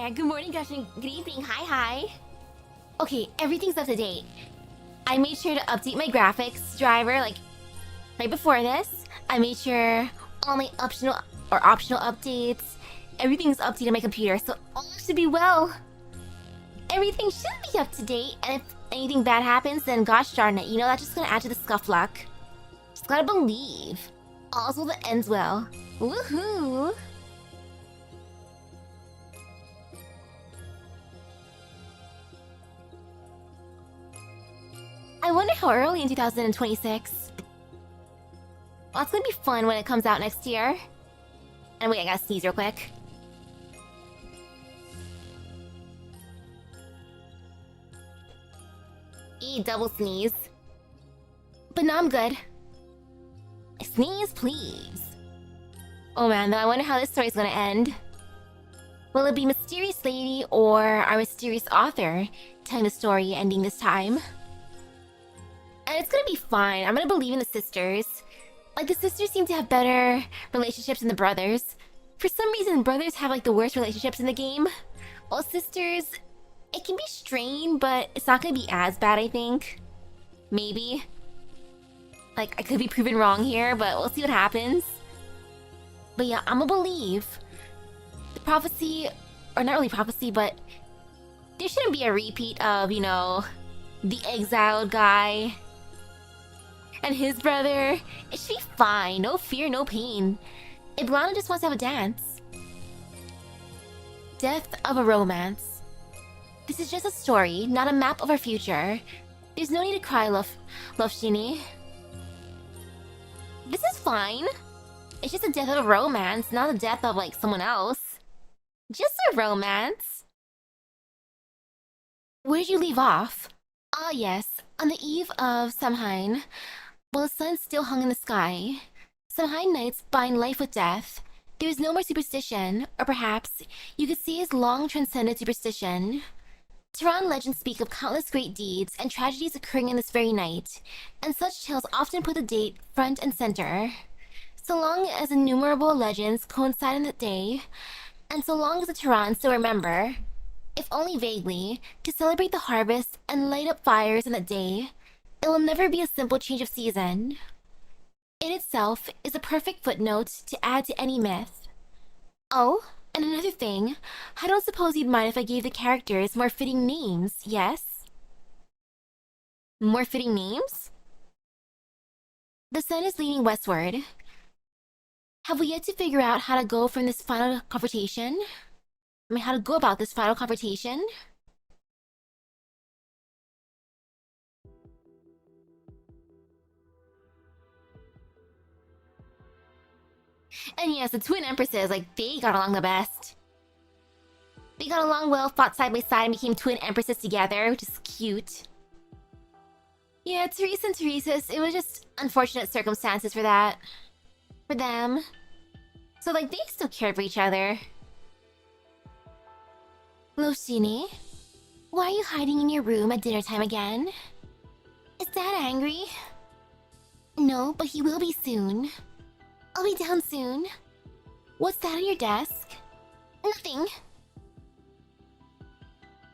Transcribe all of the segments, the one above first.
there. Good morning, good evening. Hi. Okay, everything's up to date. I made sure to update my graphics driver like right before this. I made sure all my optional updates, everything's updated on my computer, so all should be well. Everything should be up to date, and if anything bad happens, then gosh darn it, that's just gonna add to the scuff luck. Just gotta believe. All's well that ends well. Woohoo! I wonder how early in 2026. Well, it's gonna be fun when it comes out next year. And wait, I gotta sneeze real quick. Double sneeze. But now I'm good. Sneeze, please. Oh man, though, I wonder how this story's gonna end. Will it be Mysterious Lady or our mysterious author telling the story ending this time? And it's gonna be fine. I'm gonna believe in the sisters. Like, the sisters seem to have better relationships than the brothers. For some reason, brothers have, like, the worst relationships in the game. While sisters, it can be strained, but it's not gonna be as bad, I think. Maybe. Like, I could be proven wrong here, but we'll see what happens. But yeah, I'm gonna believe. The prophecy, or not really prophecy, but there shouldn't be a repeat of, the exiled guy and his brother. It should be fine. No fear, no pain. Iblana just wants to have a dance. Death of a romance. This is just a story, not a map of our future. There's no need to cry, love Shinny. This is fine. It's just a death of a romance, not a death of, like, someone else. Just a romance. Where did you leave off? Ah, yes. On the eve of Samhain, while the sun still hung in the sky, Samhain nights bind life with death. There is no more superstition, or perhaps you could say as long transcended superstition. Tehran legends speak of countless great deeds and tragedies occurring in this very night, and such tales often put the date front and center. So long as innumerable legends coincide in that day, and so long as the Tehran still remember, if only vaguely, to celebrate the harvest and light up fires in that day, it will never be a simple change of season. In itself is a perfect footnote to add to any myth. Oh, and another thing, I don't suppose you'd mind if I gave the characters more fitting names, yes? More fitting names? The sun is leaning westward. Have we yet to figure out how to go from this final confrontation? How to go about this final confrontation? And yes, the twin empresses, like, they got along the best. They got along well, fought side by side, and became twin empresses together, which is cute. Yeah, Teresa and Teresa's, it was just unfortunate circumstances for that. For them. So, like, they still cared for each other. Loshini, why are you hiding in your room at dinner time again? Is Dad angry? No, but he will be soon. I'll be down soon. What's that on your desk? Nothing.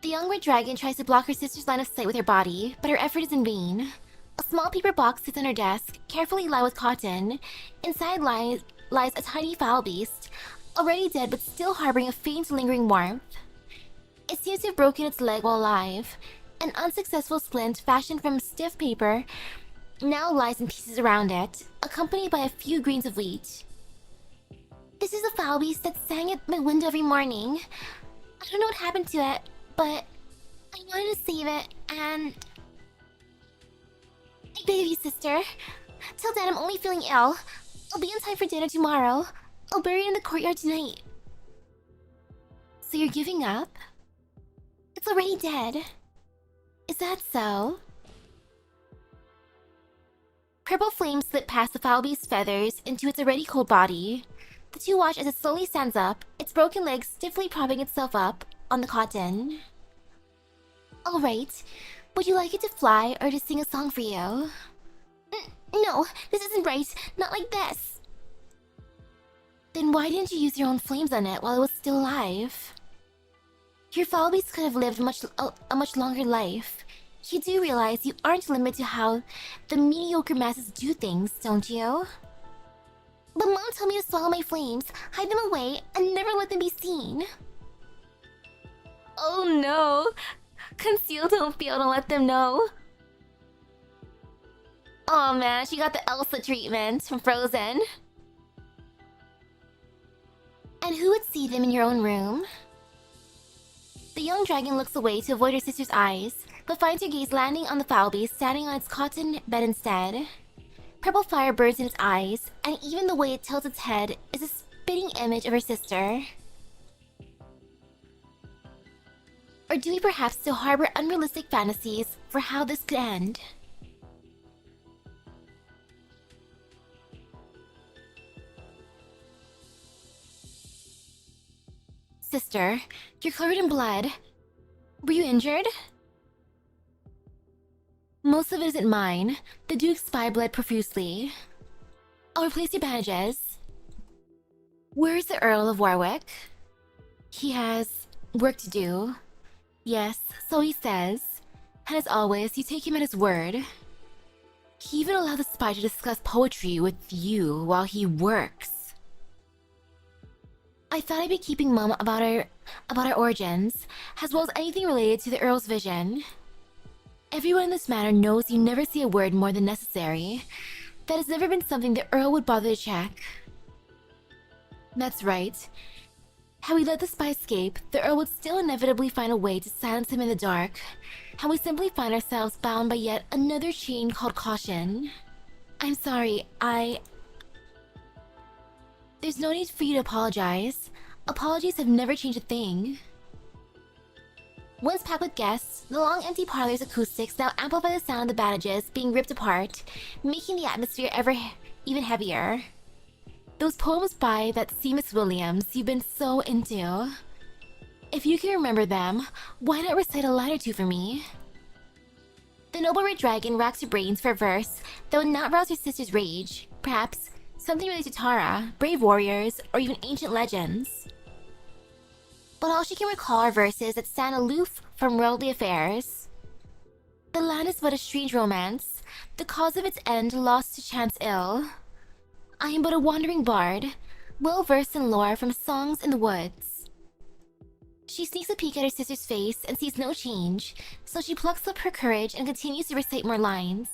The young red dragon tries to block her sister's line of sight with her body, but her effort is in vain. A small paper box sits on her desk, carefully lined with cotton. Inside lies a tiny foul beast, already dead but still harboring a faint lingering warmth. It seems to have broken its leg while alive. An unsuccessful splint fashioned from stiff paper now lies in pieces around it, accompanied by a few grains of wheat. This is the foul beast that sang at my window every morning. I don't know what happened to it, but I wanted to save it, and I beg you, sister. Tell Dad I'm only feeling ill. I'll be in time for dinner tomorrow. I'll bury it in the courtyard tonight. So you're giving up? It's already dead. Is that so? Purple flames slip past the foul beast's feathers into its already cold body. The two watch as it slowly stands up, its broken legs stiffly propping itself up on the cotton. Alright, would you like it to fly or to sing a song for you? No, this isn't right. Not like this. Then why didn't you use your own flames on it while it was still alive? Your Falbies could have lived a much longer life. You do realize you aren't limited to how the mediocre masses do things, don't you? But Mom told me to swallow my flames, hide them away, and never let them be seen. Oh no! Conceal, don't fail, don't let them know. Oh man, she got the Elsa treatment from Frozen. And who would see them in your own room? The young dragon looks away to avoid her sister's eyes, but finds her gaze landing on the Falby standing on its cotton bed instead. Purple fire burns in its eyes, and even the way it tilts its head is a spitting image of her sister. Or do we perhaps still harbor unrealistic fantasies for how this could end? Sister, you're covered in blood. Were you injured? Most of it isn't mine. The Duke's spy bled profusely. I'll replace your bandages. Where's the Earl of Warwick? He has work to do. Yes, so he says. And as always, you take him at his word. He even allowed the spy to discuss poetry with you while he works. I thought I'd be keeping Mum about our origins, as well as anything related to the Earl's vision. Everyone in this matter knows you never say a word more than necessary. That has never been something the Earl would bother to check. That's right. Had we let the spy escape, the Earl would still inevitably find a way to silence him in the dark, and we simply find ourselves bound by yet another chain called caution. I'm sorry, There's no need for you to apologize. Apologies have never changed a thing. Once packed with guests, the long empty parlor's acoustics now amplify the sound of the bandages being ripped apart, making the atmosphere even heavier. Those poems by that Seamus Williams you've been so into. If you can remember them, why not recite a line or two for me? The noble red dragon racks her brains for a verse that would not rouse her sister's rage. Perhaps something related to Tara, brave warriors, or even ancient legends. But all she can recall are verses that stand aloof from worldly affairs. The land is but a strange romance, the cause of its end lost to chance ill. I am but a wandering bard, well versed in lore from songs in the woods. She sneaks a peek at her sister's face and sees no change, so she plucks up her courage and continues to recite more lines.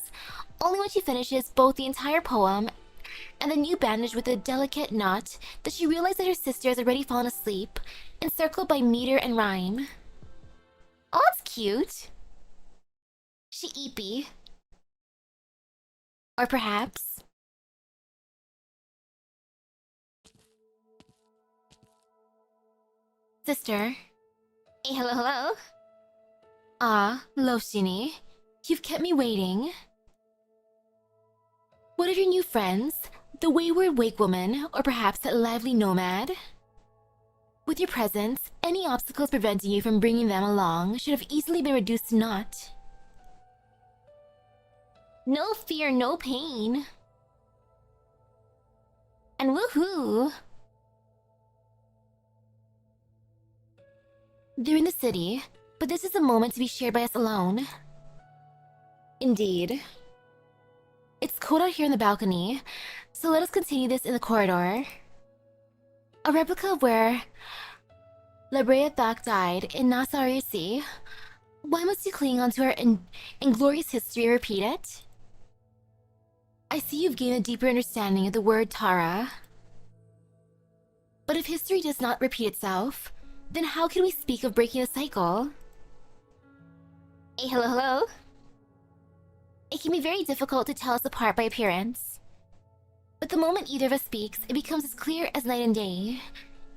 Only when she finishes both the entire poem and the new bandage with a delicate knot does she realize that her sister has already fallen asleep, encircled by meter and rhyme. Oh, it's cute. She eepy. Or perhaps... Sister. Hey, hello, hello. Ah, Loshini. You've kept me waiting. What of your new friends? The wayward wake woman, or perhaps that lively nomad? With your presence, any obstacles preventing you from bringing them along should have easily been reduced to naught. No fear, no pain. And woohoo! They're in the city, but this is a moment to be shared by us alone. Indeed. It's cold out here in the balcony, so let us continue this in the corridor. A replica of where Labrea Thak died in Nasarisi. Why must you cling onto our inglorious history and repeat it? I see you've gained a deeper understanding of the word Tara. But if history does not repeat itself, then how can we speak of breaking a cycle? Hey, hello, hello. It can be very difficult to tell us apart by appearance. But the moment either of us speaks, it becomes as clear as night and day.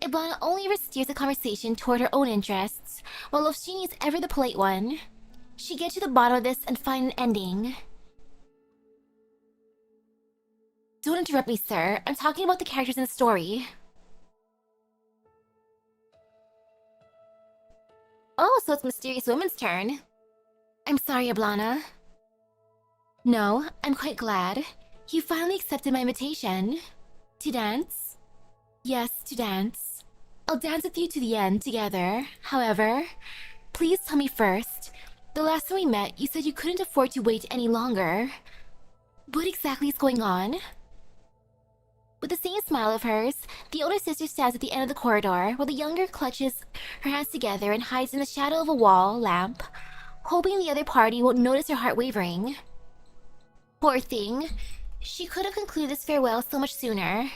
Iblana only ever steers the conversation toward her own interests, while Loshini is ever the polite one. She gets to the bottom of this and find an ending. Don't interrupt me, sir. I'm talking about the characters in the story. Oh, so it's Mysterious Woman's turn. I'm sorry, Iblana. No, I'm quite glad. You finally accepted my invitation. To dance? Yes, to dance. I'll dance with you to the end together. However, please tell me first. The last time we met, you said you couldn't afford to wait any longer. What exactly is going on? With the same smile of hers, the older sister stands at the end of the corridor while the younger clutches her hands together and hides in the shadow of a wall lamp, hoping the other party won't notice her heart wavering. Poor thing. She could have concluded this farewell so much sooner.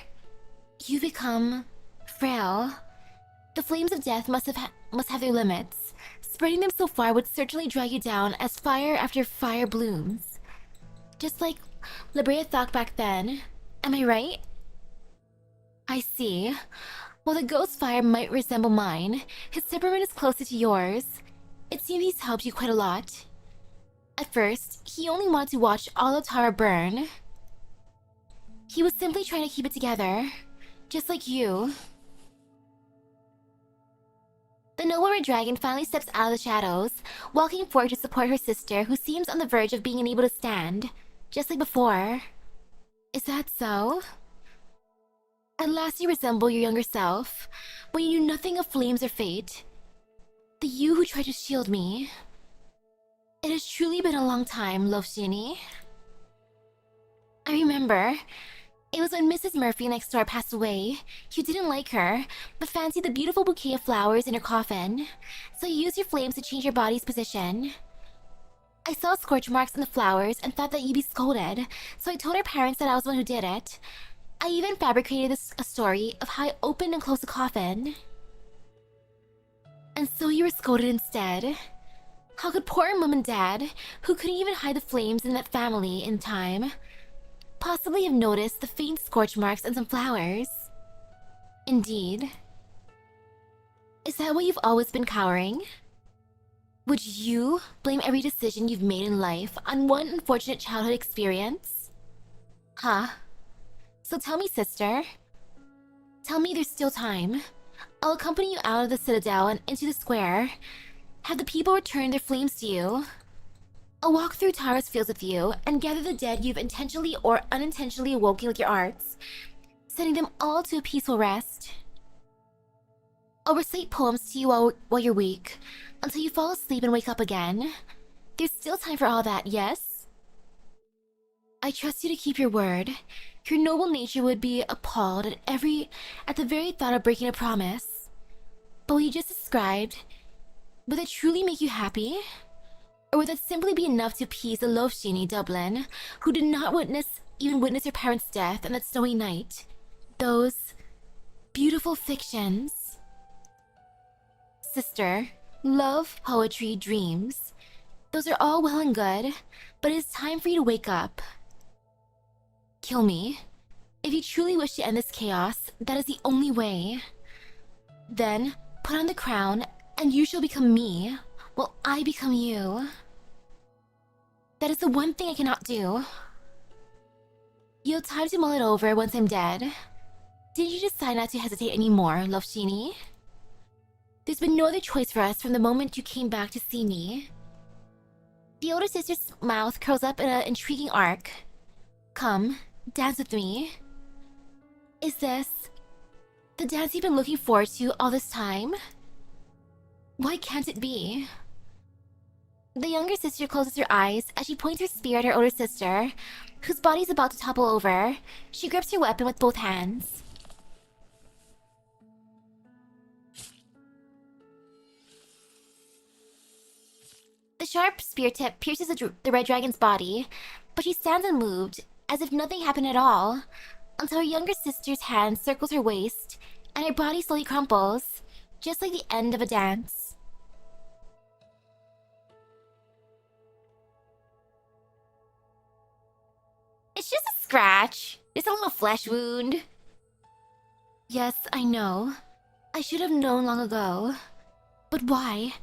You become frail. The flames of death must have their limits. Spreading them so far would certainly drag you down as fire after fire blooms. Just like La Brea thought back then. Am I right? I see. While the ghost fire might resemble mine, his temperament is closer to yours. It seems he's helped you quite a lot. At first, he only wanted to watch all of Tara burn. He was simply trying to keep it together, just like you. The noble red dragon finally steps out of the shadows, walking forward to support her sister, who seems on the verge of being unable to stand, just like before. Is that so? At last you resemble your younger self, when you knew nothing of flames or fate. The you who tried to shield me. It has truly been a long time, love Jannie. I remember. It was when Mrs. Murphy next door passed away. You didn't like her, but fancied the beautiful bouquet of flowers in her coffin, so you used your flames to change your body's position. I saw scorch marks on the flowers and thought that you'd be scolded, so I told her parents that I was the one who did it. I even fabricated a story of how I opened and closed the coffin. And so you were scolded instead. How could poor Mom and Dad, who couldn't even hide the flames in that family in time, possibly have noticed the faint scorch marks and some flowers? Indeed. Is that why you've always been cowering? Would you blame every decision you've made in life on one unfortunate childhood experience? Huh? So tell me, sister. Tell me there's still time. I'll accompany you out of the citadel and into the square. Have the people return their flames to you. I'll walk through Tara's fields with you and gather the dead you've intentionally or unintentionally awoken with your arts, sending them all to a peaceful rest. I'll recite poems to you while you're weak, until you fall asleep and wake up again. There's still time for all that, yes? I trust you to keep your word. Your noble nature would be appalled at the very thought of breaking a promise. But what you just described, would that truly make you happy? Or would that simply be enough to appease the Lofshini Dublin, who did not even witness her parents' death on that snowy night? Those beautiful fictions. Sister, love, poetry, dreams. Those are all well and good, but it is time for you to wake up. Kill me. If you truly wish to end this chaos, that is the only way. Then, put on the crown, and you shall become me, while I become you. That is the one thing I cannot do. You have time to mull it over once I'm dead. Did you decide not to hesitate anymore, Lofshini? There's been no other choice for us from the moment you came back to see me. The older sister's mouth curls up in an intriguing arc. Come, dance with me. Is this the dance you've been looking forward to all this time? Why can't it be? The younger sister closes her eyes as she points her spear at her older sister, whose body is about to topple over. She grips her weapon with both hands. The sharp spear tip pierces the red dragon's body, but she stands unmoved, as if nothing happened at all, until her younger sister's hand circles her waist, and her body slowly crumples, just like the end of a dance. It's just a scratch. It's a little flesh wound. Yes, I know. I should have known long ago. But why?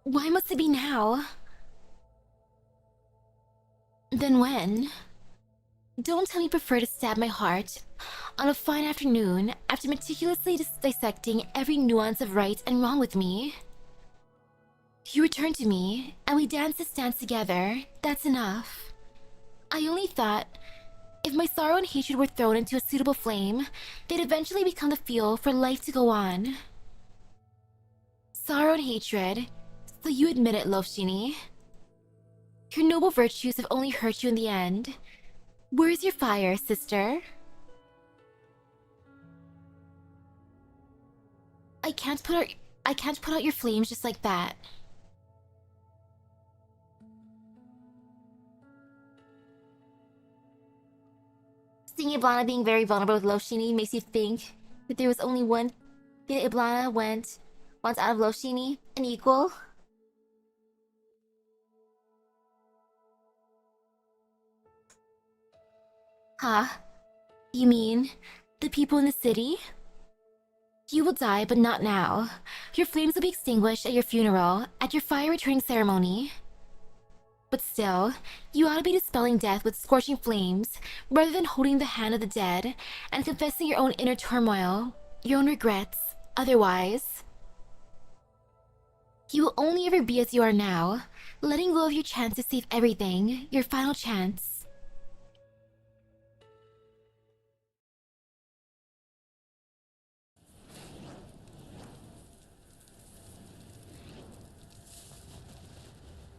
Why must it be now? Then when? Don't tell me you prefer to stab my heart on a fine afternoon after meticulously dissecting every nuance of right and wrong with me. You return to me, and we dance this dance together. That's enough. I only thought, if my sorrow and hatred were thrown into a suitable flame, they'd eventually become the fuel for life to go on. sorrow and hatred, so you admit it, Lofshini. Your noble virtues have only hurt you in the end. Where's your fire, sister? I can't put out your flames just like that. Seeing Iblana being very vulnerable with Lofshini makes you think that there was only one thing that Iblana wants out of Lofshini, an equal. Huh? You mean the people in the city? You will die, but not now. Your flames will be extinguished at your funeral, at your fire returning ceremony. But still, you ought to be dispelling death with scorching flames, rather than holding the hand of the dead and confessing your own inner turmoil, your own regrets. Otherwise, you will only ever be as you are now, letting go of your chance to save everything, your final chance.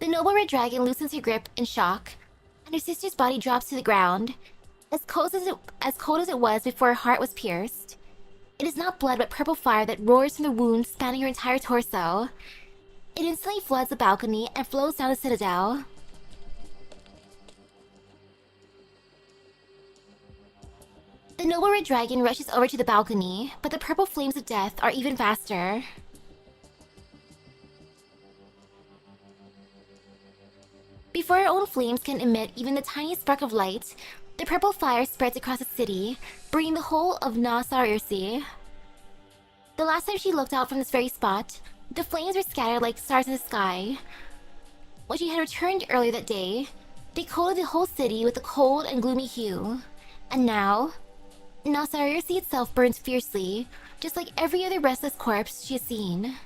The noble red dragon loosens her grip in shock, and her sister's body drops to the ground, as cold as it was before her heart was pierced. It is not blood but purple fire that roars from the wound spanning her entire torso. It instantly floods the balcony and flows down the citadel. The noble red dragon rushes over to the balcony, but the purple flames of death are even faster. Before her own flames can emit even the tiniest spark of light, the purple fire spreads across the city, bringing the whole of Nasarirsi. The last time she looked out from this very spot, the flames were scattered like stars in the sky. When she had returned earlier that day, they coated the whole city with a cold and gloomy hue. And now, Nasarirsi itself burns fiercely, just like every other restless corpse she has seen.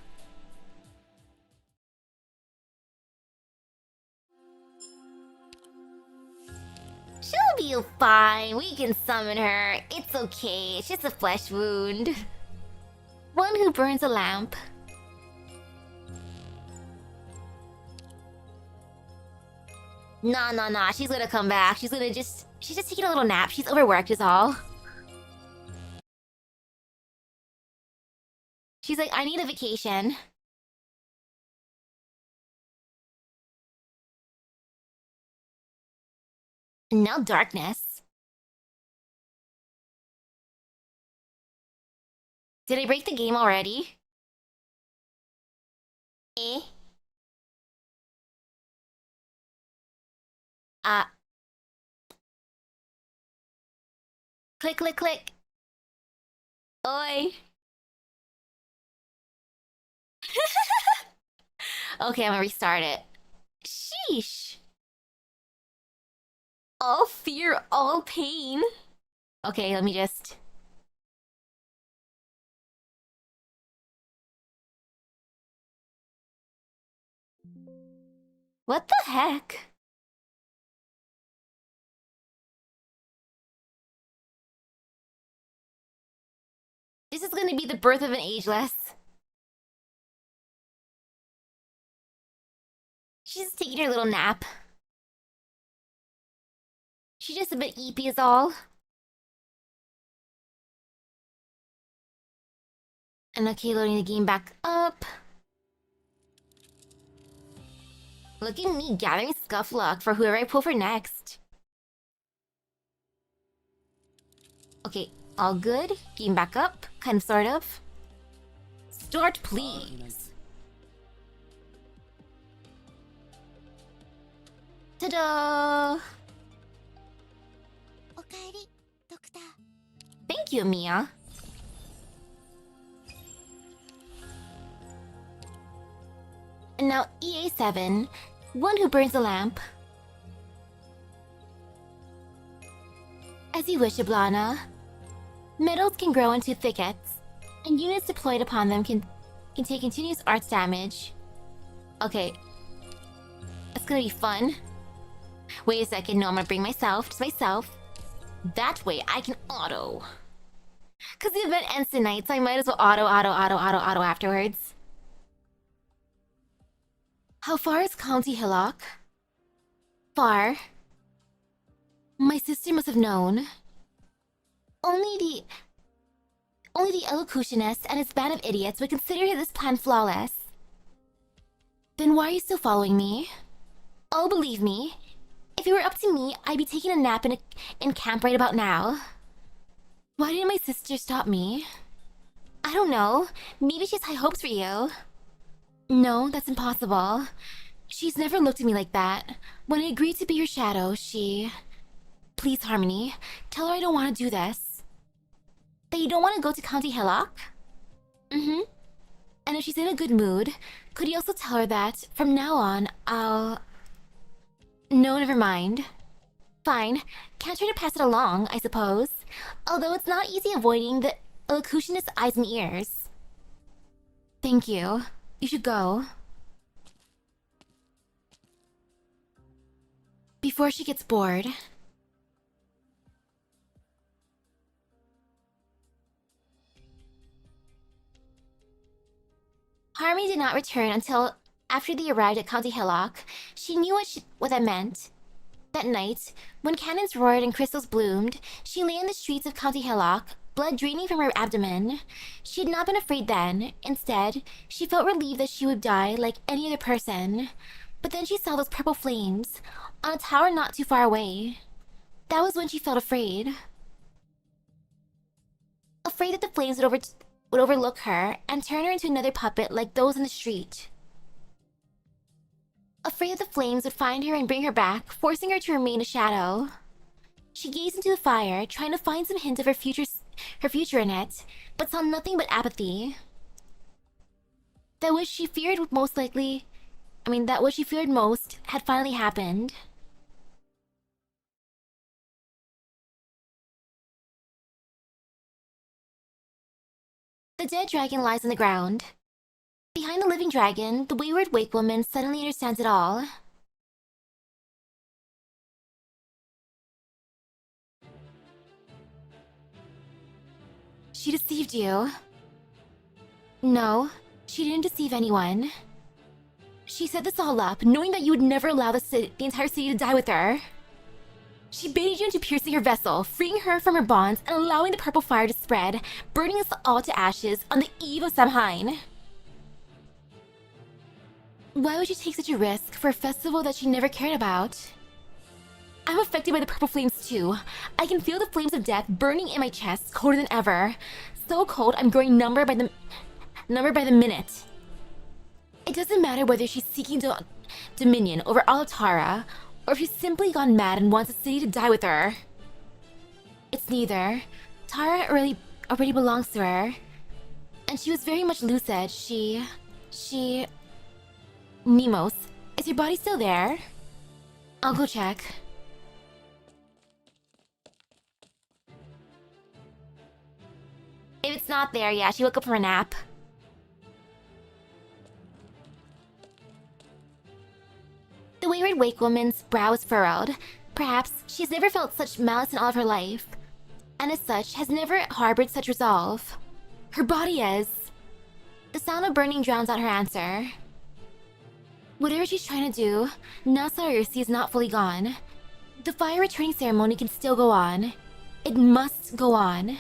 She'll be fine. We can summon her. It's okay. It's just a flesh wound. One who burns a lamp. Nah. She's gonna come back. She's just taking a little nap. She's overworked is all. She's like, I need a vacation. And now darkness. Did I break the game already? Eh? Click. Oi. Okay, I'm gonna restart it. Sheesh. All fear, all pain. Okay, let me just... What the heck? This is gonna be the birth of an ageless. She's just taking her little nap. She's just a bit eepy is all. And okay, loading the game back up. Look at me gathering scuff luck for whoever I pull for next. Okay, all good. Game back up. Kind of, sort of. Start, please. Ta-da! Thank you, Mia. And now EA7, one who burns a lamp. As you wish, Iblana. Metals can grow into thickets, and units deployed upon them can take continuous arts damage. Okay. That's gonna be fun. Wait a second, no, I'm gonna bring myself, just myself. That way I can auto. Cause the event ends tonight, so I might as well auto afterwards. How far is County Hillock? Far. My sister must have known. Only the elocutionist and his band of idiots would consider this plan flawless. Then why are you still following me? Oh, believe me, if it were up to me, I'd be taking a nap in camp right about now. Why didn't my sister stop me? I don't know. Maybe she has high hopes for you. No, that's impossible. She's never looked at me like that. When I agreed to be your shadow, she... Please, Harmony, tell her I don't want to do this. That you don't want to go to County Hillock? Mm-hmm. And if she's in a good mood, could you also tell her that, from now on, I'll... No, never mind. Fine. Can't try to pass it along, I suppose. Although it's not easy avoiding the elocutionist's eyes and ears. Thank you. You should go. Before she gets bored. Harmony did not return until after they arrived at County Hillock. She knew what that meant. That night, when cannons roared and crystals bloomed, she lay in the streets of County Hillock, blood draining from her abdomen. She had not been afraid then. Instead, she felt relieved that she would die like any other person. But then she saw those purple flames on a tower not too far away. That was when she felt afraid. Afraid that the flames would overlook her and turn her into another puppet like those in the street. Afraid that the flames would find her and bring her back, forcing her to remain a shadow. She gazed into the fire, trying to find some hint of her future in it, but saw nothing but apathy. That what she feared most had finally happened. The dead dragon lies on the ground. Behind the living dragon, the wayward wake woman suddenly understands it all. She deceived you. No, she didn't deceive anyone. She set this all up, knowing that you would never allow the entire city to die with her. She baited you into piercing her vessel, freeing her from her bonds and allowing the purple fire to spread, burning us all to ashes on the eve of Samhain. Why would you take such a risk for a festival that she never cared about? I'm affected by the purple flames too. I can feel the flames of death burning in my chest, colder than ever. So cold, I'm growing number by the minute. It doesn't matter whether she's seeking dominion over Alatara, or if she's simply gone mad and wants the city to die with her. It's neither. Tara already belongs to her. And she was very much lucid. She... Nemos, is your body still there? I'll go check. If it's not there, yeah, she woke up from a nap. The wayward wake woman's brow is furrowed. Perhaps she's never felt such malice in all of her life, and as such has never harbored such resolve. Her body is... The sound of burning drowns out her answer. Whatever she's trying to do, Nasarursi is not fully gone. The fire returning ceremony can still go on. It must go on.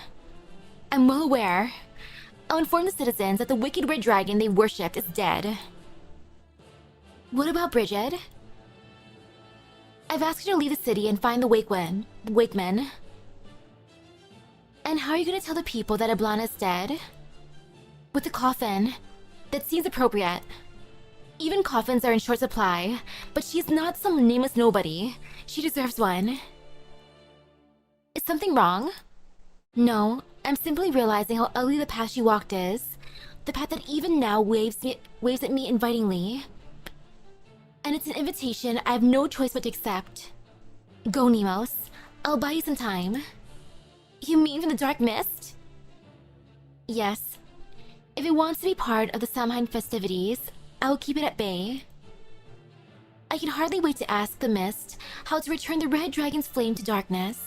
I'm well aware. I'll inform the citizens that the wicked red dragon they worshipped is dead. What about Bridget? I've asked her to leave the city and find the Wakemen. And how are you gonna tell the people that Ablana is dead? With the coffin. That seems appropriate. Even coffins are in short supply, but she's not some nameless nobody. She deserves one. Is something wrong? No, I'm simply realizing how ugly the path she walked is. The path that even now waves at me invitingly. And it's an invitation I have no choice but to accept. Go, Nemos. I'll buy you some time. You mean from the dark mist? Yes. If it wants to be part of the Samhain festivities, I will keep it at bay. I can hardly wait to ask the mist how to return the red dragon's flame to darkness.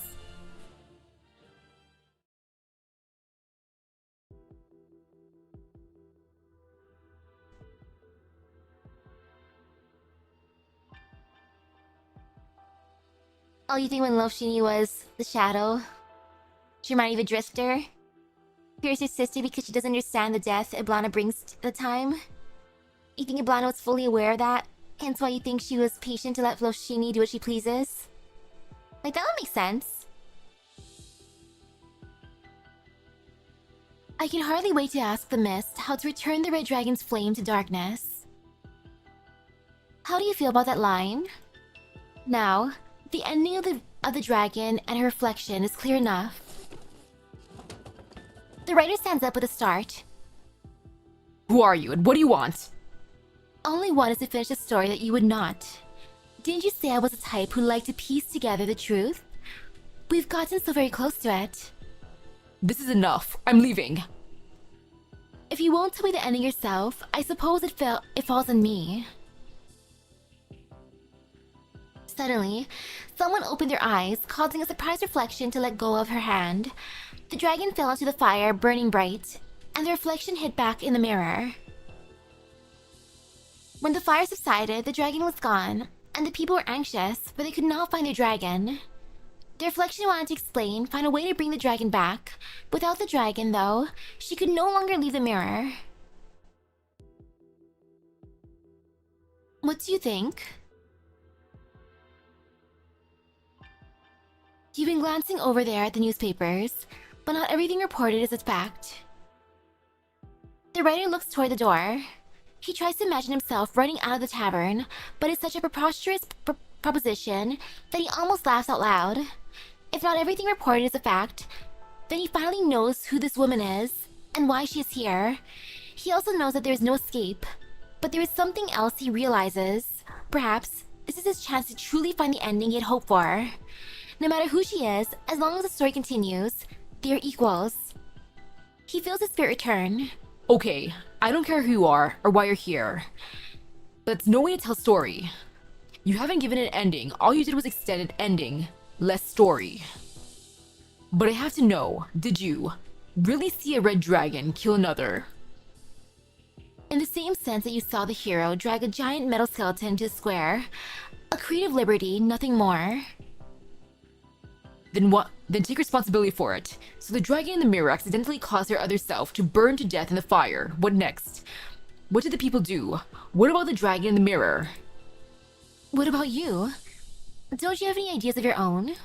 Oh, you think when Love Shini was the shadow? She reminded you of a drifter? Fears her sister because she doesn't understand the death Iblana brings to the time? You think Iblana was fully aware of that? Hence why you think she was patient to let Love Shini do what she pleases? Like, that would make sense. I can hardly wait to ask the mist how to return the red dragon's flame to darkness. How do you feel about that line? Now, the ending of the dragon and her reflection is clear enough. The writer stands up with a start. Who are you and what do you want? Only one is to finish a story that you would not. Didn't you say I was the type who liked to piece together the truth? We've gotten so very close to it. This is enough. I'm leaving. If you won't tell me the ending yourself, I suppose it falls on me. Suddenly, someone opened their eyes, causing a surprised reflection to let go of her hand. The dragon fell into the fire, burning bright, and the reflection hid back in the mirror. When the fire subsided, the dragon was gone, and the people were anxious, for they could not find their dragon. The reflection wanted to explain, find a way to bring the dragon back. Without the dragon, though, she could no longer leave the mirror. What do you think? You've been glancing over there at the newspapers, but not everything reported is a fact. The writer looks toward the door. He tries to imagine himself running out of the tavern, but it's such a preposterous proposition that he almost laughs out loud. If not everything reported is a fact, then he finally knows who this woman is and why she is here. He also knows that there is no escape, but there is something else he realizes. Perhaps this is his chance to truly find the ending he had hoped for. No matter who she is, as long as the story continues, they are equals. He feels his spirit return. Okay, I don't care who you are or why you're here. But it's no way to tell story. You haven't given an ending, all you did was extended ending, less story. But I have to know, did you really see a red dragon kill another? In the same sense that you saw the hero drag a giant metal skeleton to the square, a creative liberty, nothing more. Then what? Then take responsibility for it. So the dragon in the mirror accidentally caused her other self to burn to death in the fire. What next? What did the people do? What about the dragon in the mirror? What about you? Don't you have any ideas of your own?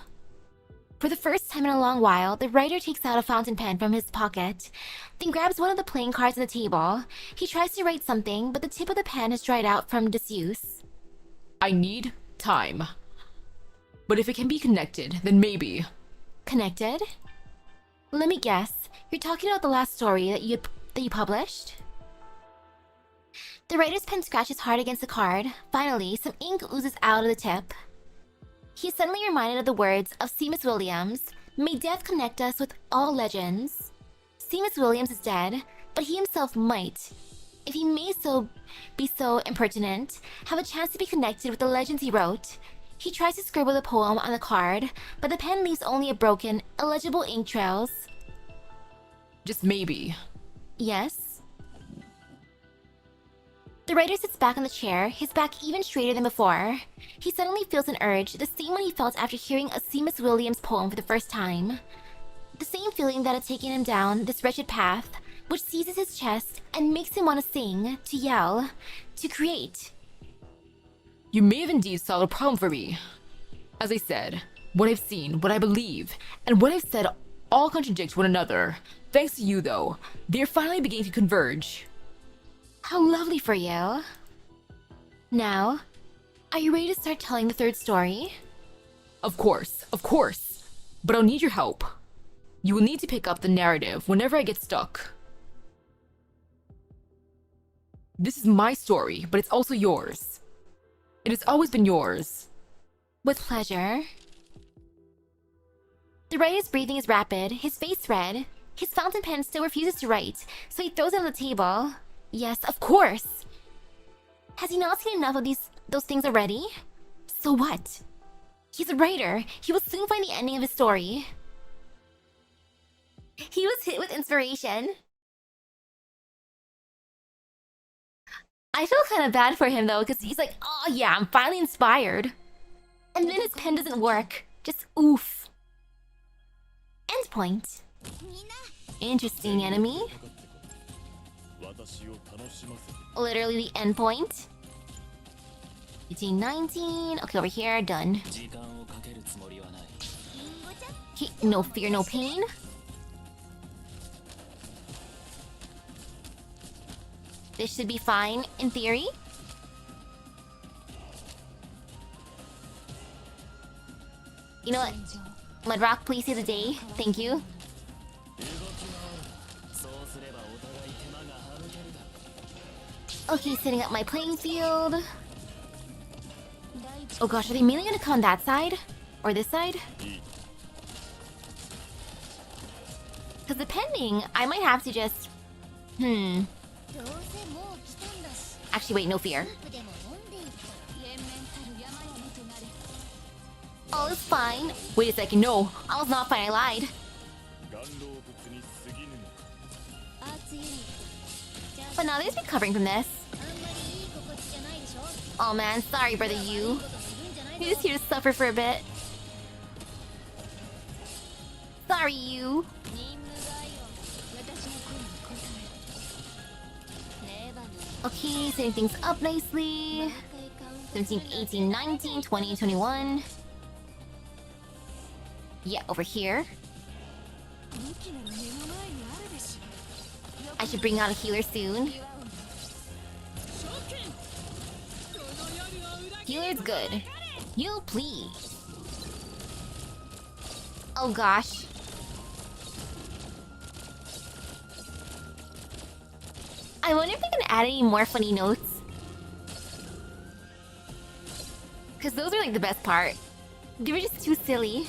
For the first time in a long while, the writer takes out a fountain pen from his pocket, then grabs one of the playing cards on the table. He tries to write something, but the tip of the pen has dried out from disuse. I need time. But if it can be connected, then maybe. Connected? Let me guess. You're talking about the last story that you published? The writer's pen scratches hard against the card. Finally, some ink oozes out of the tip. He is suddenly reminded of the words of Seamus Williams, "May death connect us with all legends." Seamus Williams is dead, but he himself might, if he may be so impertinent, have a chance to be connected with the legends he wrote. He tries to scribble a poem on the card, but the pen leaves only a broken, illegible ink trails. Just maybe. Yes? The writer sits back on the chair, his back even straighter than before. He suddenly feels an urge, the same one he felt after hearing a Seamus Williams poem for the first time. The same feeling that had taken him down this wretched path, which seizes his chest and makes him want to sing, to yell, to create. You may have indeed solved a problem for me. As I said, what I've seen, what I believe, and what I've said all contradict one another. Thanks to you, though, they're finally beginning to converge. How lovely for you. Now, are you ready to start telling the third story? Of course. But I'll need your help. You will need to pick up the narrative whenever I get stuck. This is my story, but it's also yours. It has always been yours. With pleasure. The writer's breathing is rapid, his face red. His fountain pen still refuses to write, so he throws it on the table. Yes, of course. Has he not seen enough of those things already? So what? He's a writer. He will soon find the ending of his story. He was hit with inspiration. I feel kind of bad for him though, because he's like, oh yeah, I'm finally inspired. And then his pen doesn't work. Just oof. Endpoint. Interesting enemy. Literally the endpoint. 18, 19. Okay, over here, done. Okay, no fear, no pain. This should be fine, in theory. You know what? Mudrock, please save the day. Thank you. Okay, setting up my playing field. Oh gosh, are they mainly gonna come on that side? Or this side? Because depending, I might have to just... Actually, wait, no fear. All is fine. Wait a second, no. All's not fine, I lied. But now they're recovering from this. Oh man, sorry brother you. You're just here to suffer for a bit. Sorry you. Okay, setting things up nicely. 17, 18, 19, 20, 21. Yeah, over here. I should bring out a healer soon. Healer's good. You please. Oh gosh. I wonder if they can add any more funny notes. Because those are like the best part. They were just too silly.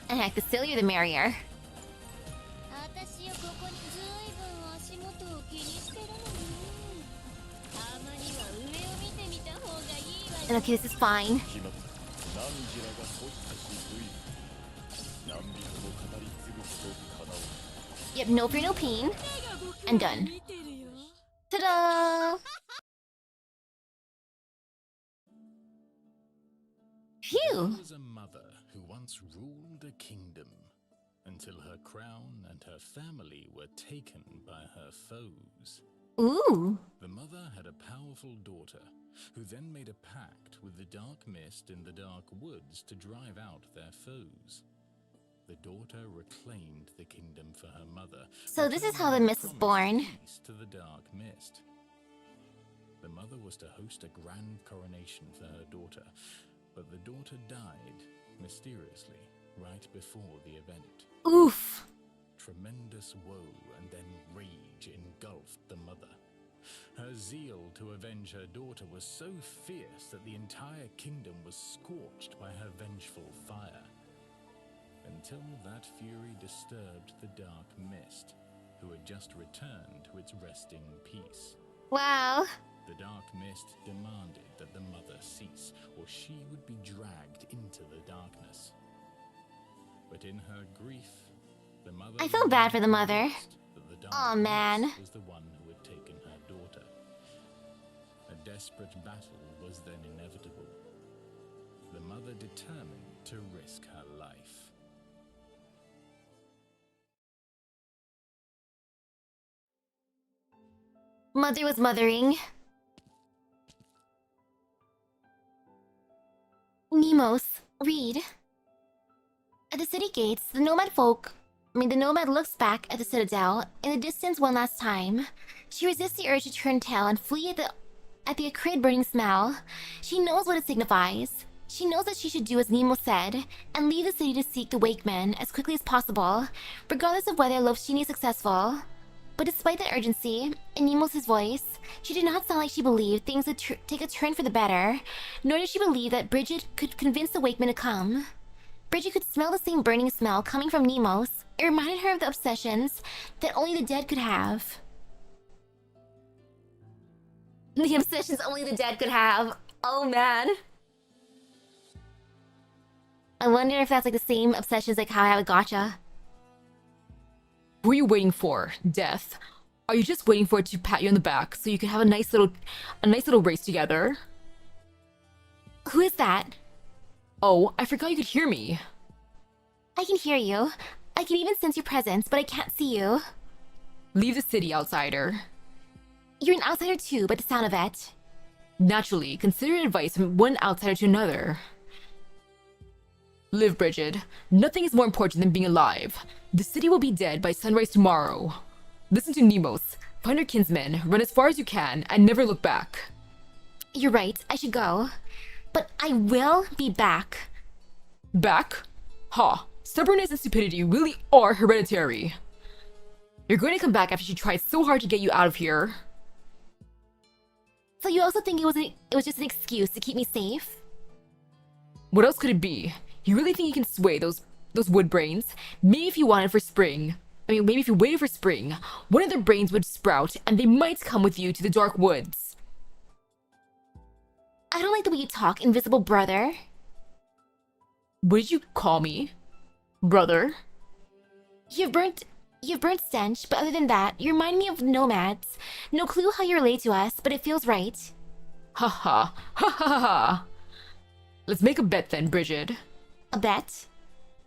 And heck, the sillier the merrier. And okay, this is fine. Yep, no fear, no pain. And done. Ta-da! Phew! There was a mother who once ruled a kingdom until her crown and her family were taken by her foes. Ooh. The mother had a powerful daughter who then made a pact with the dark mist in the dark woods to drive out their foes. The daughter reclaimed the kingdom for her mother. So this is how the mist was born. To the dark mist. The mother was to host a grand coronation for her daughter, but the daughter died mysteriously right before the event. Oof. Tremendous woe and then rage engulfed the mother. Her zeal to avenge her daughter was so fierce that the entire kingdom was scorched by her vengeful fire. Until that fury disturbed the dark mist, who had just returned to its resting peace. Wow. The dark mist demanded that the mother cease, or she would be dragged into the darkness. But in her grief, the mother... I feel bad for the mother. Aw, man. Was the one who had taken her daughter. A desperate battle was then inevitable. The mother determined to risk her life. Mother was mothering. Nemos, read. At the city gates, the nomad looks back at the citadel in the distance one last time. She resists the urge to turn tail and flee at the acrid burning smell. She knows what it signifies. She knows that she should do as Nemo said, and leave the city to seek the Wakeman as quickly as possible, regardless of whether Lofshini is successful. But despite that urgency, in Nemo's voice, she did not sound like she believed things would take a turn for the better, nor did she believe that Bridget could convince the Wakeman to come. Bridget could smell the same burning smell coming from Nemo's. It reminded her of the obsessions that only the dead could have. The obsessions only the dead could have. Oh man. I wonder if that's like the same obsessions like how I have a gotcha. What are you waiting for, Death? Are you just waiting for it to pat you on the back so you can have a nice little race together? Who is that? Oh, I forgot you could hear me. I can hear you. I can even sense your presence, but I can't see you. Leave the city, outsider. You're an outsider too, by the sound of it. Naturally, consider advice from one outsider to another. Live, Bridget. Nothing is more important than being alive. The city will be dead by sunrise tomorrow. Listen to Nemos. Find your kinsmen, run as far as you can, and never look back. You're right, I should go. But I will be back. Back? Ha! Stubbornness and stupidity really are hereditary. You're going to come back after she tried so hard to get you out of here. So you also think it was just an excuse to keep me safe? What else could it be? You really think you can sway those wood brains? Maybe if you wanted for spring. Maybe if you waited for spring, one of their brains would sprout and they might come with you to the dark woods. I don't like the way you talk, invisible brother. What did you call me? Brother? You've burnt stench, but other than that, you remind me of nomads. No clue how you relate to us, but it feels right. Ha ha. Ha ha ha ha. Let's make a bet then, Bridget. A bet?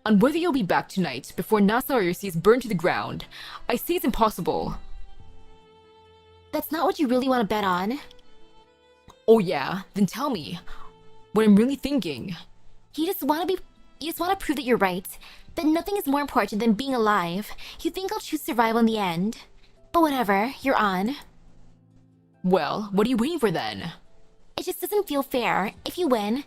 On whether you'll be back tonight before Nassau is burned to the ground. I say it's impossible. That's not what you really want to bet on. Oh yeah? Then tell me. What I'm really thinking. You just want to prove that you're right. That nothing is more important than being alive. You think I'll choose survival in the end. But whatever, you're on. Well, what are you waiting for then? It just doesn't feel fair. If you win,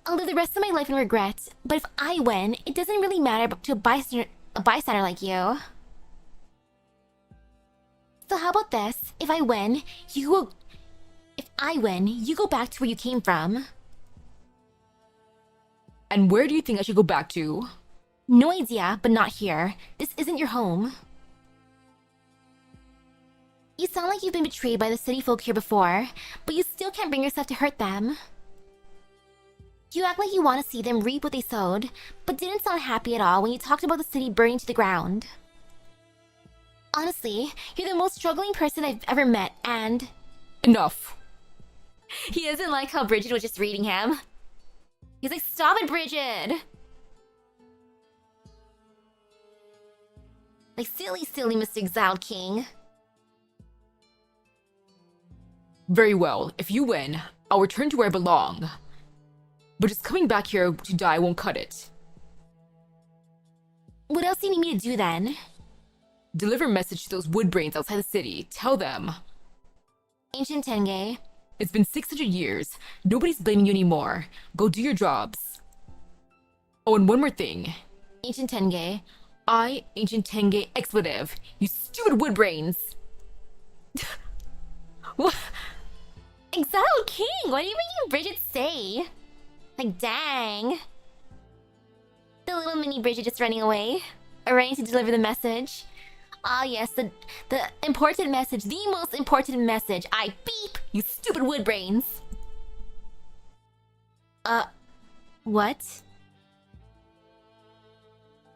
I'll live the rest of my life in regret. But if I win, it doesn't really matter to a bystander like you. So how about this? If I win, you go back to where you came from. And where do you think I should go back to? No idea, but not here. This isn't your home. You sound like you've been betrayed by the city folk here before, but you still can't bring yourself to hurt them. You act like you want to see them reap what they sowed, but didn't sound happy at all when you talked about the city burning to the ground. Honestly, you're the most struggling person I've ever met, and... Enough. He doesn't like how Bridget was just reading him. He's like, stop it, Bridget! Like, silly, silly Mr. Exiled King. Very well. If you win, I'll return to where I belong. But just coming back here to die won't cut it. What else do you need me to do then? Deliver a message to those wood brains outside the city. Tell them. Ancient Tenge. It's been 600 years. Nobody's blaming you anymore. Go do your jobs. Oh, and one more thing. Ancient Tenge. Ancient Tenge, expletive. You stupid wood brains. What? Exiled King! What are you making Bridget say? Like, dang. The little mini Bridget just running away. Arranged to deliver the message. Ah, yes, the important message. The most important message. I beep! You stupid wood brains. What?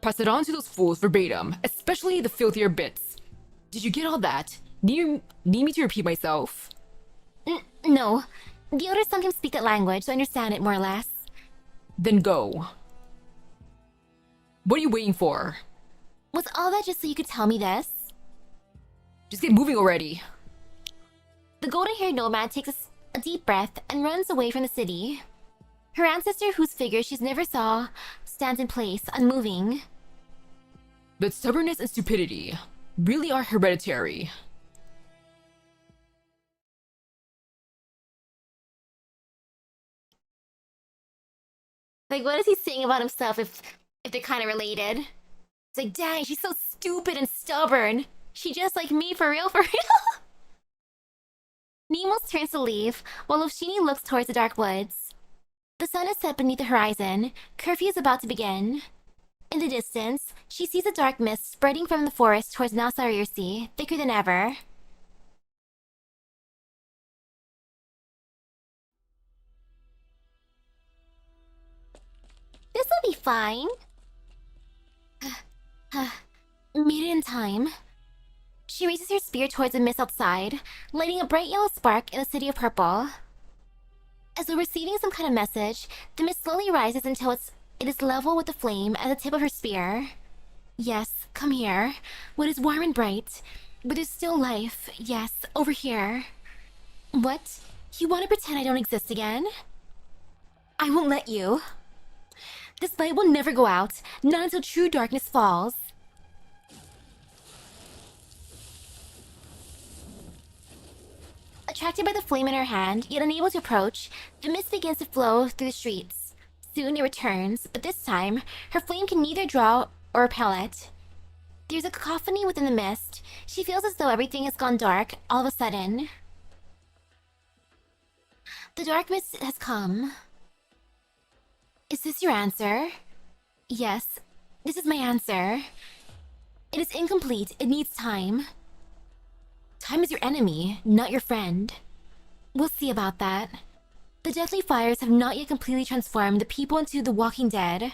Pass it on to those fools verbatim, especially the filthier bits. Did you get all that? Need me to repeat myself? No. The elders sometimes speak that language, so I understand it more or less. Then go. What are you waiting for? Was all that just so you could tell me this? Just get moving already. The golden-haired nomad takes a deep breath and runs away from the city. Her ancestor, whose figure she's never saw, stands in place, unmoving. But stubbornness and stupidity really are hereditary. Like, what is he saying about himself if they're kind of related? It's like, dang, she's so stupid and stubborn. She just like me, for real, for real? Nemos turns to leave, while Oshini looks towards the dark woods. The sun is set beneath the horizon. Curfew is about to begin. In the distance, she sees a dark mist spreading from the forest towards Nassau, thicker than ever. This'll be fine. Made it in time. She raises her spear towards the mist outside, lighting a bright yellow spark in the city of purple. As though receiving some kind of message, the mist slowly rises until it is level with the flame at the tip of her spear. Yes, come here. What is warm and bright, but there's still life. Yes, over here. What? You want to pretend I don't exist again? I won't let you. This light will never go out, not until true darkness falls. Attracted by the flame in her hand, yet unable to approach, the mist begins to flow through the streets. Soon it returns, but this time, her flame can neither draw or repel it. There's a cacophony within the mist. She feels as though everything has gone dark all of a sudden. The dark mist has come. Is this your answer? Yes, this is my answer. It is incomplete. It needs time. Time is your enemy, not your friend. We'll see about that. The deathly fires have not yet completely transformed the people into the walking dead.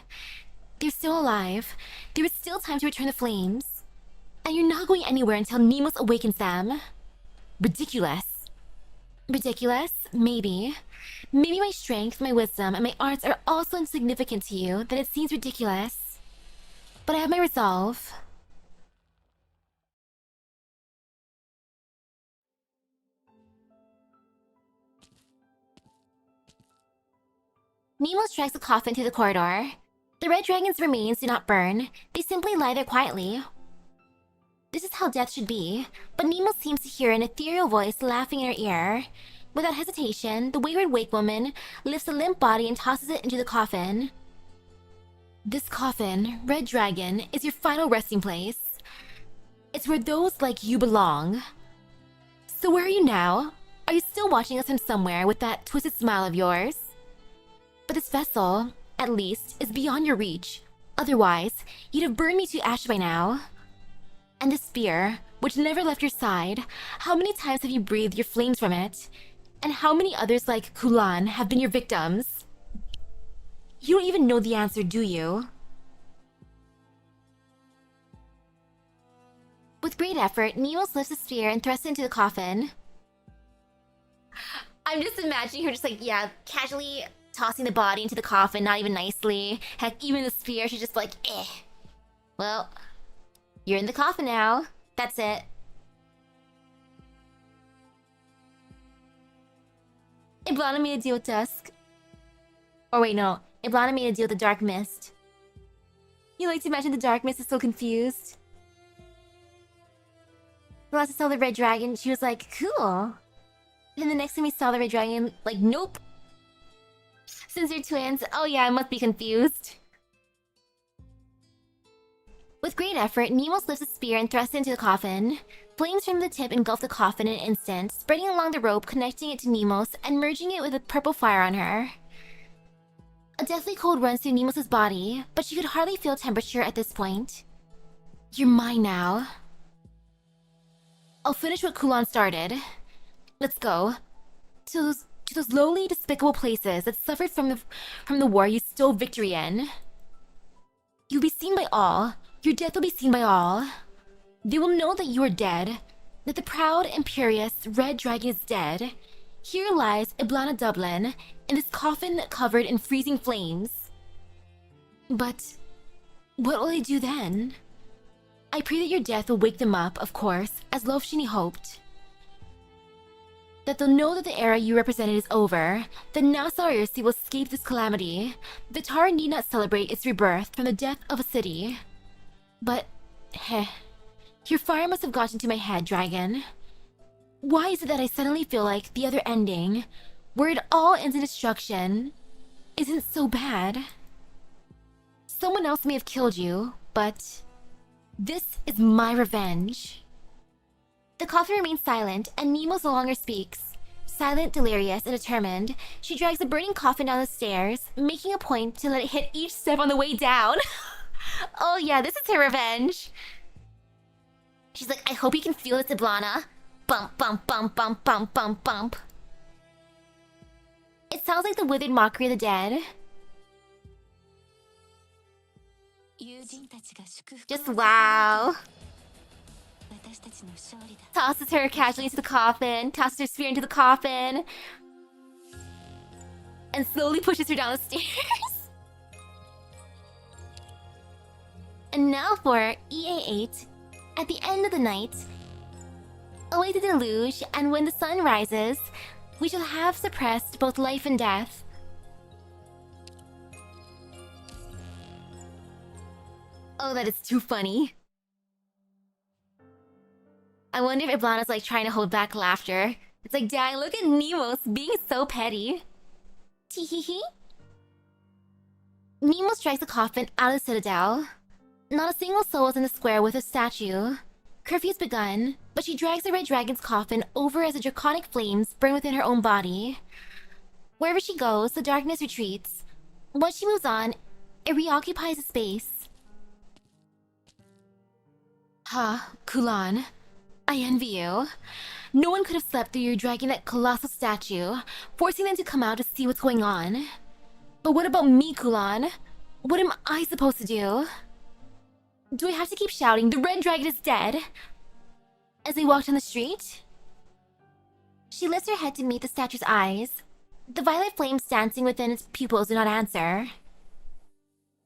They're still alive. There is still time to return the flames. And you're not going anywhere until Nemo's awakens them. Ridiculous. Ridiculous? Maybe. Maybe my strength, my wisdom, and my arts are all so insignificant to you that it seems ridiculous. But I have my resolve. Nemo strikes a coffin through the corridor. The red dragon's remains do not burn. They simply lie there quietly. This is how death should be, but Nemo seems to hear an ethereal voice laughing in her ear. Without hesitation, the wayward wake woman lifts the limp body and tosses it into the coffin. This coffin, Red Dragon, is your final resting place. It's where those like you belong. So where are you now? Are you still watching us from somewhere with that twisted smile of yours? But this vessel, at least, is beyond your reach. Otherwise, you'd have burned me to ash by now. And the spear, which never left your side, how many times have you breathed your flames from it? And how many others like Kulan have been your victims? You don't even know the answer, do you? With great effort, Nemos lifts the spear and thrusts it into the coffin. I'm just imagining her just like, yeah, casually tossing the body into the coffin, not even nicely. Heck, even the spear, she's just like, eh. Well, you're in the coffin now. That's it. Iblana made a deal with dusk. Or wait, no. Iblana made a deal with the dark mist. You like to imagine the dark mist is so confused. The last I saw the red dragon, she was like, cool. And the next time we saw the red dragon, like, nope. Since you're twins, oh yeah, I must be confused. With great effort, Nemos lifts a spear and thrusts it into the coffin. Flames from the tip engulf the coffin in an instant, spreading along the rope, connecting it to Nemos and merging it with a purple fire on her. A deathly cold runs through Nemos' body, but she could hardly feel temperature at this point. You're mine now. I'll finish what Kulan started. Let's go. To those lowly, despicable places that suffered from the war you stole victory in. You'll be seen by all. Your death will be seen by all. They will know that you are dead, that the proud, imperious Red Dragon is dead. Here lies Iblana Dublin, in this coffin covered in freezing flames. But what will they do then? I pray that your death will wake them up, of course, as Lofshini hoped. That they'll know that the era you represented is over, that now Saryusi will escape this calamity. The Tara need not celebrate its rebirth from the death of a city. But, your fire must have gotten to my head, Dragon. Why is it that I suddenly feel like the other ending, where it all ends in destruction, isn't so bad? Someone else may have killed you, but this is my revenge. The coffin remains silent, and Nemos no longer speaks. Silent, delirious, and determined, she drags the burning coffin down the stairs, making a point to let it hit each step on the way down. Oh yeah, this is her revenge. She's like, I hope you can feel this, Iblana. Bump, bump, bump, bump, bump, bump, bump. It sounds like the withered mockery of the dead. Just wow. Tosses her casually into the coffin, tosses her spear into the coffin, and slowly pushes her down the stairs. And now for EA8. At the end of the night, await the deluge, and when the sun rises, we shall have suppressed both life and death. Oh, that is too funny. I wonder if Iblana's like trying to hold back laughter. It's like, dang, look at Nemos being so petty. Teehee. Nemo strikes the coffin out of the citadel. Not a single soul is in the square with a statue. Curfew's begun, but she drags the red dragon's coffin over as the draconic flames burn within her own body. Wherever she goes, the darkness retreats. Once she moves on, it reoccupies the space. Ha, Kulan. I envy you. No one could have slept through you dragging that colossal statue, forcing them to come out to see what's going on. But what about me, Kulan? What am I supposed to do? Do I have to keep shouting, "The red dragon is dead"? As they walk down the street? She lifts her head to meet the statue's eyes. The violet flames dancing within its pupils do not answer.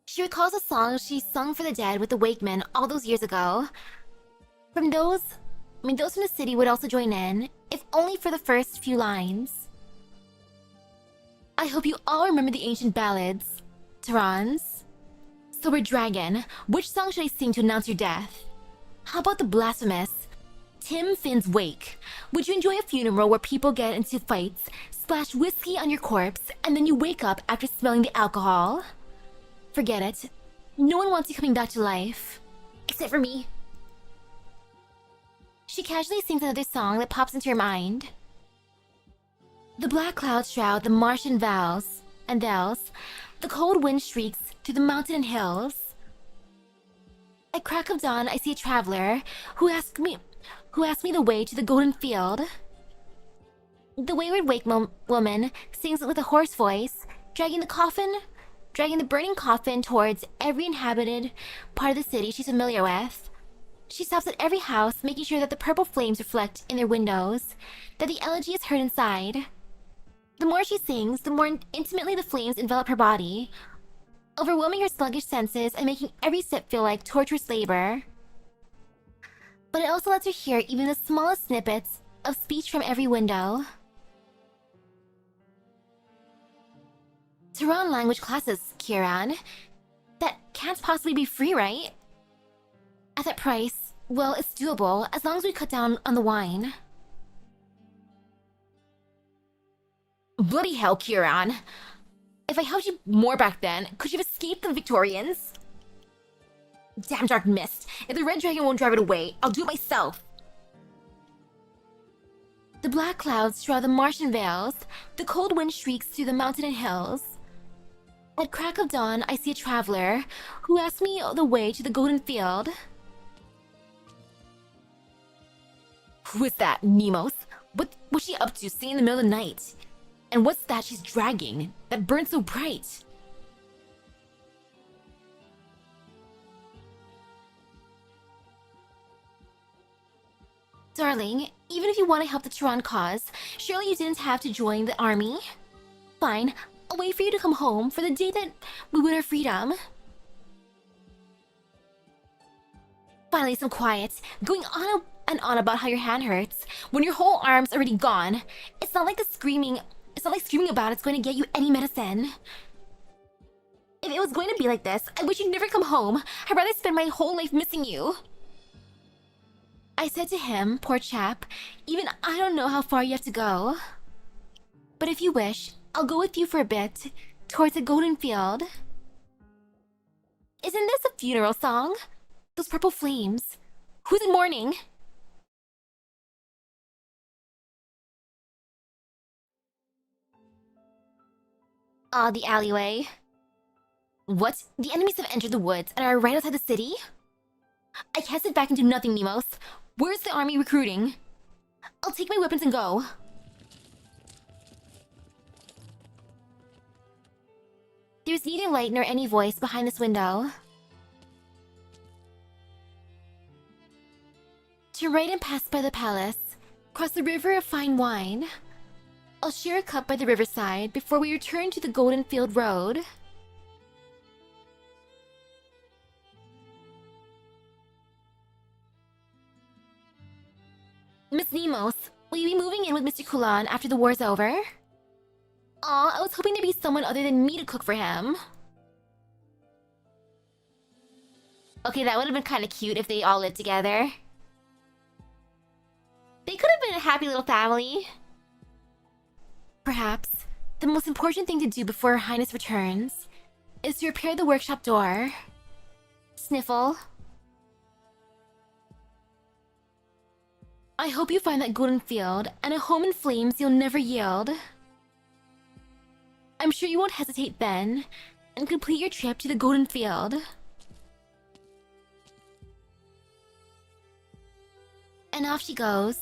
She recalls a song she sung for the dead with the Wakemen all those years ago. Those from the city would also join in, if only for the first few lines. I hope you all remember the ancient ballads, Terrans. So we're dragon. Which song should I sing to announce your death? How about the blasphemous Tim Finn's Wake? Would you enjoy a funeral where people get into fights, splash whiskey on your corpse, and then you wake up after smelling the alcohol? Forget it. No one wants you coming back to life. Except for me. She casually sings another song that pops into her mind. The black clouds shroud the Martian vales and dells. The cold wind shrieks through the mountain and hills. At crack of dawn, I see a traveler who asks me the way to the golden field. The wayward woman sings with a hoarse voice, dragging the burning coffin towards every inhabited part of the city she's familiar with. She stops at every house, making sure that the purple flames reflect in their windows, that the elegy is heard inside. The more she sings, the more intimately the flames envelop her body, overwhelming her sluggish senses and making every step feel like torturous labor. But it also lets her hear even the smallest snippets of speech from every window. Tehran language classes, Kieran. That can't possibly be free, right? At that price, well, it's doable as long as we cut down on the wine. Bloody hell, Kieran. If I helped you more back then, could you have escaped the Victorians? Damn dark mist. If the red dragon won't drive it away, I'll do it myself. The black clouds shroud the Martian vales. The cold wind shrieks through the mountain and hills. At crack of dawn, I see a traveler who asks me the way to the golden field. Who is that, Nemos? What's she up to singing in the middle of the night? And what's that she's dragging that burns so bright? Darling, even if you want to help the Tehran cause, surely you didn't have to join the army? Fine, I'll wait for you to come home for the day that we win our freedom. Finally, some quiet. Going on and on about how your hand hurts when your whole arm's already gone. It's not like screaming about it's going to get you any medicine. If it was going to be like this, I wish you'd never come home. I'd rather spend my whole life missing you. I said to him, poor chap, even I don't know how far you have to go. But if you wish, I'll go with you for a bit, towards the golden field. Isn't this a funeral song? Those purple flames. Who's in mourning? Ah, the alleyway. What? The enemies have entered the woods and are right outside the city? I can't sit back and do nothing, Nemos. Where's the army recruiting? I'll take my weapons and go. There's neither light nor any voice behind this window. Turn right and pass by the palace. Cross the river of fine wine. I'll share a cup by the riverside before we return to the Golden Field Road. Miss Nemos, will you be moving in with Mr. Kulan after the war's over? Aw, I was hoping there'd be someone other than me to cook for him. Okay, that would have been kind of cute if they all lived together. They could have been a happy little family. Perhaps the most important thing to do before Her Highness returns is to repair the workshop door. Sniffle. I hope you find that golden field and a home in flames you'll never yield. I'm sure you won't hesitate then, and complete your trip to the golden field. And off she goes.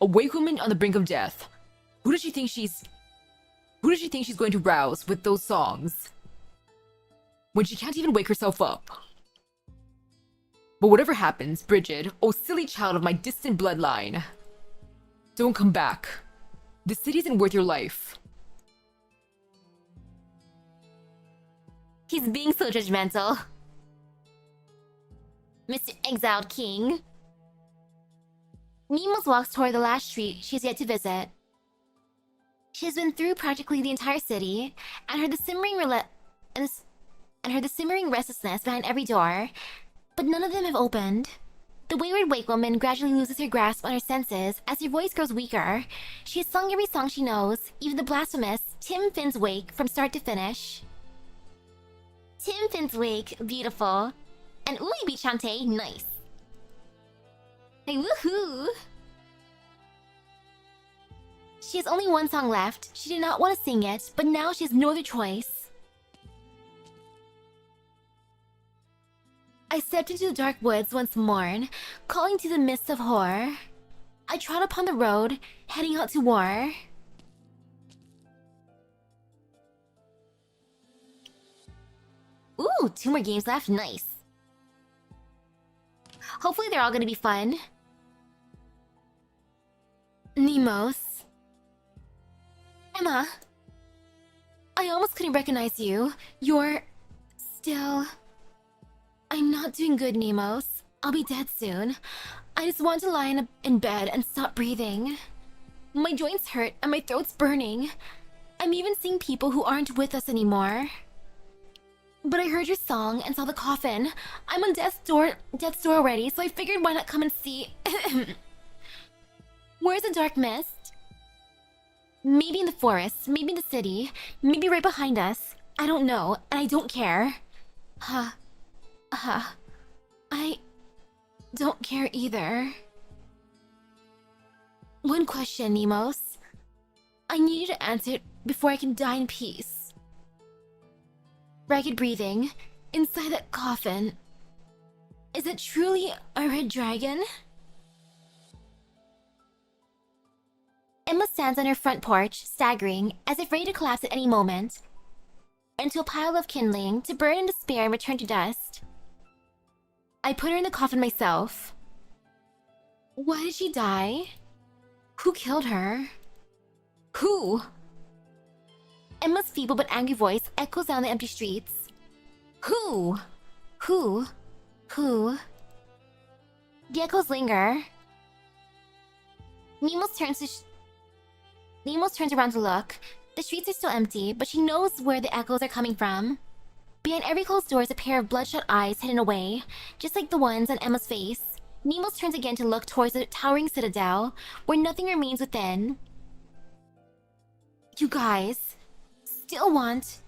A wake woman on the brink of death. Who does she think she's going to rouse with those songs? When she can't even wake herself up. But whatever happens, Bridget, oh silly child of my distant bloodline, don't come back. The city isn't worth your life. He's being so judgmental. Mr. Exiled King. Nemos walks toward the last street she's yet to visit. She has been through practically the entire city, and heard the simmering restlessness behind every door, but none of them have opened. The wayward wake woman gradually loses her grasp on her senses as her voice grows weaker. She has sung every song she knows, even the blasphemous Tim Finn's Wake from start to finish. Tim Finn's Wake, beautiful. And Ooey Beach Chante, nice. Hey, woohoo! She has only one song left. She did not want to sing it, but now she has no other choice. I stepped into the dark woods once more, calling to the mists of horror. I trod upon the road, heading out to war. Ooh, 2 more games left, nice. Hopefully they're all gonna be fun. Nemos. Emma. I almost couldn't recognize you. You're... still... I'm not doing good, Nemos. I'll be dead soon. I just want to lie in bed and stop breathing. My joints hurt and my throat's burning. I'm even seeing people who aren't with us anymore. But I heard your song and saw the coffin. I'm on death's door already, so I figured why not come and see. Where's the dark mist? Maybe in the forest, maybe in the city, maybe right behind us. I don't know, and I don't care. I don't care either. One question, Nemos. I need you to answer it before I can die in peace. Ragged breathing, inside that coffin. Is it truly a red dragon? Emma stands on her front porch, staggering, as if ready to collapse at any moment, into a pile of kindling to burn in despair and return to dust. I put her in the coffin myself. Why did she die? Who killed her? Who? Emma's feeble but angry voice echoes down the empty streets. Who? Who? Who? The echoes linger. Nemos turns around to look. The streets are still empty, but she knows where the echoes are coming from. Behind every closed door is a pair of bloodshot eyes hidden away, just like the ones on Emma's face. Nemos turns again to look towards the towering citadel, where nothing remains within. You guys still want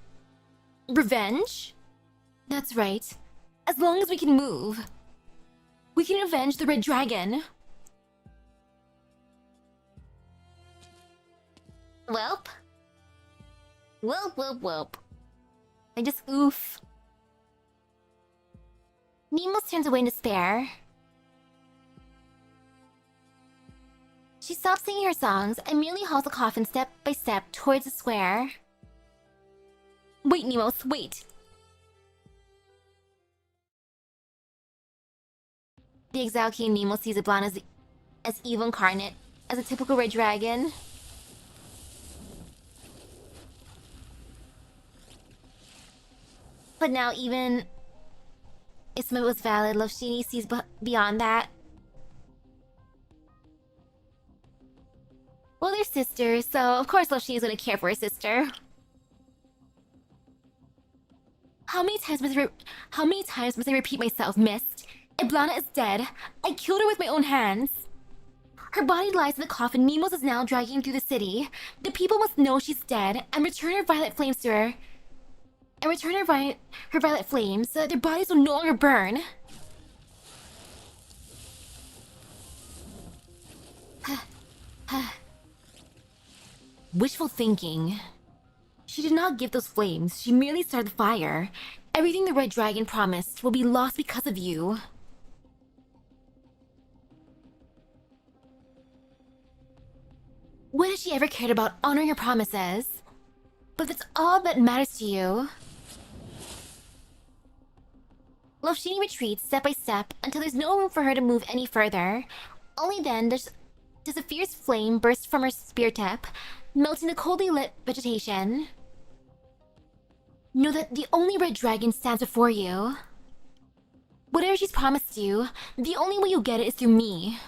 revenge? That's right. As long as we can move, we can avenge the Red Dragon. Welp. Welp. I just oof. Nemos turns away in despair. She stops singing her songs and merely hauls the coffin step by step towards the square. Wait, Nemos, wait. The exiled King Nemo sees Iblan as evil incarnate, as a typical red dragon. But now even if some of it was valid, Loshini sees beyond that. Well, they're sisters, so of course Loshini's gonna care for her sister. How many times must I repeat myself, Mist? Iblana is dead. I killed her with my own hands. Her body lies in the coffin Nemo's is now dragging through the city. The people must know she's dead and return her violet flames to her. And return her violet flames so that their bodies will no longer burn. Wishful thinking. She did not give those flames, she merely started the fire. Everything the Red Dragon promised will be lost because of you. When has she ever cared about honoring her promises? But if it's all that matters to you... Loshini retreats step by step until there's no room for her to move any further. Only then does a fierce flame burst from her spear tip, melting the coldly lit vegetation. Know that the only Red Dragon stands before you. Whatever she's promised you, the only way you'll get it is through me.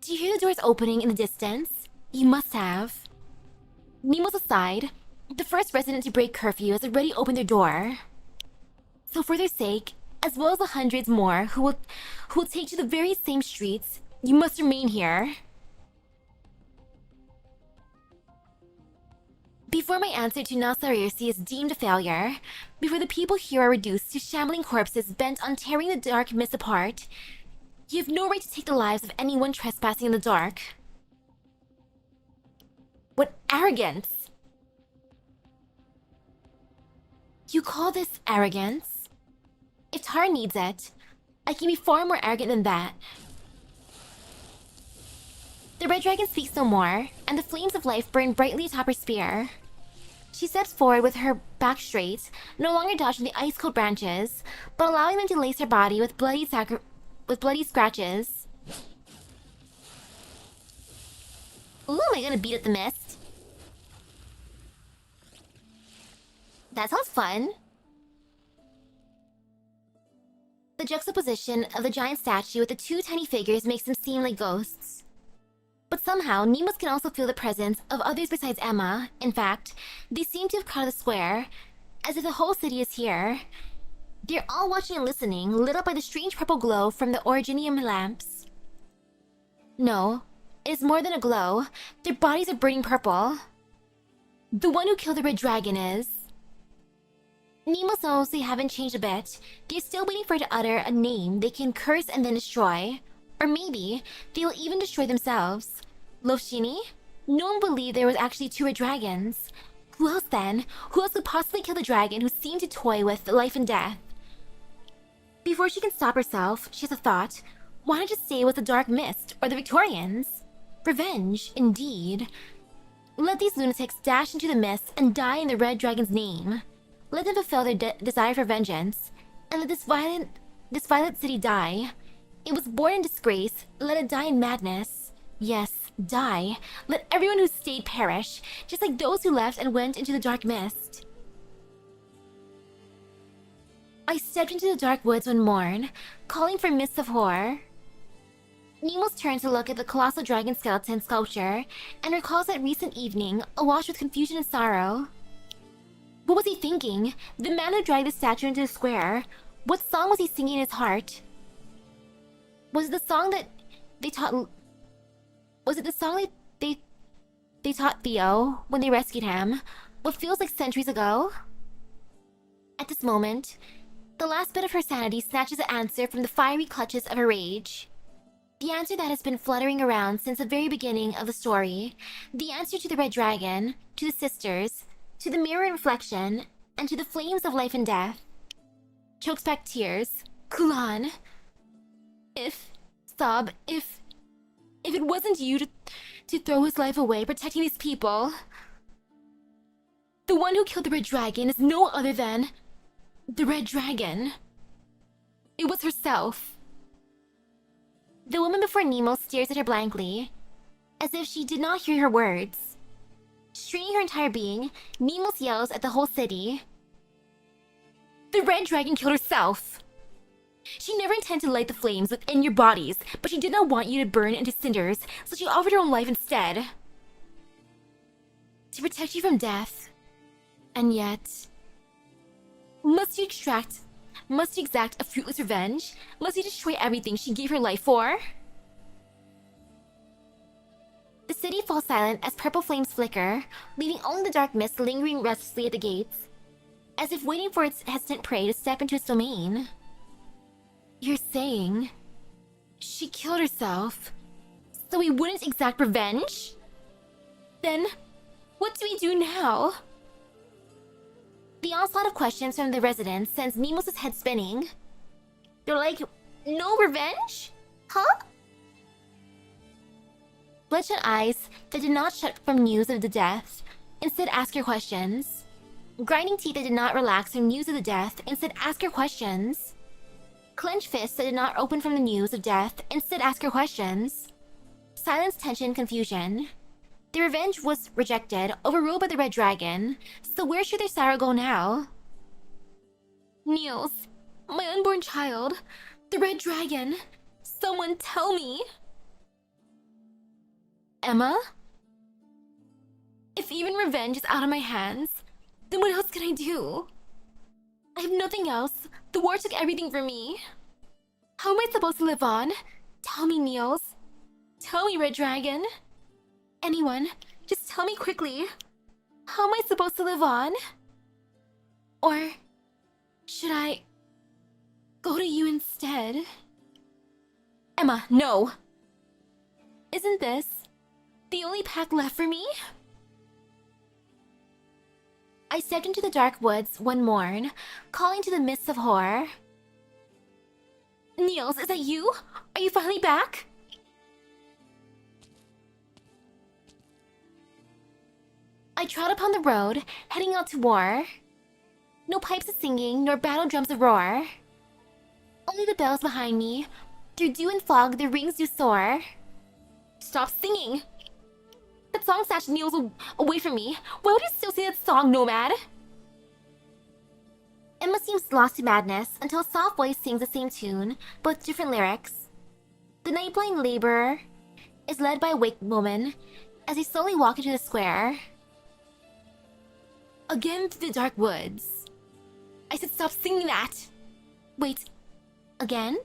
Do you hear the doors opening in the distance? You must have. Nemo's aside. The first resident to break curfew has already opened their door. So for their sake, as well as the hundreds more who will take to the very same streets, you must remain here. Before my answer to Nasarirsi is deemed a failure, before the people here are reduced to shambling corpses bent on tearing the dark mist apart, you have no right to take the lives of anyone trespassing in the dark. What arrogance! You call this arrogance? If Tara needs it, I can be far more arrogant than that. The Red Dragon speaks no more, and the flames of life burn brightly atop her spear. She steps forward with her back straight, no longer dodging the ice-cold branches, but allowing them to lace her body with bloody scratches. Ooh, am I gonna beat up the mist? That sounds fun. The juxtaposition of the giant statue with the two tiny figures makes them seem like ghosts. But somehow, Nemo's can also feel the presence of others besides Emma. In fact, they seem to have crowded the square, as if the whole city is here. They're all watching and listening, lit up by the strange purple glow from the originium lamps. No, it is more than a glow. Their bodies are burning purple. The one who killed the Red Dragon is... Nemo knows they haven't changed a bit. They're still waiting for her to utter a name they can curse and then destroy. Or maybe they'll even destroy themselves. Loshini? No one believed there was actually two Red Dragons. Who else then? Who else could possibly kill the dragon who seemed to toy with life and death? Before she can stop herself, she has a thought. Why not just say it was the Dark Mist or the Victorians? Revenge, indeed. Let these lunatics dash into the mist and die in the Red Dragon's name. Let them fulfill their desire for vengeance, and let this violent city die. It was born in disgrace, let it die in madness. Yes, die. Let everyone who stayed perish, just like those who left and went into the dark mist. I stepped into the dark woods one morn, calling for mists of horror. Nemo's turns to look at the colossal dragon skeleton sculpture, and recalls that recent evening, awash with confusion and sorrow. What was he thinking? The man who dragged the statue into the square. What song was he singing in his heart? Was it the song that they taught... Was it the song that they taught Theo when they rescued him? What feels like centuries ago? At this moment, the last bit of her sanity snatches an answer from the fiery clutches of her rage. The answer that has been fluttering around since the very beginning of the story. The answer to the Red Dragon, to the sisters, to the mirror and reflection, and to the flames of life and death. Chokes back tears. Kulan. If it wasn't you to throw his life away protecting these people, the one who killed the Red Dragon is no other than the Red Dragon. It was herself. The woman before Nemo stares at her blankly, as if she did not hear her words. Straining her entire being, Nemo yells at the whole city. The red dragon killed herself! She never intended to light the flames within your bodies, but she did not want you to burn into cinders, so she offered her own life instead. To protect you from death. And yet... Must you exact a fruitless revenge? Must you destroy everything she gave her life for? The city falls silent as purple flames flicker, leaving only the dark mist lingering restlessly at the gates, as if waiting for its hesitant prey to step into its domain. You're saying... she killed herself, so we wouldn't exact revenge? Then, what do we do now? The onslaught of questions from the residents sends Nemo's head spinning. They're like, no revenge? Huh? Bloodshot eyes that did not shut from news of the death, instead ask your questions. Grinding teeth that did not relax from news of the death, instead ask your questions. Clenched fists that did not open from the news of death, instead ask your questions. Silence, tension, confusion. The revenge was rejected, overruled by the red dragon, so where should their sorrow go now? Niels, my unborn child, the red dragon, someone tell me! Emma? If even revenge is out of my hands, then what else can I do? I have nothing else. The war took everything from me. How am I supposed to live on? Tell me, Niels. Tell me, Red Dragon. Anyone, just tell me quickly. How am I supposed to live on? Or should I go to you instead? Emma, no! Isn't this the only path left for me? I stepped into the dark woods one morn, calling to the mists of horror. Niels, is that you? Are you finally back? I trod upon the road, heading out to war. No pipes of singing, nor battle drums of roar. Only the bells behind me. Through dew and fog, their rings do soar. Stop singing! That song snatched Niels away from me. Why would you still sing that song, Nomad? Emma seems lost to madness until a soft voice sings the same tune, but with different lyrics. The night-blind laborer is led by a awake woman as they slowly walk into the square. Again through the dark woods. I said stop singing that! Wait, again?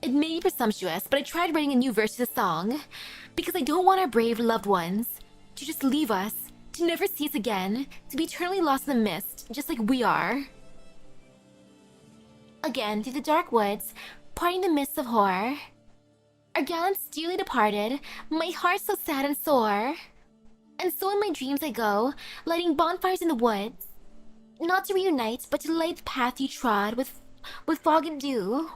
It may be presumptuous, but I tried writing a new verse to the song because I don't want our brave loved ones to just leave us, to never see us again, to be eternally lost in the mist, just like we are. Again, through the dark woods, parting the mists of horror. Our gallants dearly departed, my heart so sad and sore. And so in my dreams I go, lighting bonfires in the woods. Not to reunite, but to light the path you trod with fog and dew.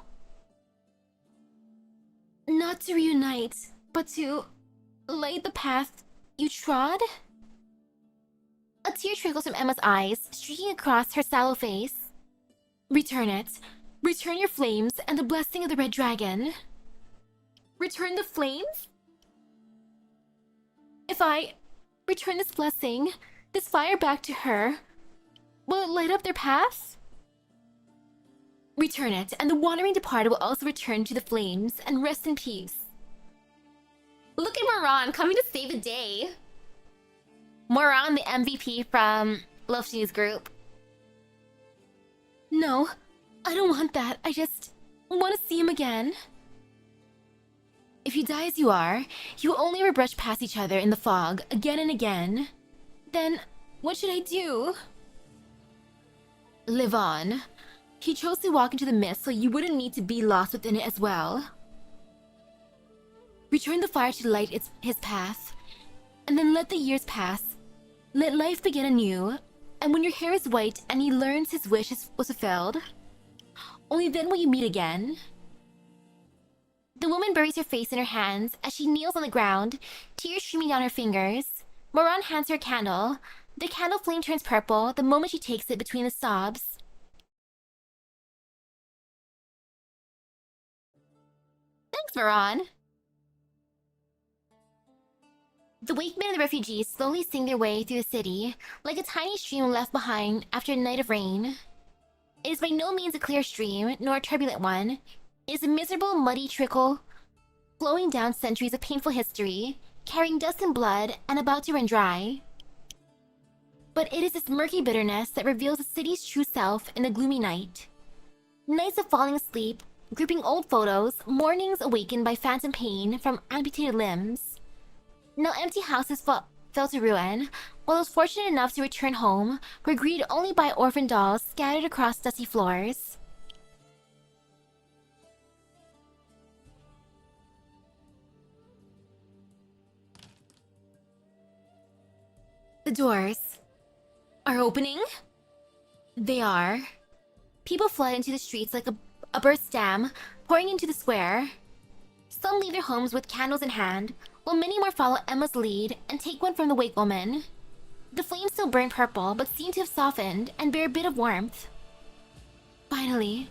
Not to reunite, but to light the path you trod? A tear trickles from Emma's eyes, streaking across her sallow face. Return it. Return your flames and the blessing of the red dragon. Return the flames? If I return this blessing, this fire back to her, will it light up their path? Return it, and the wandering departed will also return to the flames and rest in peace. Look at Moran coming to save the day. Moran, the MVP from Love Shini's group. No, I don't want that. I just want to see him again. If you die as you are, you will only ever brush past each other in the fog again and again. Then, what should I do? Live on. He chose to walk into the mist so you wouldn't need to be lost within it as well. Return the fire to light his path, and then let the years pass. Let life begin anew, and when your hair is white and he learns his wish was fulfilled, only then will you meet again. The woman buries her face in her hands as she kneels on the ground, tears streaming down her fingers. Moran hands her a candle. The candle flame turns purple the moment she takes it between the sobs. Thanks, Veron. The wakemen and the refugees slowly sing their way through the city, like a tiny stream left behind after a night of rain. It is by no means a clear stream, nor a turbulent one. It is a miserable, muddy trickle flowing down centuries of painful history, carrying dust and blood, and about to run dry. But it is this murky bitterness that reveals the city's true self in the gloomy night. Nights of falling asleep, grouping old photos, mornings awakened by phantom pain from amputated limbs. Now empty houses fell to ruin, while those fortunate enough to return home were greeted only by orphan dolls scattered across dusty floors. The doors are opening? They are. People flood into the streets like a burst dam, pouring into the square. Some leave their homes with candles in hand, while many more follow Emma's lead and take one from the wake woman. The flames still burn purple, but seem to have softened and bear a bit of warmth. Finally.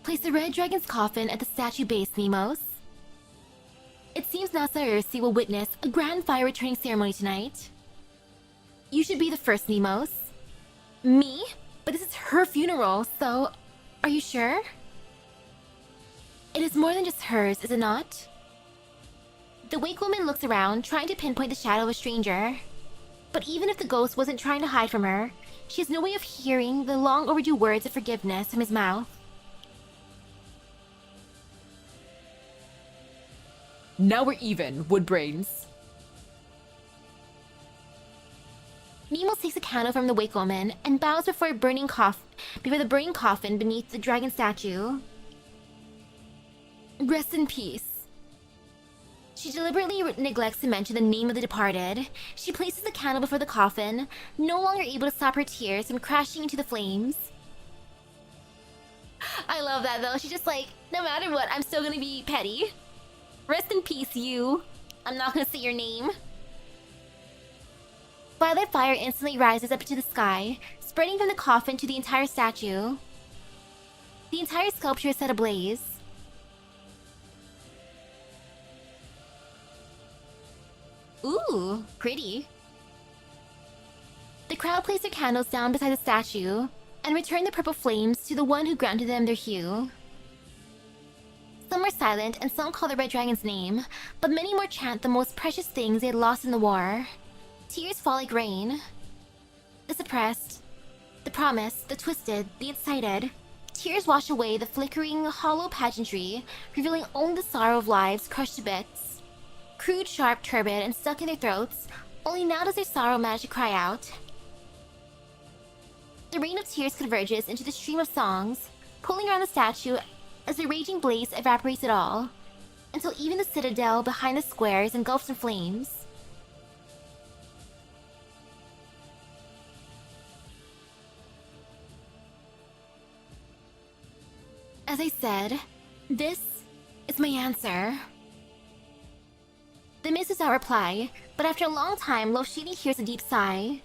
Place the red dragon's coffin at the statue base, Nemos. It seems now Saoirse will witness a grand fire returning ceremony tonight. You should be the first, Nemos. Me? But this is her funeral, so... Are you sure? It is more than just hers, is it not? The wake woman looks around, trying to pinpoint the shadow of a stranger. But even if the ghost wasn't trying to hide from her, she has no way of hearing the long overdue words of forgiveness from his mouth. Now we're even, Woodbrains. Nemo takes a candle from the wake woman and bows before the burning coffin beneath the dragon statue. Rest in peace. She deliberately neglects to mention the name of the departed. She places the candle before the coffin, no longer able to stop her tears from crashing into the flames. I love that though. She's just like, no matter what, I'm still gonna be petty. Rest in peace, you. I'm not gonna say your name. Violet fire instantly rises up into the sky, spreading from the coffin to the entire statue. The entire sculpture is set ablaze. Ooh, pretty. The crowd place their candles down beside the statue and return the purple flames to the one who granted them their hue. Some are silent and some call the Red Dragon's name, but many more chant the most precious things they had lost in the war. Tears fall like rain. The suppressed, the promised, the twisted, the excited. Tears wash away the flickering, hollow pageantry, revealing only the sorrow of lives crushed to bits. Crude, sharp, turbid, and stuck in their throats, only now does their sorrow manage to cry out. The rain of tears converges into the stream of songs, pulling around the statue as the raging blaze evaporates it all, until even the citadel behind the square is engulfed in flames. As I said, this is my answer. The mist does not reply, but after a long time, Loshini hears a deep sigh.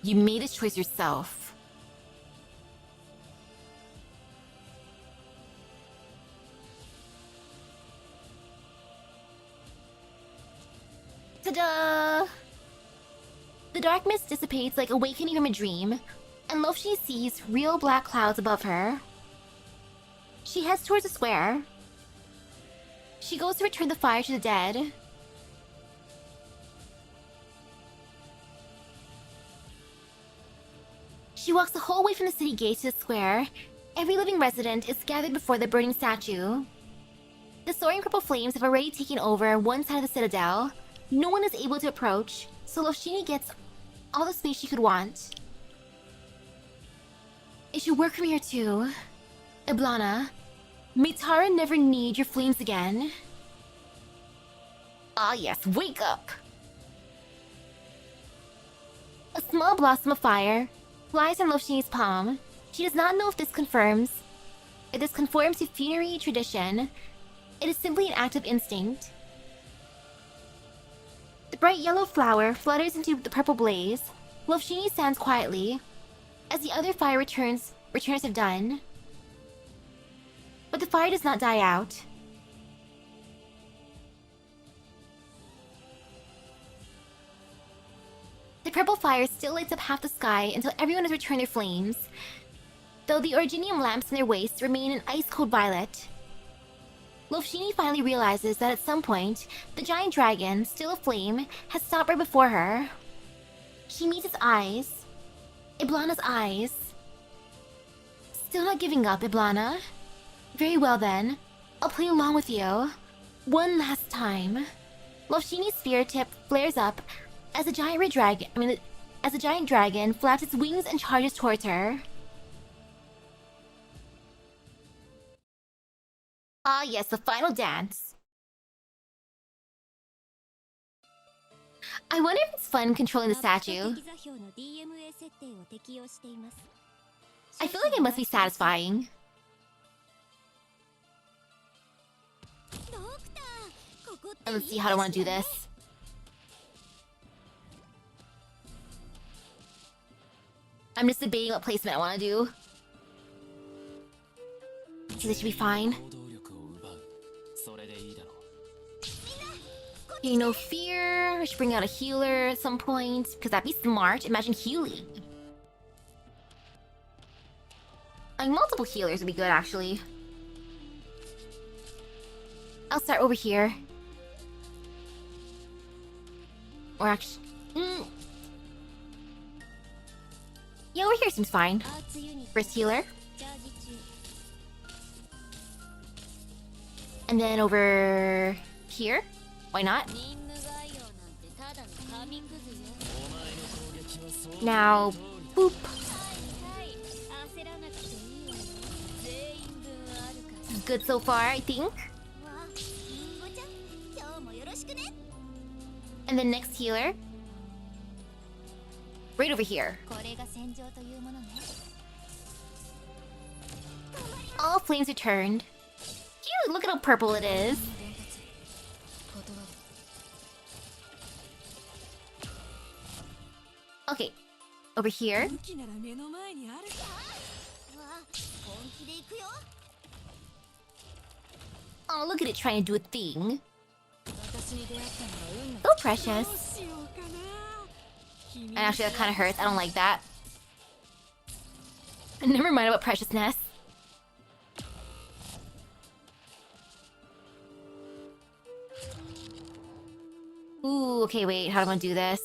You made this choice yourself. Ta-da! The dark mist dissipates like awakening from a dream, and Loshini sees real black clouds above her. She heads towards the square. She goes to return the fire to the dead. She walks the whole way from the city gate to the square. Every living resident is gathered before the burning statue. The soaring purple flames have already taken over one side of the citadel. No one is able to approach, so Loshini gets all the space she could want. It should work from here too. Iblana, may Tara never need your flames again. Ah yes, wake up! A small blossom of fire flies from Loshini's palm. She does not know if this conforms to funerary tradition. It is simply an act of instinct. The bright yellow flower flutters into the purple blaze. Loshini stands quietly, as the other fire returners have done. But the fire does not die out. The purple fire still lights up half the sky until everyone has returned their flames, though the originium lamps in their waists remain an ice-cold violet. Lofshini finally realizes that at some point, the giant dragon, still aflame, has stopped right before her. She meets its eyes. Iblana's eyes. Still not giving up, Iblana? Very well then. I'll play along with you. One last time. Lofshini's spear tip flares up as a giant dragon flaps its wings and charges towards her. Ah yes, the final dance. I wonder if it's fun controlling the statue. I feel like it must be satisfying. Let's see how I want to do this. I'm just debating what placement I want to do. So this should be fine. Okay, no fear. I should bring out a healer at some point, because that'd be smart. Imagine healing. Like, multiple healers would be good, actually. I'll start over here. Or actually... Yeah, over here seems fine. First healer. And then over... here? Why not? Now... boop. This is good so far, I think. And then next healer. Right over here. All flames returned. Cute, look at how purple it is. Okay, over here. Oh, look at it trying to do a thing. So precious. And actually, that kind of hurts. I don't like that. Never mind about preciousness. Ooh, okay, wait. How do I want to do this?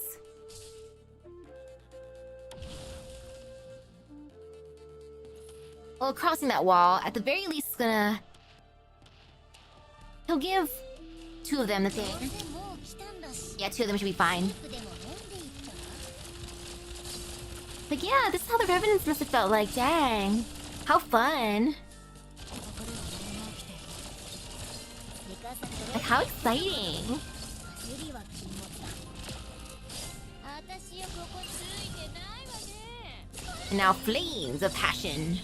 Well, crossing that wall, at the very least, is gonna... He'll give 2 of them the thing. Yeah, 2 of them should be fine. Like, yeah, this is how the Revenants must have felt like. Dang. How fun. Like, how exciting. And now flames of passion.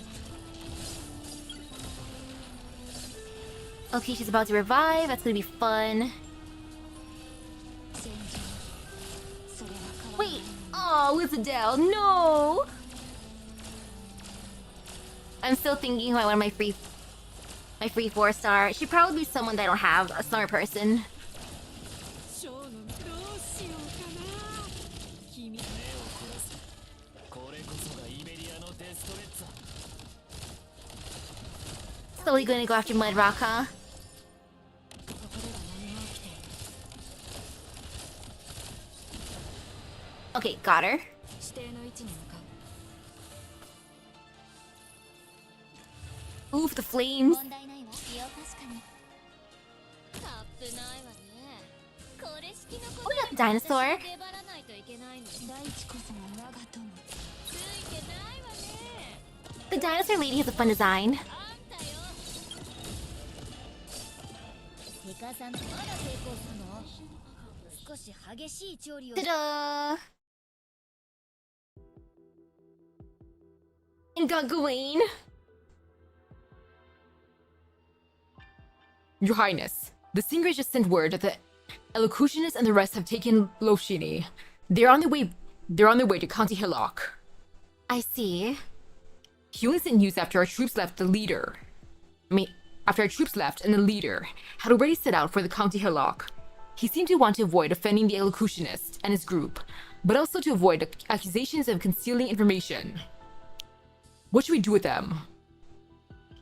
Okay, she's about to revive. That's gonna be fun. Wait. Oh, Lizadelle, no! I'm still thinking who I want my free 4-star. She'd probably be someone that I don't have. A smart person. Slowly gonna go after Mudrock, huh? Okay, got her. Oof, the flames. Oh, we got the dinosaur. The dinosaur lady has a fun design. Ta-da! And got Gawain. Your Highness, the Stingrays just sent word that the Elocutionist and the rest have taken Lofshini. They're on their way to County Hillock. I see. He only sent news after our troops left the leader. after our troops left and the leader had already set out for the county hillock. He seemed to want to avoid offending the elocutionist and his group, but also to avoid accusations of concealing information. What should we do with them?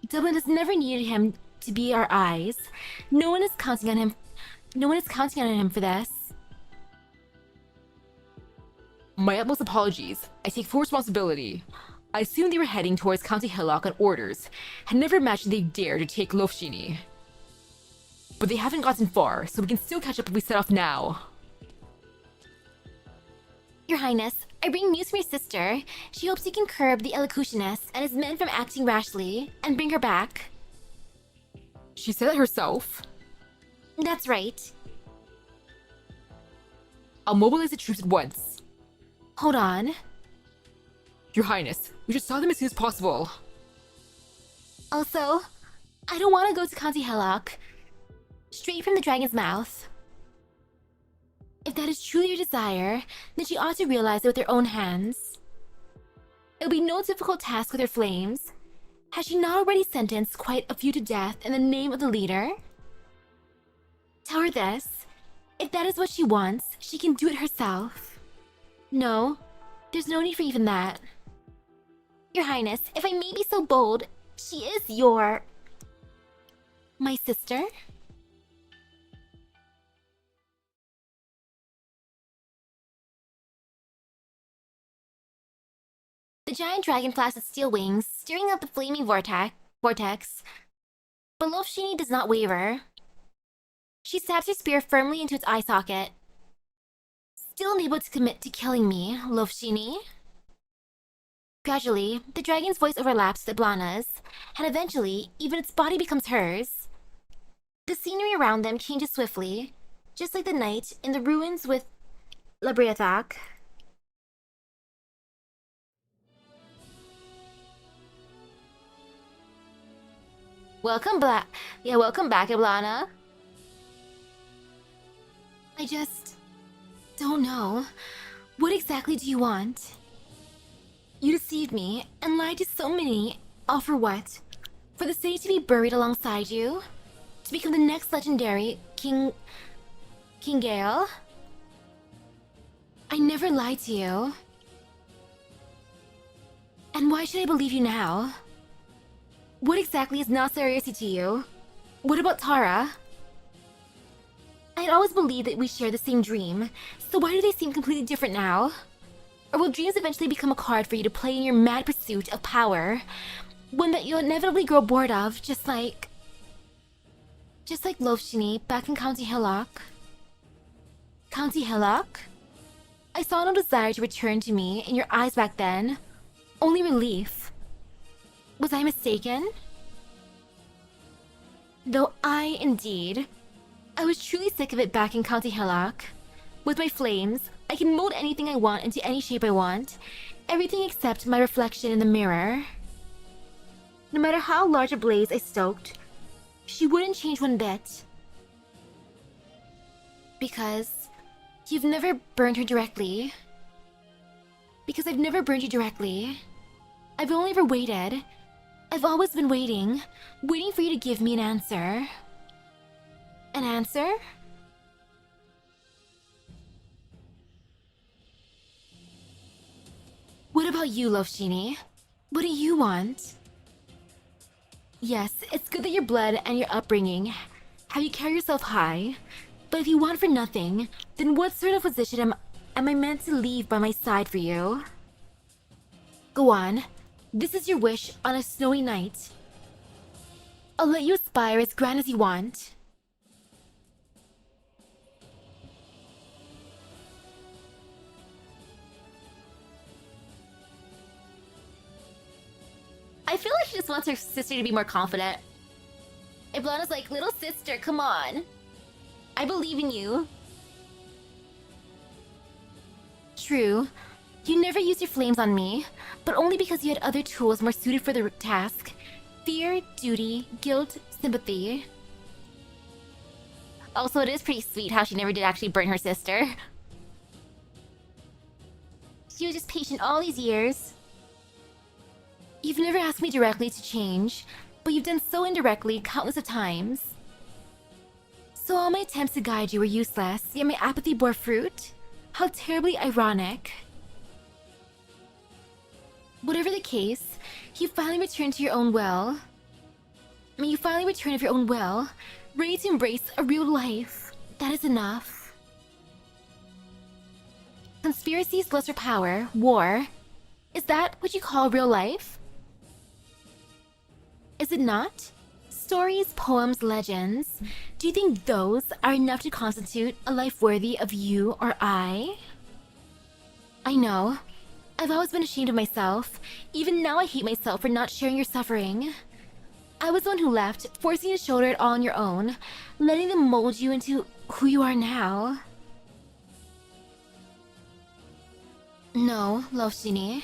Dublin has never needed him to be our eyes. No one is counting on him. No one is counting on him for this. My utmost apologies. I take full responsibility. I assumed they were heading towards County Hillock on orders. Had never imagined they'd dare to take Lofshini. But they haven't gotten far, so we can still catch up if we set off now. Your Highness, I bring news from your sister. She hopes you can curb the elocutionist and his men from acting rashly and bring her back. She said that herself. That's right. I'll mobilize the troops at once. Hold on. Your Highness, we should stop them as soon as possible. Also, I don't want to go to County Hillock. Straight from the dragon's mouth. If that is truly your desire, then she ought to realize it with her own hands. It'll be no difficult task with her flames. Has she not already sentenced quite a few to death in the name of the leader? Tell her this. If that is what she wants, she can do it herself. No, there's no need for even that. Your Highness, if I may be so bold, she is your... my sister? The giant dragon flashes its steel wings, steering up the flaming vortex. But Lofshini does not waver. She stabs her spear firmly into its eye socket. Still unable to commit to killing me, Lofshini. Gradually, the dragon's voice overlaps with Iblana's, and eventually, even its body becomes hers. The scenery around them changes swiftly, just like the night in the ruins with Labriathak. Welcome back, Iblana. I just don't know. What exactly do you want? You deceived me and lied to so many, all for what? For the sake to be buried alongside you? To become the next legendary King Gale? I never lied to you. And why should I believe you now? What exactly is Nasariosi to you? What about Tara? I had always believed that we share the same dream, so why do they seem completely different now? Or will dreams eventually become a card for you to play in your mad pursuit of power? One that you'll inevitably grow bored of, just like Lofshini back in County Hillock. County Hillock? I saw no desire to return to me in your eyes back then. Only relief. Was I mistaken? Though I was truly sick of it back in County Hillock. With my flames, I can mold anything I want into any shape I want. Everything except my reflection in the mirror. No matter how large a blaze I stoked, she wouldn't change one bit. Because you've never burned her directly. Because I've never burned you directly. I've only ever waited. I've always been waiting for you to give me an answer. An answer? What about you, Lofshini? What do you want? Yes, it's good that your blood and your upbringing have you carry yourself high. But if you want for nothing, then what sort of position am I meant to leave by my side for you? Go on. This is your wish on a snowy night. I'll let you aspire as grand as you want. I feel like she just wants her sister to be more confident. Iblana's like, little sister, come on. I believe in you. True. You never used your flames on me, but only because you had other tools more suited for the task. Fear, duty, guilt, sympathy. Also, it is pretty sweet how she never did actually burn her sister. She was just patient all these years. You've never asked me directly to change, but you've done so indirectly countless of times. So all my attempts to guide you were useless, yet my apathy bore fruit? How terribly ironic. Whatever the case, you finally returned to your own will. May you finally return of your own will, ready to embrace a real life. That is enough. Conspiracies, lust for power, war. Is that what you call real life? Is it not? Stories, poems, legends. Do you think those are enough to constitute a life worthy of you or I? I know. I've always been ashamed of myself. Even now I hate myself for not sharing your suffering. I was the one who left, forcing you to shoulder it all on your own, letting them mold you into who you are now. No, Loshini.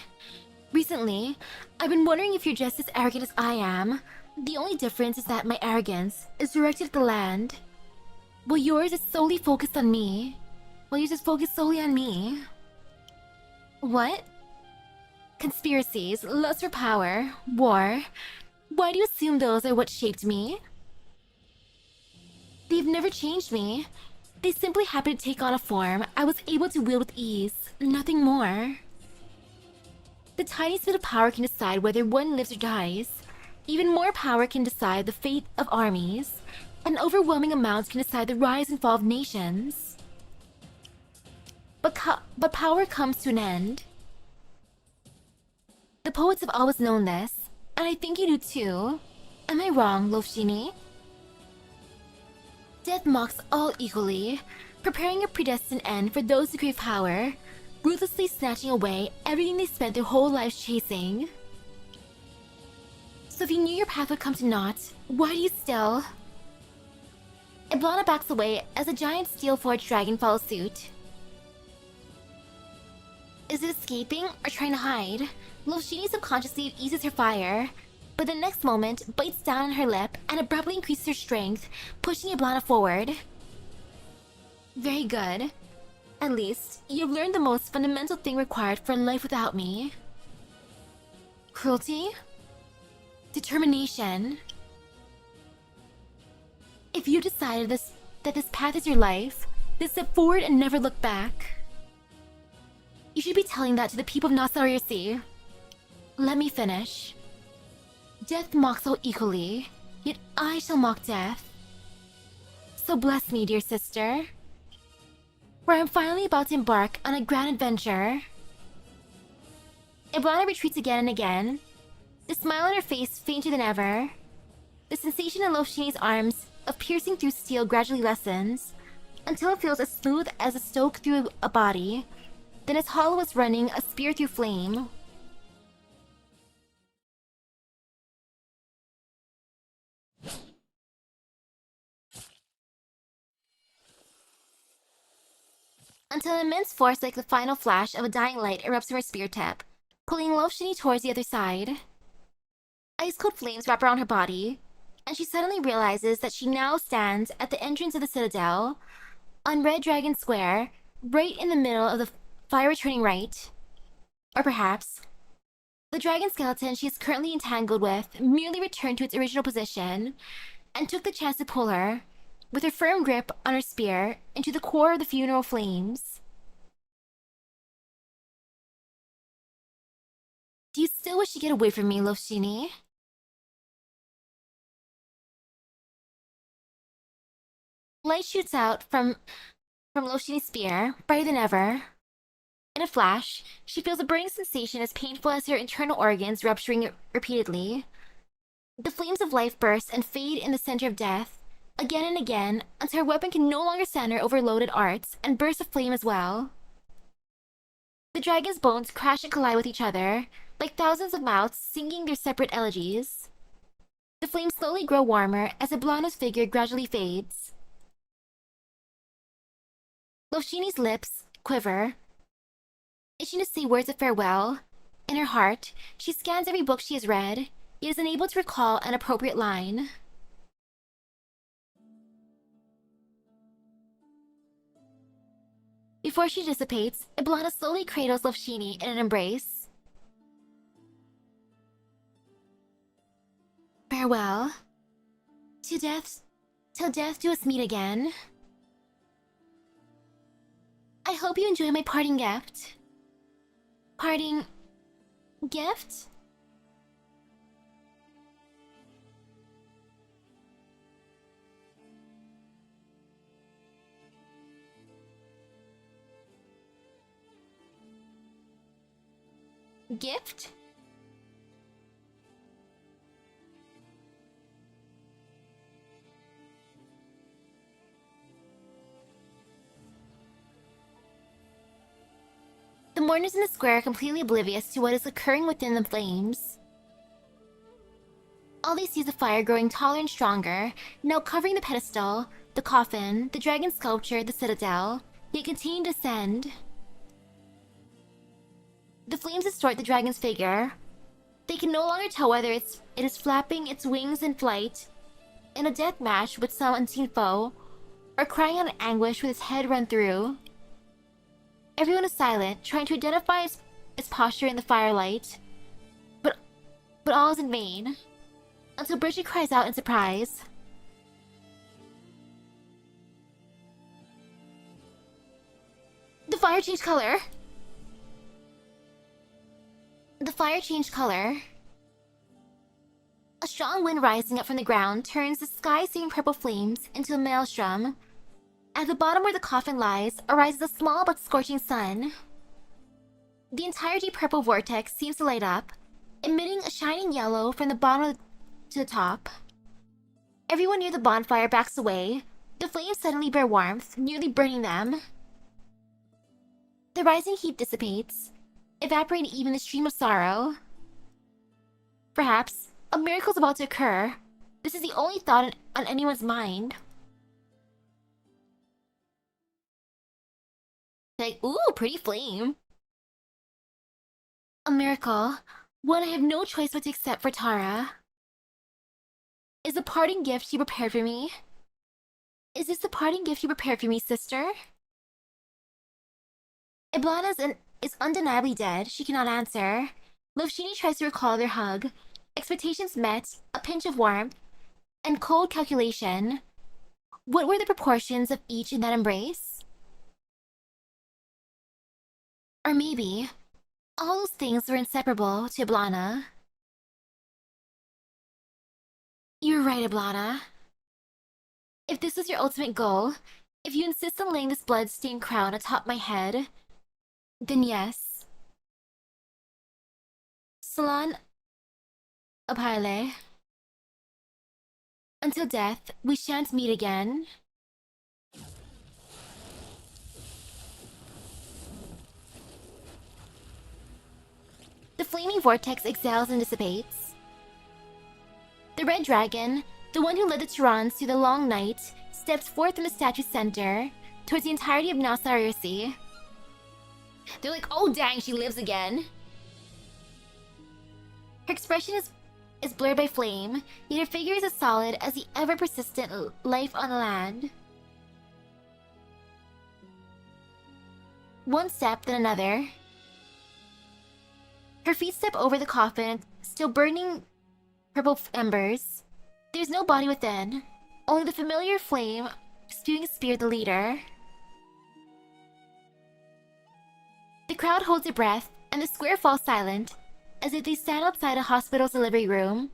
Recently, I've been wondering if you're just as arrogant as I am. The only difference is that my arrogance is directed at the land, while yours is solely focused on me. While yours is focused solely on me. What? Conspiracies, lust for power, war. Why do you assume those are what shaped me? They've never changed me. They simply happened to take on a form I was able to wield with ease, nothing more. The tiniest bit of power can decide whether one lives or dies. Even more power can decide the fate of armies. An overwhelming amount can decide the rise and fall of nations. But power comes to an end. The poets have always known this, and I think you do too. Am I wrong, Loshini? Death mocks all equally, preparing a predestined end for those who crave power, ruthlessly snatching away everything they spent their whole lives chasing. So if you knew your path would come to naught, why do you still? Iblana backs away as a giant steel-forged dragon follows suit. Is it escaping or trying to hide? Loshini subconsciously eases her fire, but the next moment bites down on her lip and abruptly increases her strength, pushing Iblana forward. Very good. At least, you've learned the most fundamental thing required for a life without me. Cruelty? Determination. If you decided that this path is your life, then step forward and never look back. You should be telling that to the people of Nasarirsi. Let me finish. Death mocks all equally, yet I shall mock death. So bless me, dear sister. For I am finally about to embark on a grand adventure. Iblana retreats again and again, the smile on her face fainter than ever. The sensation in Loshini's arms of piercing through steel gradually lessens, until it feels as smooth as a stoke through a body, then as hollow as running a spear through flame. Until an immense force like the final flash of a dying light erupts from her spear tip, pulling Loshini towards the other side. Ice-cold flames wrap around her body, and she suddenly realizes that she now stands at the entrance of the Citadel, on Red Dragon Square, right in the middle of the fire returning right. Or perhaps, the dragon skeleton she is currently entangled with merely returned to its original position, and took the chance to pull her, with her firm grip on her spear, into the core of the funeral flames. Do you still wish to get away from me, Loshini? Light shoots out from Loshini's spear, brighter than ever. In a flash, she feels a burning sensation as painful as her internal organs rupturing repeatedly. The flames of life burst and fade in the center of death, again and again, until her weapon can no longer stand her overloaded arts and burst aflame as well. The dragon's bones crash and collide with each other, like thousands of mouths singing their separate elegies. The flames slowly grow warmer as Iblana's figure gradually fades. Loshini's lips quiver, itching to say words of farewell. In her heart, she scans every book she has read, yet is unable to recall an appropriate line. Before she dissipates, Iblana slowly cradles Loshini in an embrace. Farewell. To death, till death do us meet again. I hope you enjoy my parting gift. Parting... gift? Gift? The mourners in the square are completely oblivious to what is occurring within the flames. All they see is the fire growing taller and stronger, now covering the pedestal, the coffin, the dragon sculpture, the citadel, yet continue to descend. The flames distort the dragon's figure. They can no longer tell whether it is flapping its wings in flight, in a death match with some unseen foe, or crying out in anguish with its head run through. Everyone is silent, trying to identify its posture in the firelight. But all is in vain. Until Bridget cries out in surprise. The fire changed color! The fire changed color. A strong wind rising up from the ground turns the sky-seeing purple flames into a maelstrom. At the bottom where the coffin lies arises a small but scorching sun. The entire deep purple vortex seems to light up, emitting a shining yellow from the bottom to the top. Everyone near the bonfire backs away. The flames suddenly bear warmth, nearly burning them. The rising heat dissipates, evaporating even the stream of sorrow. Perhaps a miracle is about to occur. This is the only thought on anyone's mind. Like, ooh, pretty flame. A miracle, one I have no choice but to accept for Tara. Is the parting gift you prepared for me? Is this the parting gift you prepared for me, sister? Iblana is undeniably dead. She cannot answer. Lovshini tries to recall their hug. Expectations met, a pinch of warmth, and cold calculation. What were the proportions of each in that embrace? Or maybe, all those things were inseparable to Iblana. You're right, Iblana. If this was your ultimate goal, if you insist on laying this blood-stained crown atop my head, then yes. Salon Baily. Until death, we shan't meet again. The flaming vortex exhales and dissipates. The red dragon, the one who led the Tyrans through the long night, steps forth from the statue's center, towards the entirety of Nasarisi. They're like, oh dang, she lives again. Her expression is blurred by flame, yet her figure is as solid as the ever-persistent life on the land. One step, then another. Her feet step over the coffin, still burning purple embers. There's no body within, only the familiar flame spewing a spear at the leader. The crowd holds their breath, and the square falls silent, as if they stand outside a hospital's delivery room.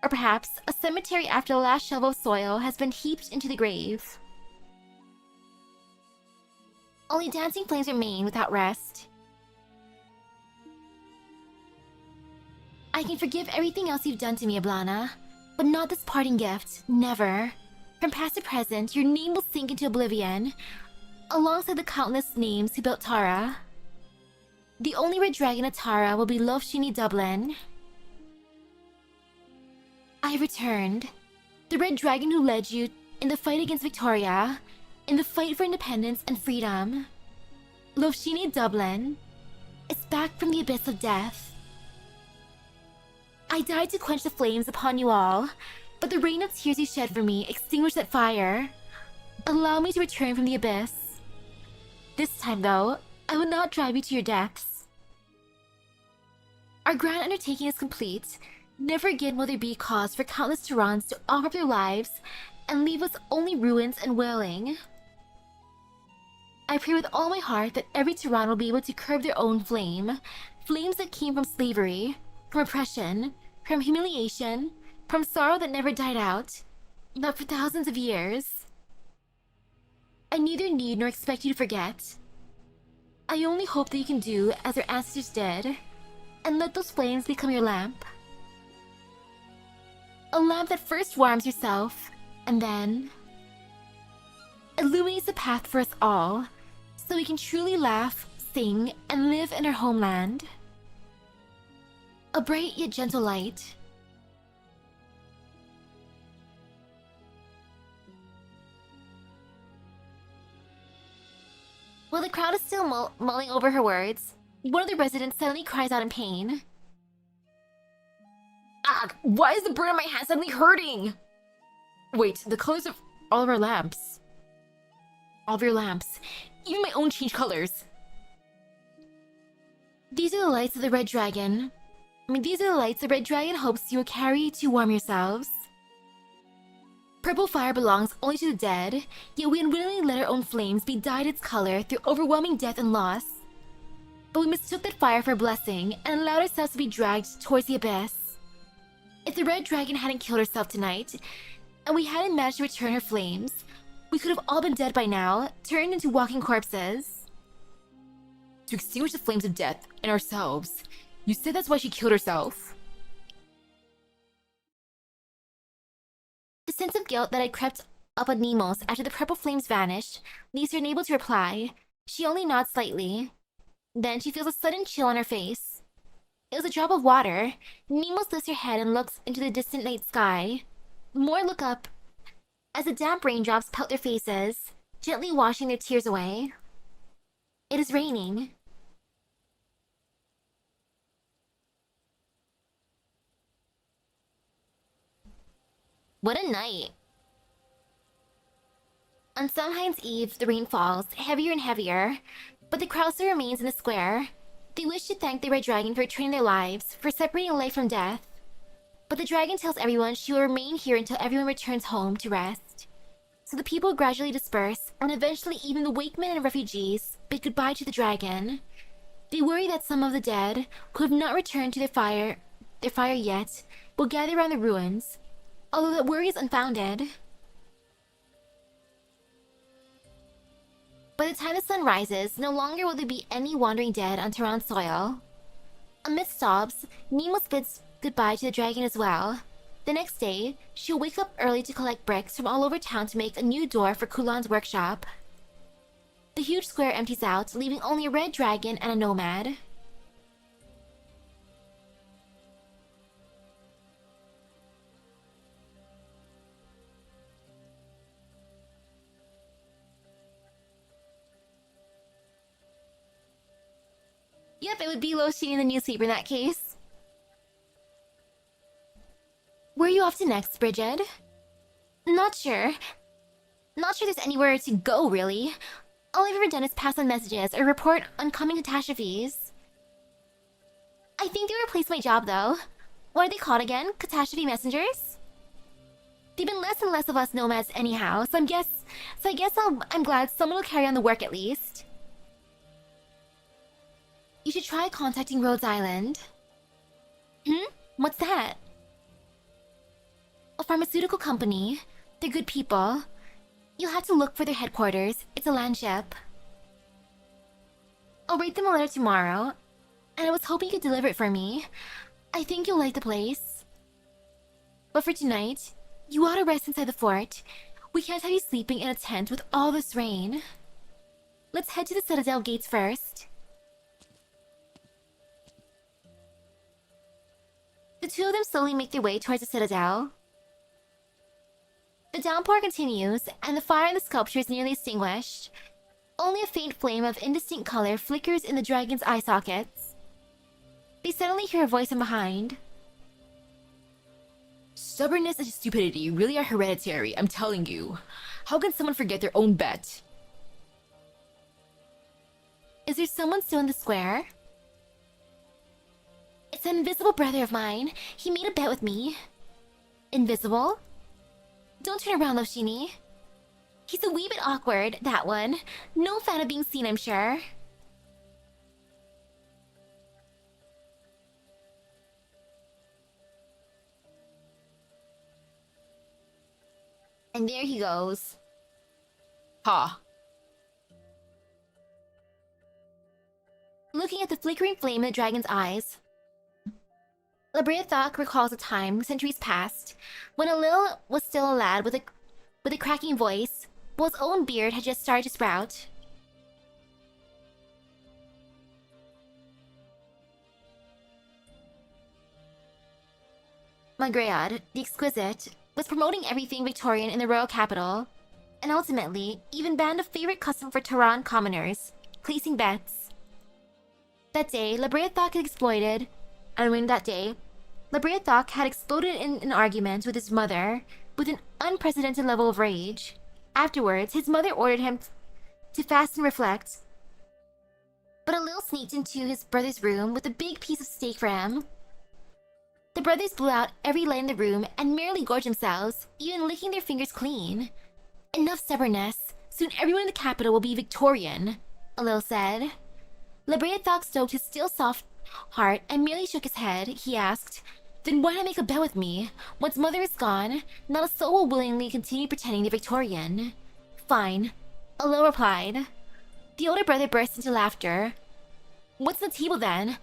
Or perhaps a cemetery after the last shovel of soil has been heaped into the grave. Only dancing flames remain without rest. I can forgive everything else you've done to me, Iblana, but not this parting gift. Never. From past to present, your name will sink into oblivion, alongside the countless names who built Tara. The only red dragon of Tara will be Lovshini Dublin. I have returned. The red dragon who led you in the fight against Victoria, in the fight for independence and freedom. Lovshini Dublin is back from the abyss of death. I died to quench the flames upon you all, but the rain of tears you shed for me extinguished that fire. Allow me to return from the abyss. This time, though, I will not drive you to your deaths. Our grand undertaking is complete. Never again will there be cause for countless Tyrants to offer up their lives and leave us only ruins and wailing. I pray with all my heart that every Tyran will be able to curb their own flame, flames that came from slavery, from oppression, from humiliation, from sorrow that never died out, not for thousands of years. I neither need nor expect you to forget. I only hope that you can do as our ancestors did, and let those flames become your lamp. A lamp that first warms yourself, and then illuminates the path for us all, so we can truly laugh, sing, and live in our homeland. A bright yet gentle light. While the crowd is still mulling over her words, one of the residents suddenly cries out in pain. Ah, why is the burn on my hand suddenly hurting? Wait, the colors of all of our lamps. All of your lamps. Even my own change colors. These are the lights of the Red Dragon. These are the lights the Red Dragon hopes you will carry to warm yourselves. Purple fire belongs only to the dead, yet we unwillingly let our own flames be dyed its color through overwhelming death and loss. But we mistook that fire for a blessing and allowed ourselves to be dragged towards the abyss. If the Red Dragon hadn't killed herself tonight, and we hadn't managed to return her flames, we could have all been dead by now, turned into walking corpses. To extinguish the flames of death and ourselves. You said that's why she killed herself. The sense of guilt that had crept up on Nemo's after the purple flames vanished leaves her unable to reply. She only nods slightly. Then she feels a sudden chill on her face. It was a drop of water. Nemo lifts her head and looks into the distant night sky. More look up as the damp raindrops pelt their faces, gently washing their tears away. It is raining. What a night. On Samhain's Eve, the rain falls, heavier and heavier, but the crowd still remains in the square. They wish to thank the Red Dragon for returning their lives, for separating life from death. But the dragon tells everyone she will remain here until everyone returns home to rest. So the people gradually disperse, and eventually even the wakemen and refugees bid goodbye to the dragon. They worry that some of the dead, who have not returned to their fire yet, will gather around the ruins, although that worry is unfounded. By the time the sun rises, no longer will there be any wandering dead on Tehran soil. Amidst sobs, Nemo bids goodbye to the dragon as well. The next day, she'll wake up early to collect bricks from all over town to make a new door for Kulan's workshop. The huge square empties out, leaving only a red dragon and a nomad. Yep, it would be Lo Sheen in the newspaper in that case. Where are you off to next, Bridget? Not sure. Not sure there's anywhere to go, really. All I've ever done is pass on messages or report on coming catastrophes. I think they replaced my job, though. What are they called again? Catastrophe messengers? They've been less and less of us nomads anyhow, so I guess I'm glad someone will carry on the work at least. You should try contacting Rhodes Island. What's that? A pharmaceutical company. They're good people. You'll have to look for their headquarters. It's a land ship. I'll write them a letter tomorrow, and I was hoping you could deliver it for me. I think you'll like the place. But for tonight, you ought to rest inside the fort. We can't have you sleeping in a tent with all this rain. Let's head to the Citadel gates first. The two of them slowly make their way towards the Citadel. The downpour continues, and the fire in the sculpture is nearly extinguished. Only a faint flame of indistinct color flickers in the dragon's eye sockets. They suddenly hear a voice from behind. Stubbornness and stupidity really are hereditary, I'm telling you. How can someone forget their own bet? Is there someone still in the square? It's an invisible brother of mine. He made a bet with me. Invisible? Don't turn around, Loshini. He's a wee bit awkward, that one. No fan of being seen, I'm sure. And there he goes. Ha. Looking at the flickering flame in the dragon's eyes, Labriathok recalls a time, centuries past, when Alil was still a lad with a cracking voice, while his own beard had just started to sprout. Magread, the Exquisite, was promoting everything Victorian in the royal capital, and ultimately even banned a favorite custom for Tehran commoners, placing bets. That day, Labriathok had exploded in an argument with his mother with an unprecedented level of rage. Afterwards, his mother ordered him to fast and reflect. But Alil sneaked into his brother's room with a big piece of steak for him. The brothers blew out every light in the room and merrily gorged themselves, even licking their fingers clean. Enough stubbornness. Soon everyone in the capital will be Victorian, Alil said. Labriathok stoked his still soft heart and merely shook his head. He asked, "Then why not make a bet with me? Once mother is gone, not a soul will willingly continue pretending they're Victorian." "Fine," Alil replied. The older brother burst into laughter. "What's on the table then?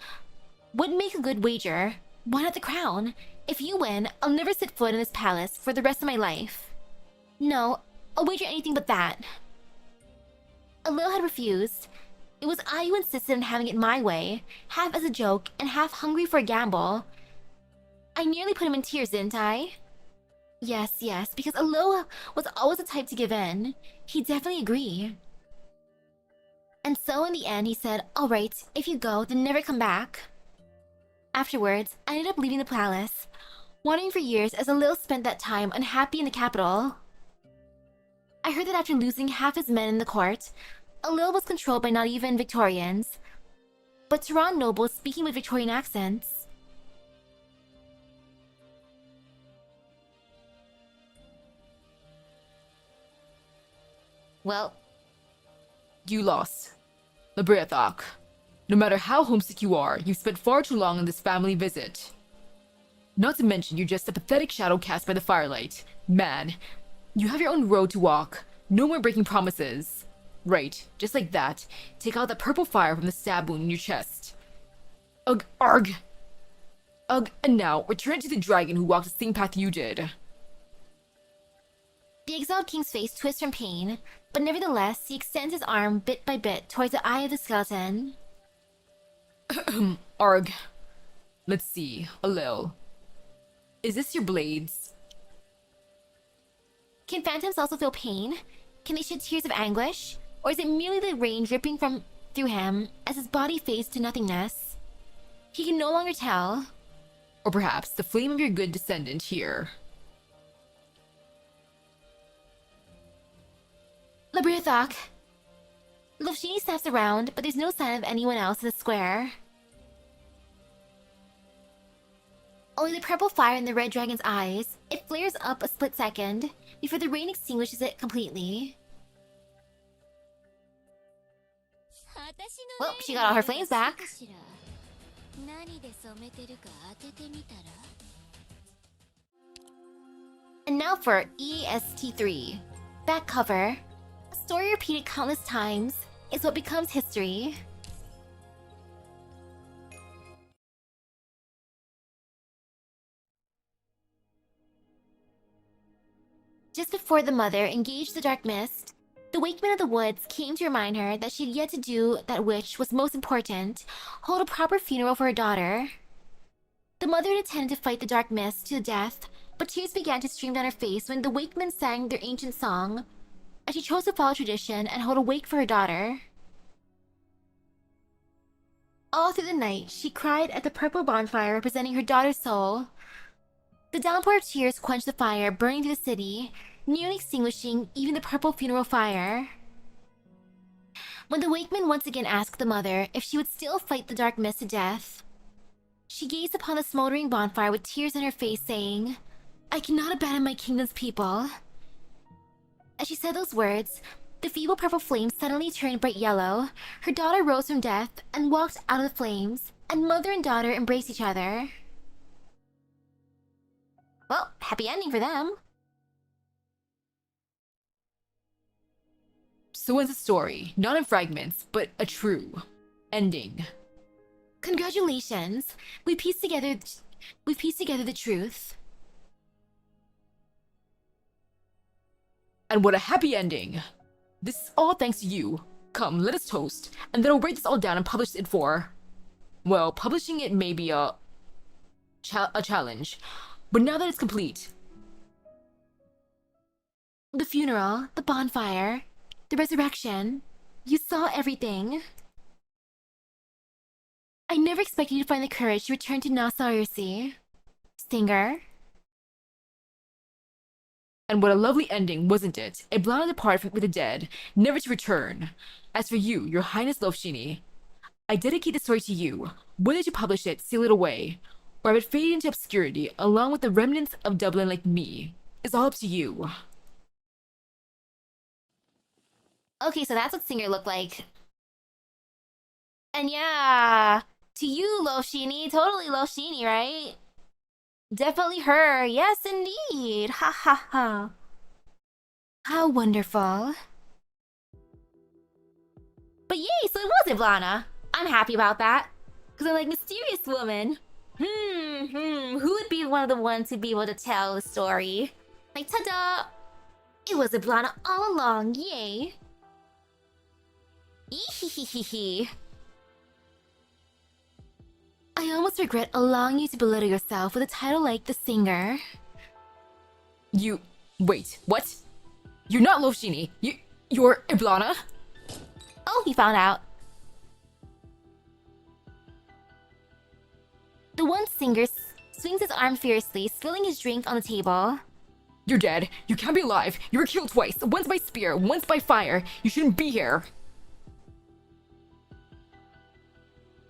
Wouldn't make a good wager. Why not the crown? If you win, I'll never set foot in this palace for the rest of my life." "No, I'll wager anything but that." Alil had refused. It was I who insisted on having it my way, half as a joke and half hungry for a gamble. I nearly put him in tears, didn't I? Yes, because Alil was always the type to give in. He'd definitely agree. And so in the end he said, "All right, if you go, then never come back." Afterwards, I ended up leaving the palace, wandering for years as Alil spent that time unhappy in the capital. I heard that after losing half his men in the court, Alil was controlled by not even Victorians, but Tehran nobles speaking with Victorian accents. Well, You lost. Labriathok. No matter how homesick you are, you've spent far too long on this family visit. Not to mention you're just a pathetic shadow cast by the firelight. Man, you have your own road to walk. No more breaking promises. Right, just like that. Take out that purple fire from the stab wound in your chest. Ugh, arg! Ugh, and now, return to the dragon who walked the same path you did. the exiled king's face twists from pain, but nevertheless, he extends his arm bit by bit towards the eye of the skeleton. Arg. Let's see, Alil. Is this your blades? Can phantoms also feel pain? Can they shed tears of anguish? Or is it merely the rain dripping through him as his body fades to nothingness? He can no longer tell. Or perhaps the flame of your good descendant here. Labriathok! Loshini snaps around, but there's no sign of anyone else in the square. Only the purple fire in the red dragon's eyes. It flares up a split second before the rain extinguishes it completely. Well, she got all her flames back. And now for EST3. Back cover. A story repeated countless times is what becomes history. Just before the mother engaged the dark mist, the wakeman of the woods came to remind her that she had yet to do that which was most important, hold a proper funeral for her daughter. The mother had intended to fight the dark mist to the death, but tears began to stream down her face when the wakemen sang their ancient song, and she chose to follow tradition and hold a wake for her daughter. All through the night, she cried at the purple bonfire representing her daughter's soul. The downpour of tears quenched the fire burning through the city, nearly extinguishing even the purple funeral fire. When the wakeman once again asked the mother if she would still fight the dark mist to death, She gazed upon the smoldering bonfire with tears in her face, saying, "I cannot abandon my kingdom's people." As she said those words, the feeble purple flame suddenly turned bright yellow. Her daughter rose from death and walked out of the flames, and mother and daughter embraced each other. Well, happy ending for them. So ends the story, not in fragments, but a true ending. Congratulations. We've pieced together the truth. And what a happy ending! This is all thanks to you. Come, let us toast, and then I'll write this all down and publish it for... Well, publishing it may be a challenge, but now that it's complete... The funeral, the bonfire, the resurrection. You saw everything. I never expected you to find the courage to return to Nassau Ursi. Singer. And what a lovely ending, wasn't it? Eblana departed with the dead, never to return. As for you, your highness Lofshini, I dedicate the story to you. Whether to publish it, seal it away, or have it fade into obscurity along with the remnants of Dublin like me, is all up to you. Okay, so that's what Singer looked like. And yeah, to you, Lofshini, totally Lofshini, right? Definitely her. Yes, indeed. Ha ha ha. How wonderful. But yay, so it was Ivlana. I'm happy about that. Because I'm like, mysterious woman. Who would be one of the ones who'd be able to tell the story? Like, ta-da! It was Ivlana all along, yay. Ehehehe. I almost regret allowing you to belittle yourself with a title like The Singer. You... wait, what? You're not Lofshini. You're Iblana? Oh, he found out. The one singer swings his arm fiercely, spilling his drink on the table. You're dead. You can't be alive. You were killed twice. Once by spear, once by fire. You shouldn't be here.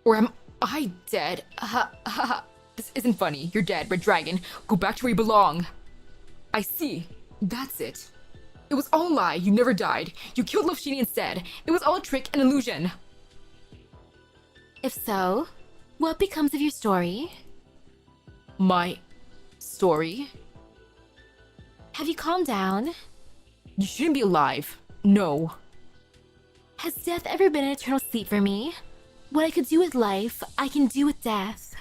Or am I dead? Ha ha ha. This isn't funny. You're dead, Red Dragon. Go back to where you belong. I see. That's it. It was all a lie. You never died. You killed Lofshini instead. It was all a trick, an illusion. If so, what becomes of your story? My... story? Have you calmed down? You shouldn't be alive. No. Has death ever been an eternal sleep for me? What I could do with life, I can do with death.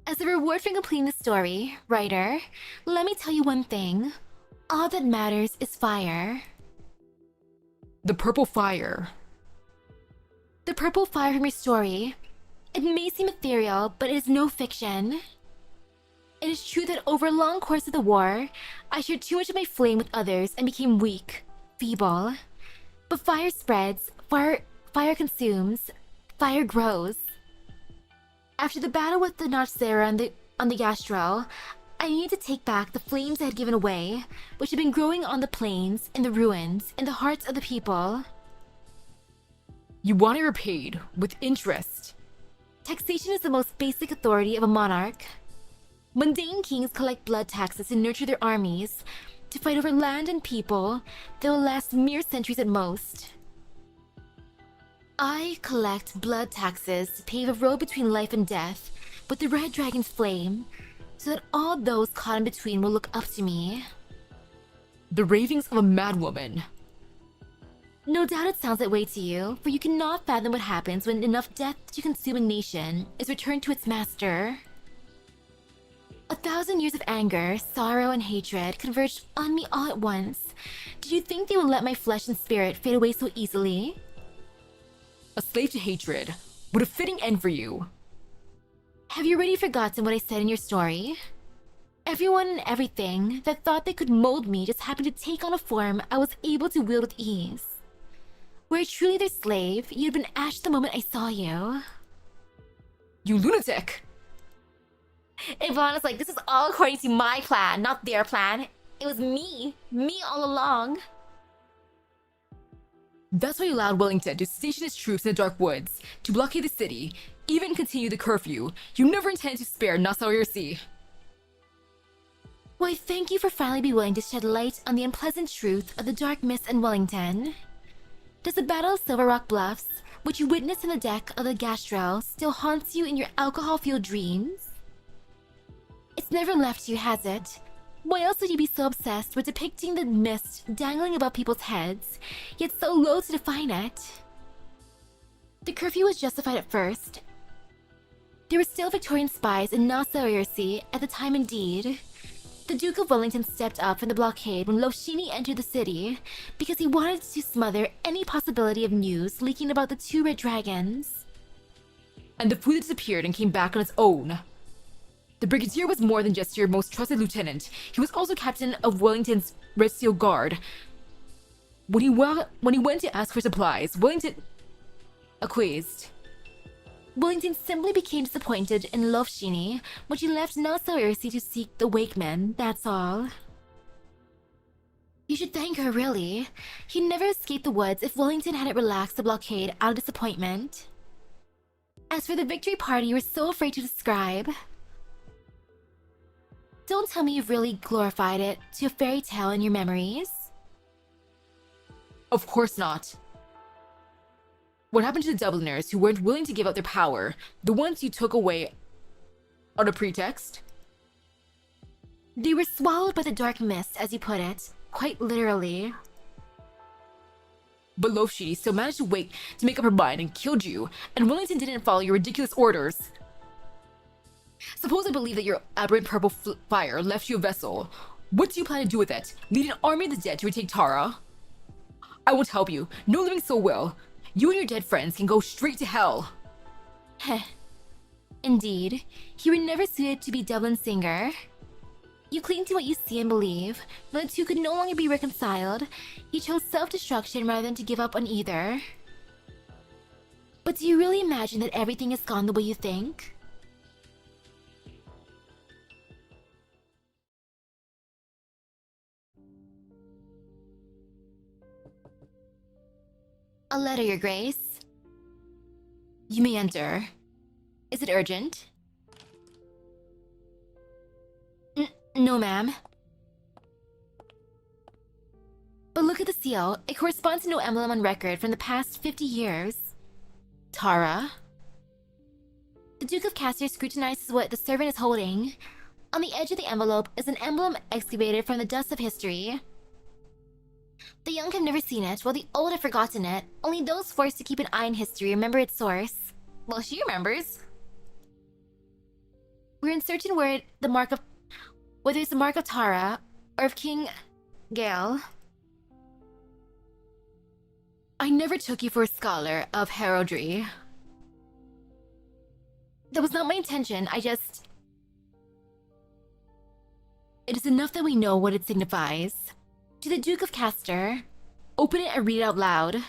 As a reward for completing the story, writer, let me tell you one thing. All that matters is fire. The purple fire. The purple fire from your story. It may seem ethereal, but it is no fiction. It is true that over a long course of the war, I shared too much of my flame with others and became weak, feeble. But fire spreads, fire consumes, fire grows. After the battle with the Nachzera on the Gastro, I needed to take back the flames I had given away, which had been growing on the plains, in the ruins, in the hearts of the people. You want it repaid, with interest. Taxation is the most basic authority of a monarch. Mundane kings collect blood taxes to nurture their armies, to fight over land and people that will last mere centuries at most. I collect blood taxes to pave a road between life and death with the Red Dragon's flame, so that all those caught in between will look up to me. The ravings of a madwoman. No doubt it sounds that way to you, for you cannot fathom what happens when enough death to consume a nation is returned to its master. 1,000 years of anger, sorrow, and hatred converged on me all at once. Did you think they would let my flesh and spirit fade away so easily? A slave to hatred. What a fitting end for you. Have you already forgotten what I said in your story? Everyone and everything that thought they could mold me just happened to take on a form I was able to wield with ease. Were I truly their slave, you'd have been ash the moment I saw you. You lunatic! Ivana's like, this is all according to my plan, not their plan. It was me all along. That's why you allowed Wellington to station his troops in the dark woods, to blockade the city, even continue the curfew. You never intended to spare Nassau Sea. Why, thank you for finally being willing to shed light on the unpleasant truth of the dark mist in Wellington. Does the Battle of Silver Rock Bluffs, which you witnessed on the deck of the Gastrel, still haunts you in your alcohol-fueled dreams? It's never left you, has it? Why else would you be so obsessed with depicting the mist dangling above people's heads, yet so loath to define it? The curfew was justified at first. There were still Victorian spies in Nassau-Sea at the time indeed. The Duke of Wellington stepped up from the blockade when Loshini entered the city because he wanted to smother any possibility of news leaking about the two red dragons. And the food disappeared and came back on its own. The Brigadier was more than just your most trusted lieutenant. He was also captain of Wellington's Red Steel Guard. When he went to ask for supplies, Wellington acquiesced. Wellington simply became disappointed in Loshini when she left Nassau-Sea to seek the Wakeman, that's all. You should thank her, really. He'd never escaped the woods if Wellington hadn't relaxed the blockade out of disappointment. As for the victory party you were so afraid to describe, don't tell me you've really glorified it to a fairy tale in your memories. Of course not. What happened to the Dubliners who weren't willing to give up their power? The ones you took away on a pretext? They were swallowed by the dark mist, as you put it, quite literally. But Loshini still managed to make up her mind and killed you, and Wellington didn't follow your ridiculous orders. Suppose I believe that your aberrant purple fire left you a vessel. What do you plan to do with it? Lead an army of the dead to retake Tara? I won't help you. No living soul will. You and your dead friends can go straight to hell. Heh. Indeed, you were never suited to be Dublin's singer. You cling to what you see and believe. When the two could no longer be reconciled, you chose self-destruction rather than to give up on either. But do you really imagine that everything has gone the way you think? A letter, Your Grace. You may enter. Is it urgent? No, ma'am. But look at the seal. It corresponds to no emblem on record from the past 50 years. Tara. The Duke of Castor scrutinizes what the servant is holding. On the edge of the envelope is an emblem excavated from the dust of history. The young have never seen it, while the old have forgotten it. Only those forced to keep an eye on history remember its source. Well, she remembers. We're uncertain whether it's the mark of Tara, or of King Gale. I never took you for a scholar of heraldry. That was not my intention, It is enough that we know what it signifies. To the Duke of Castor. Open it and read it out loud.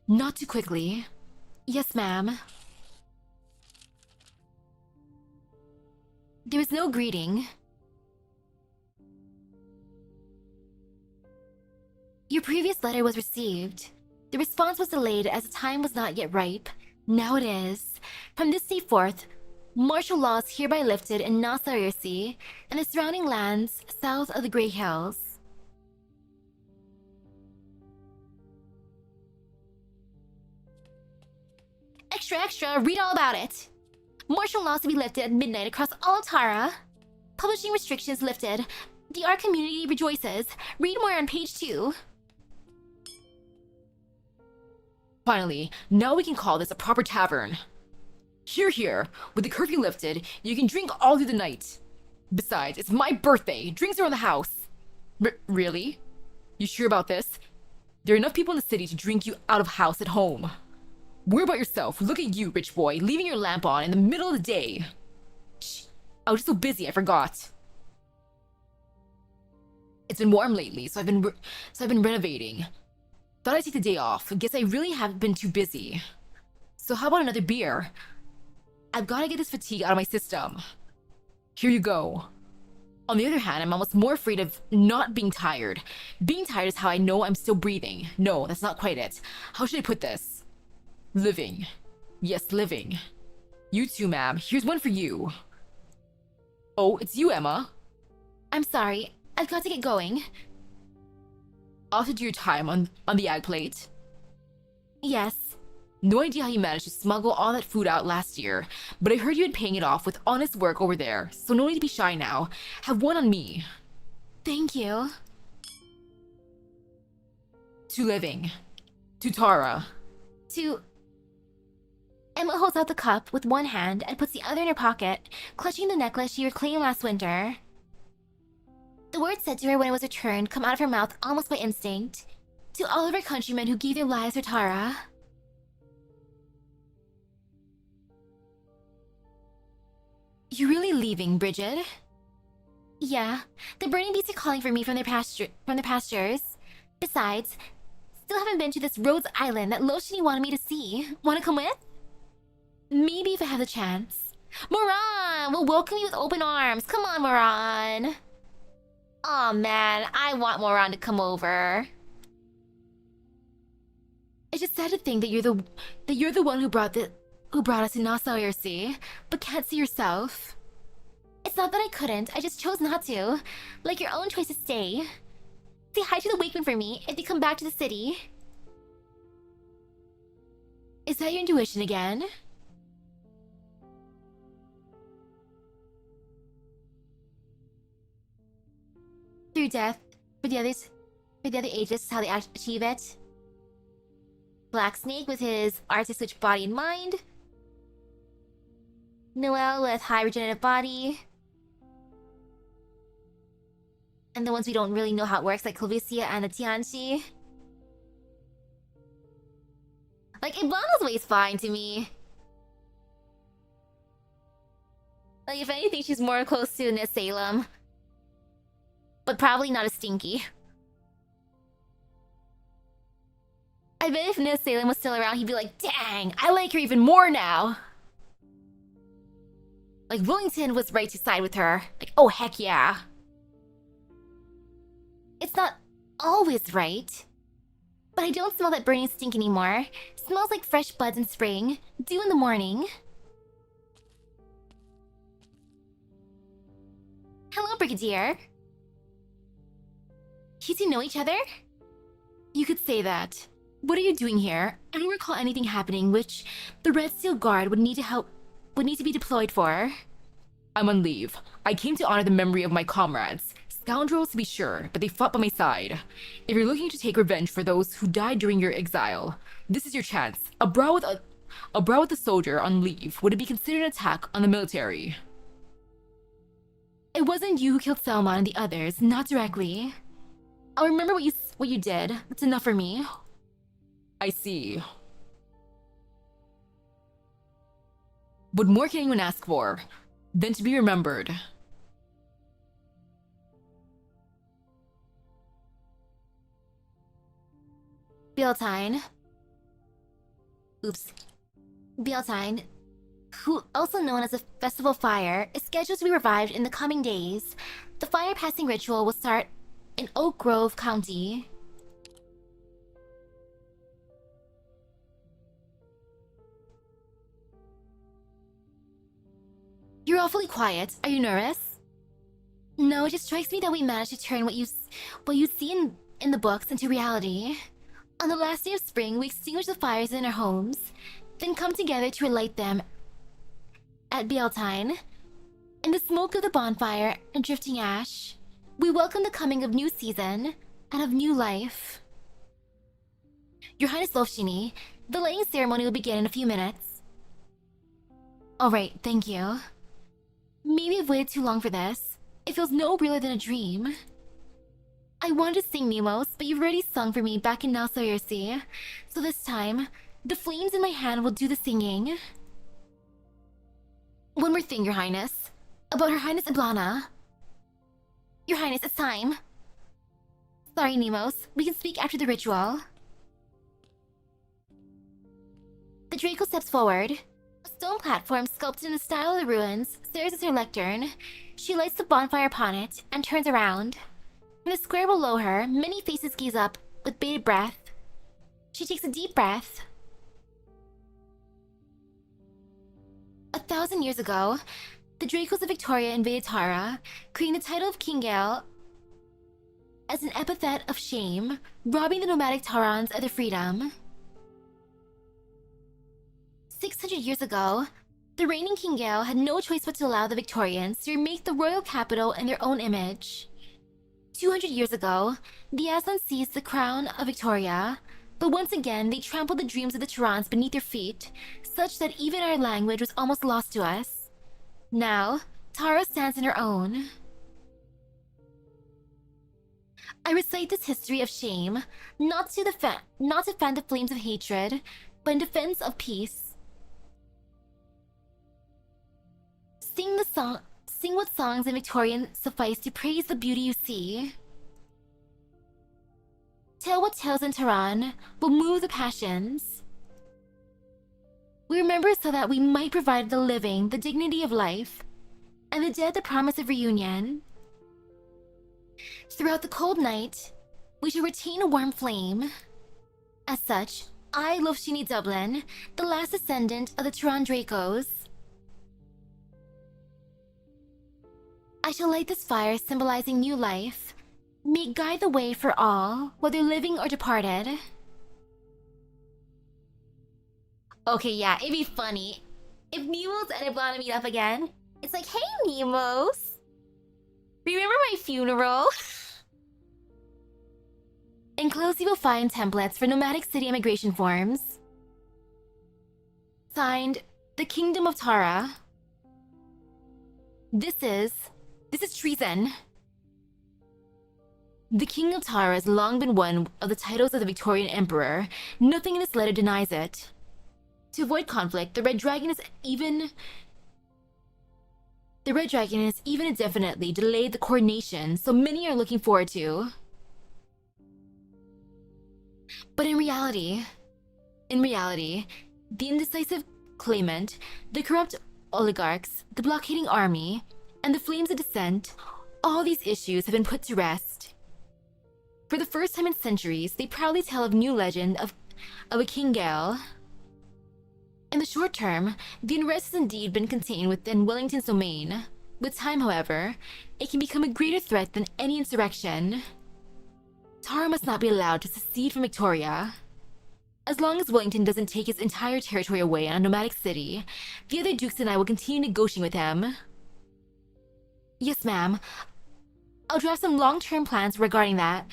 Not too quickly. Yes, ma'am. There is no greeting. Your previous letter was received. The response was delayed as the time was not yet ripe. Now it is. From this day forth, martial law is hereby lifted in Nassau-Sea and the surrounding lands south of the Grey Hills. Extra, extra, read all about it. Martial laws to be lifted at midnight across all of Tara. Publishing restrictions lifted. The art community rejoices. Read more on page 2. Finally, now we can call this a proper tavern. Here, here, with the curfew lifted, you can drink all through the night. Besides, it's my birthday. Drinks are in the house. Really? You sure about this? There are enough people in the city to drink you out of house at home. Worry about yourself. Look at you, rich boy, leaving your lamp on in the middle of the day. Shh. I was just so busy, I forgot. It's been warm lately, so I've been renovating. Thought I'd take the day off. Guess I really haven't been too busy. So how about another beer? I've got to get this fatigue out of my system. Here you go. On the other hand, I'm almost more afraid of not being tired. Being tired is how I know I'm still breathing. No, that's not quite it. How should I put this? Living. Yes, living. You too, ma'am. Here's one for you. Oh, it's you, Emma. I'm sorry. I've got to get going. Off to do your time on the ag plate. Yes. No idea how you managed to smuggle all that food out last year, but I heard you had paying it off with honest work over there, so no need to be shy now. Have one on me. Thank you. To living. To Tara. To... Emma holds out the cup with one hand and puts the other in her pocket, clutching the necklace she reclaimed last winter. The words said to her when it was returned come out of her mouth almost by instinct. To all of her countrymen who gave their lives for Tara. You're really leaving, Bridget? Yeah, the burning beasts are calling for me from their pastures. Besides, still haven't been to this Rhodes Island that Loshini wanted me to see. Wanna come with? Maybe if I have the chance. Moran! We'll welcome you with open arms. Come on, Moran. Aw, man, I want Moran to come over. It's just sad to think that you're the one who brought us to Nassau Sea, but can't see yourself. It's not that I couldn't, I just chose not to. Like your own choice to stay. Say hi to the Wakemen for me if they come back to the city. Is that your intuition again? Through death, for the other ages is how they achieve it. Black Snake with his artist switch body and mind. Noel with high regenerative body. And the ones we don't really know how it works, like Calvicia and the Tianchi. Like, Iblana's way is fine to me. Like, if anything, she's more close to Nis Salem. But probably not as stinky. I bet if Nis Salem was still around, he'd be like, dang, I like her even more now. Like, Wellington was right to side with her. Like, oh, heck yeah. It's not always right. But I don't smell that burning stink anymore. Smells like fresh buds in spring. Dew in the morning. Hello, Brigadier. You two know each other? You could say that. What are you doing here? I don't recall anything happening which the Red Steel Guard would need to be deployed for. I'm on leave. I came to honor the memory of my comrades. Scoundrels to be sure, but they fought by my side. If you're looking to take revenge for those who died during your exile, this is your chance. A brawl with a soldier on leave would it be considered an attack on the military? It wasn't you who killed Selma and the others, not directly. I'll remember what you did. That's enough for me. I see. What more can anyone ask for than to be remembered? Beltane. Beltane, who also known as the Festival Fire, is scheduled to be revived in the coming days. The fire passing ritual will start in Oak Grove County. You're awfully quiet. Are you nervous? No, it just strikes me that we managed to turn what you see in the books into reality. On the last day of spring, we extinguish the fires in our homes, then come together to relight them at Beltane. In the smoke of the bonfire and drifting ash, we welcome the coming of new season and of new life. Your Highness Lofshini, the laying ceremony will begin in a few minutes. Alright, thank you. Maybe I've waited too long for this. It feels no realer than a dream. I wanted to sing Nemos, but you've already sung for me back in Nassau Sea. So this time, the flames in my hand will do the singing. One more thing, Your Highness. About Her Highness Iblana. Your Highness, it's time. Sorry, Nemos. We can speak after the ritual. The Draco steps forward. A stone platform sculpted in the style of the ruins serves as her lectern. She lights the bonfire upon it and turns around. In the square below her, many faces gaze up with bated breath. She takes a deep breath. 1,000 years ago, the Dracos of Victoria invaded Tara, creating the title of King Gale as an epithet of shame, robbing the nomadic Tarans of their freedom. 600 years ago, the reigning King Gale had no choice but to allow the Victorians to remake the royal capital in their own image. 200 years ago, the Aslan seized the crown of Victoria, but once again they trampled the dreams of the Tarans beneath their feet, such that even our language was almost lost to us. Now, Tara stands in her own. I recite this history of shame, not to fan the flames of hatred, but in defense of peace. Sing what songs in Victorian suffice to praise the beauty you see. Tell what tales in Tehran will move the passions. We remember so that we might provide the living the dignity of life, and the dead the promise of reunion. Throughout the cold night, we shall retain a warm flame. As such, I, Lofshini Dublin, the last descendant of the Tehran Dracos, I shall light this fire symbolizing new life. May it guide the way for all, whether living or departed. Okay, yeah, it'd be funny if Nemos and Iblana meet up again. It's like, hey Nemos! Remember my funeral? Enclosed you will find templates for nomadic city immigration forms. Signed, the Kingdom of Tara. This is treason. The King of Tara has long been one of the titles of the Victorian Emperor. Nothing in this letter denies it. To avoid conflict, the Red Dragon has even indefinitely delayed the coronation, so many are looking forward to. But in reality, the indecisive claimant, the corrupt oligarchs, the blockading army, and the flames of dissent, all these issues have been put to rest. For the first time in centuries, they proudly tell of new legend of a King Gale. In the short term, the unrest has indeed been contained within Wellington's domain. With time, however, it can become a greater threat than any insurrection. Tara must not be allowed to secede from Victoria. As long as Wellington doesn't take his entire territory away on a nomadic city, the other dukes and I will continue negotiating with him. Yes, ma'am. I'll draft some long-term plans regarding that.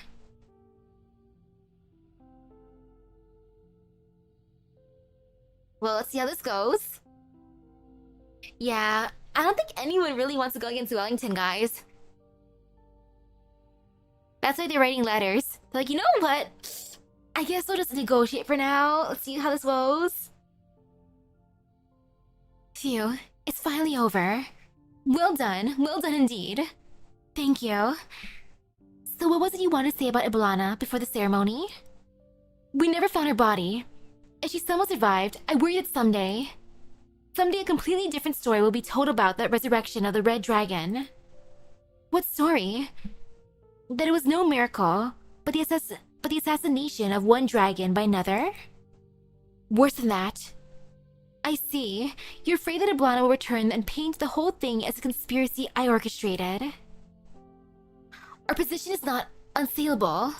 Well, let's see how this goes. Yeah, I don't think anyone really wants to go against Wellington, guys. That's why they're writing letters. They're like, you know what? I guess we'll just negotiate for now. Let's see how this goes. Phew, it's finally over. Well done indeed. Thank you. So what was it you wanted to say about Iblana before the ceremony? We never found her body. If she somehow survived, I worry that someday a completely different story will be told about that resurrection of the Red Dragon. What story? That it was no miracle, but the assassination of one dragon by another? Worse than that. I see. You're afraid that Iblana will return and paint the whole thing as a conspiracy I orchestrated. Our position is not unsaleable.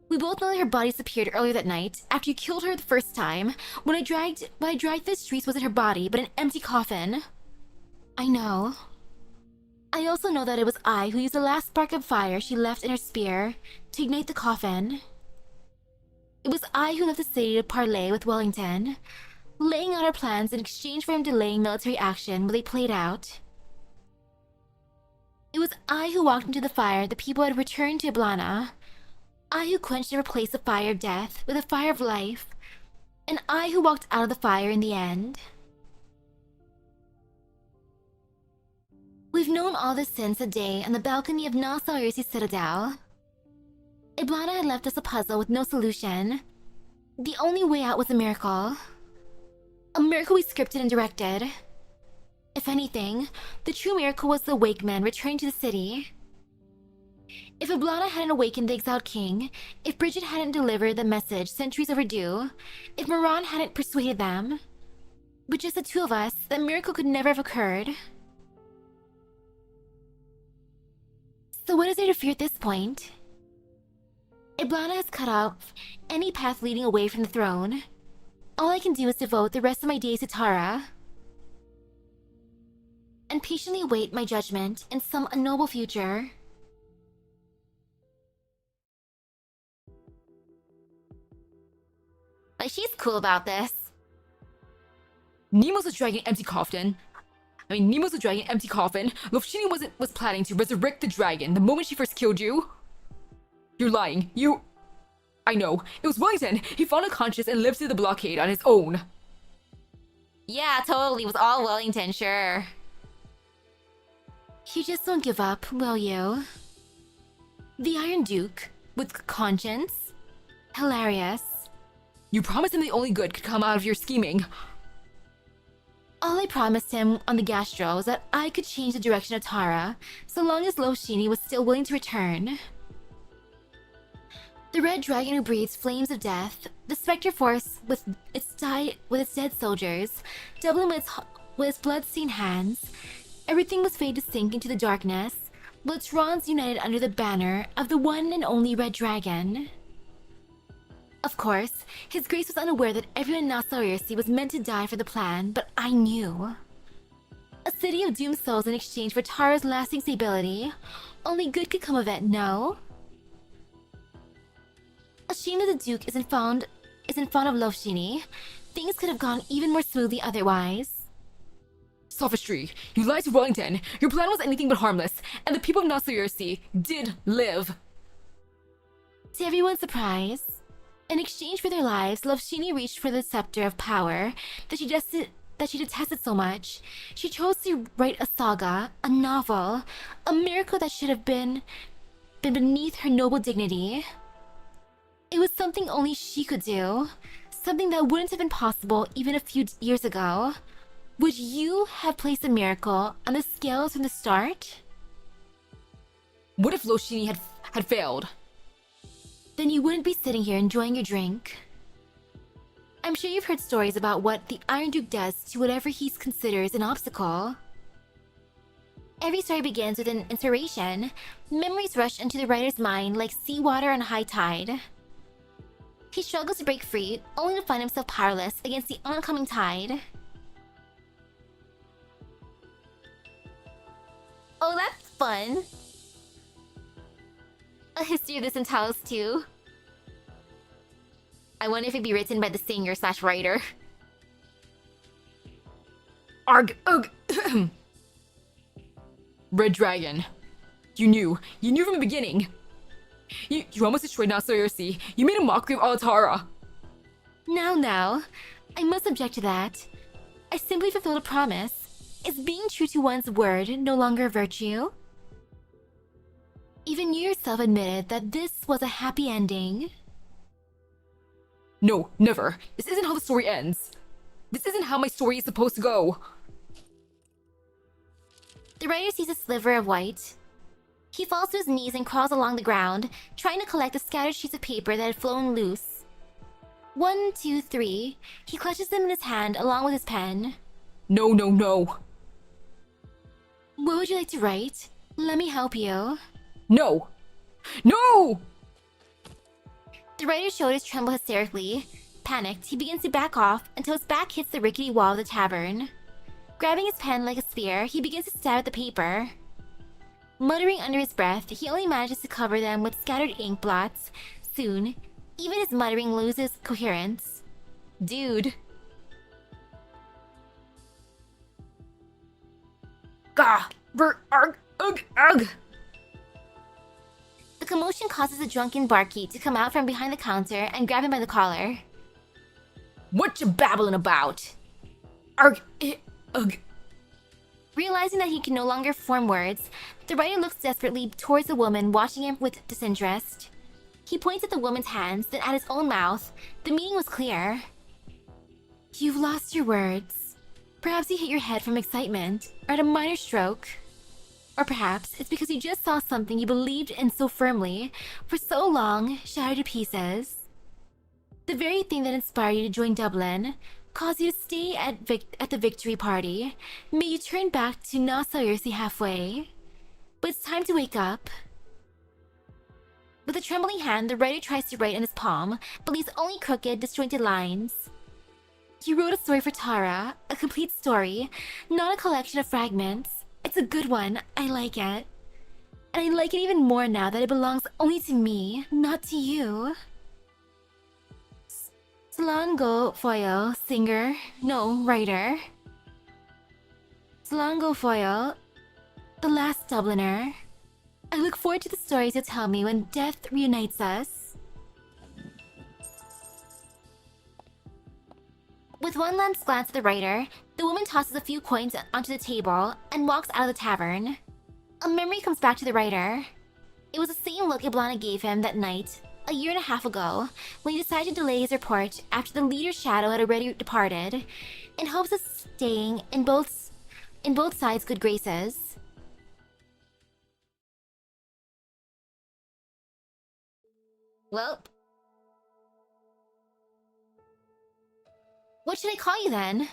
We both know that her body disappeared earlier that night, after you killed her the first time. What I dragged through the streets wasn't her body, but an empty coffin. I know. I also know that it was I who used the last spark of fire she left in her spear to ignite the coffin. It was I who left the city to parley with Wellington, laying out our plans in exchange for him delaying military action while they played out. It was I who walked into the fire the people had returned to Iblana. I who quenched and replaced the fire of death with a fire of life, and I who walked out of the fire in the end. We've known all this since a day on the balcony of Nassau-Irsi Citadel. Iblana had left us a puzzle with no solution. The only way out was a miracle. A miracle we scripted and directed. If anything, the true miracle was the awake man returning to the city. If Ablana hadn't awakened the exiled king, if Bridget hadn't delivered the message centuries overdue, if Moran hadn't persuaded them, with just the two of us, that miracle could never have occurred. So what is there to fear at this point? Ablana has cut off any path leading away from the throne. All I can do is devote the rest of my days to Tara, and patiently await my judgment in some unknowable future. But she's cool about this. Nemo's a dragon empty coffin. Nemo's a dragon empty coffin. Lofshini was planning to resurrect the dragon the moment she first killed you. You're lying. I know. It was Wellington. He found unconscious and lifted the blockade on his own. Yeah, totally. It was all Wellington, sure. You just won't give up, will you? The Iron Duke, with conscience? Hilarious. You promised him the only good could come out of your scheming. All I promised him on the gastro was that I could change the direction of Tara, so long as Lofshini was still willing to return. The red dragon who breathes flames of death, the specter force with its dead soldiers, doubling with its blood-stained hands, everything was fated to sink into the darkness, but its Rons united under the banner of the one and only red dragon. Of course, His Grace was unaware that everyone in Nasarirsi was meant to die for the plan, but I knew. A city of doomed souls in exchange for Tara's lasting stability. Only good could come of it, no? Ashamed that the Duke isn't fond of Lofshini, things could have gone even more smoothly otherwise. Sophistry. You lied to Wellington. Your plan was anything but harmless, and the people of Nasarirsi did live. To everyone's surprise, in exchange for their lives, Lofshini reached for the scepter of power that she detested so much. She chose to write a saga, a novel, a miracle that should have been beneath her noble dignity. It was something only she could do, something that wouldn't have been possible even a few years ago. Would you have placed a miracle on the scales from the start? What if Lofshini had failed? Then you wouldn't be sitting here enjoying your drink. I'm sure you've heard stories about what the Iron Duke does to whatever he considers an obstacle. Every story begins with an inspiration. Memories rush into the writer's mind like seawater on high tide. He struggles to break free, only to find himself powerless against the oncoming tide. Oh, that's fun. A history of this in Talos too. I wonder if it'd be written by the singer/writer. Arg! Ugh! Red Dragon. You knew from the beginning. You almost destroyed Nasarirsi. You made a mockery of Alatara. Now, I must object to that. I simply fulfilled a promise. Is being true to one's word no longer a virtue? Even you yourself admitted that this was a happy ending. No, never. This isn't how the story ends. This isn't how my story is supposed to go. The writer sees a sliver of white. He falls to his knees and crawls along the ground, trying to collect the scattered sheets of paper that had flown loose. 1, 2, 3. He clutches them in his hand along with his pen. No. What would you like to write? Let me help you. No! The writer's shoulders tremble hysterically. Panicked, he begins to back off until his back hits the rickety wall of the tavern. Grabbing his pen like a spear, he begins to stab at the paper. Muttering under his breath, he only manages to cover them with scattered ink blots. Soon, even his muttering loses coherence. Dude. Gah! Arg! Ugh! The commotion causes a drunken barkeep to come out from behind the counter and grab him by the collar. What you babbling about? Arg! Ugh! Realizing that he can no longer form words, the writer looks desperately towards the woman watching him with disinterest. He points at the woman's hands, then at his own mouth. The meaning was clear. You've lost your words. Perhaps you hit your head from excitement, or had a minor stroke. Or perhaps it's because you just saw something you believed in so firmly for so long shattered to pieces. The very thing that inspired you to join Dublin, caused you to stay at the victory party, made you turn back to Nassau-Jersey halfway. But it's time to wake up. With a trembling hand, the writer tries to write in his palm, but leaves only crooked, disjointed lines. You wrote a story for Tara, a complete story, not a collection of fragments. It's a good one, I like it. And I like it even more now that it belongs only to me, not to you. Solango Foyle, writer. Solango Foyle, the last Dubliner. I look forward to the stories you'll tell me when death reunites us. With one last glance at the writer, the woman tosses a few coins onto the table and walks out of the tavern. A memory comes back to the writer. It was the same look Iblana gave him that night, a year and a half ago, when he decided to delay his report after the leader's shadow had already departed, in hopes of staying in both sides' good graces. Well, what should I call you then?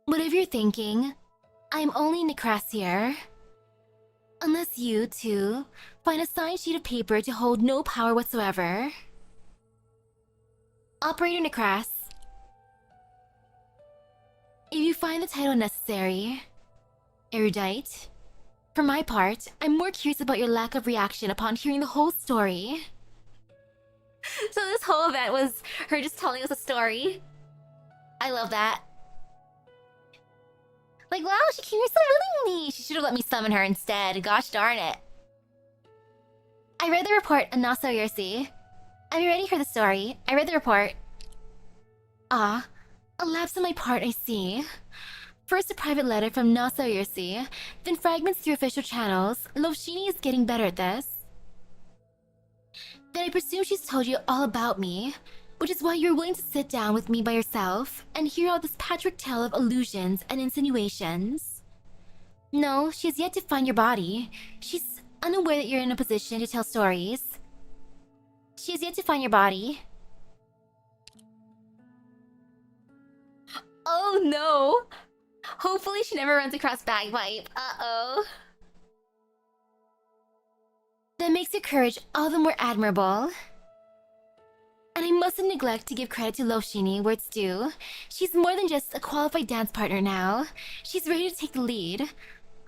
Whatever you're thinking, I'm only Necrassier. Unless you, too, find a signed sheet of paper to hold no power whatsoever. Operator Necras. If you find the title necessary. Erudite. For my part, I'm more curious about your lack of reaction upon hearing the whole story. So this whole event was her just telling us a story. I love that. Like, wow, she came here so willingly. She should have let me summon her instead. Gosh darn it. I read the report on Nassau-Jersey. Are you ready to hear the story? I read the report. Ah, a lapse on my part, I see. First a private letter from Nassau-Jersey, then fragments through official channels. Lovshini is getting better at this. Then I presume she's told you all about me, which is why you're willing to sit down with me by yourself and hear out this patchwork tale of allusions and insinuations. No, she has yet to find your body. She's unaware that you're in a position to tell stories. She has yet to find your body. Oh no! Hopefully she never runs across Bagpipe. Uh-oh. That makes your courage all the more admirable. And I mustn't neglect to give credit to Lovshini where it's due. She's more than just a qualified dance partner now. She's ready to take the lead.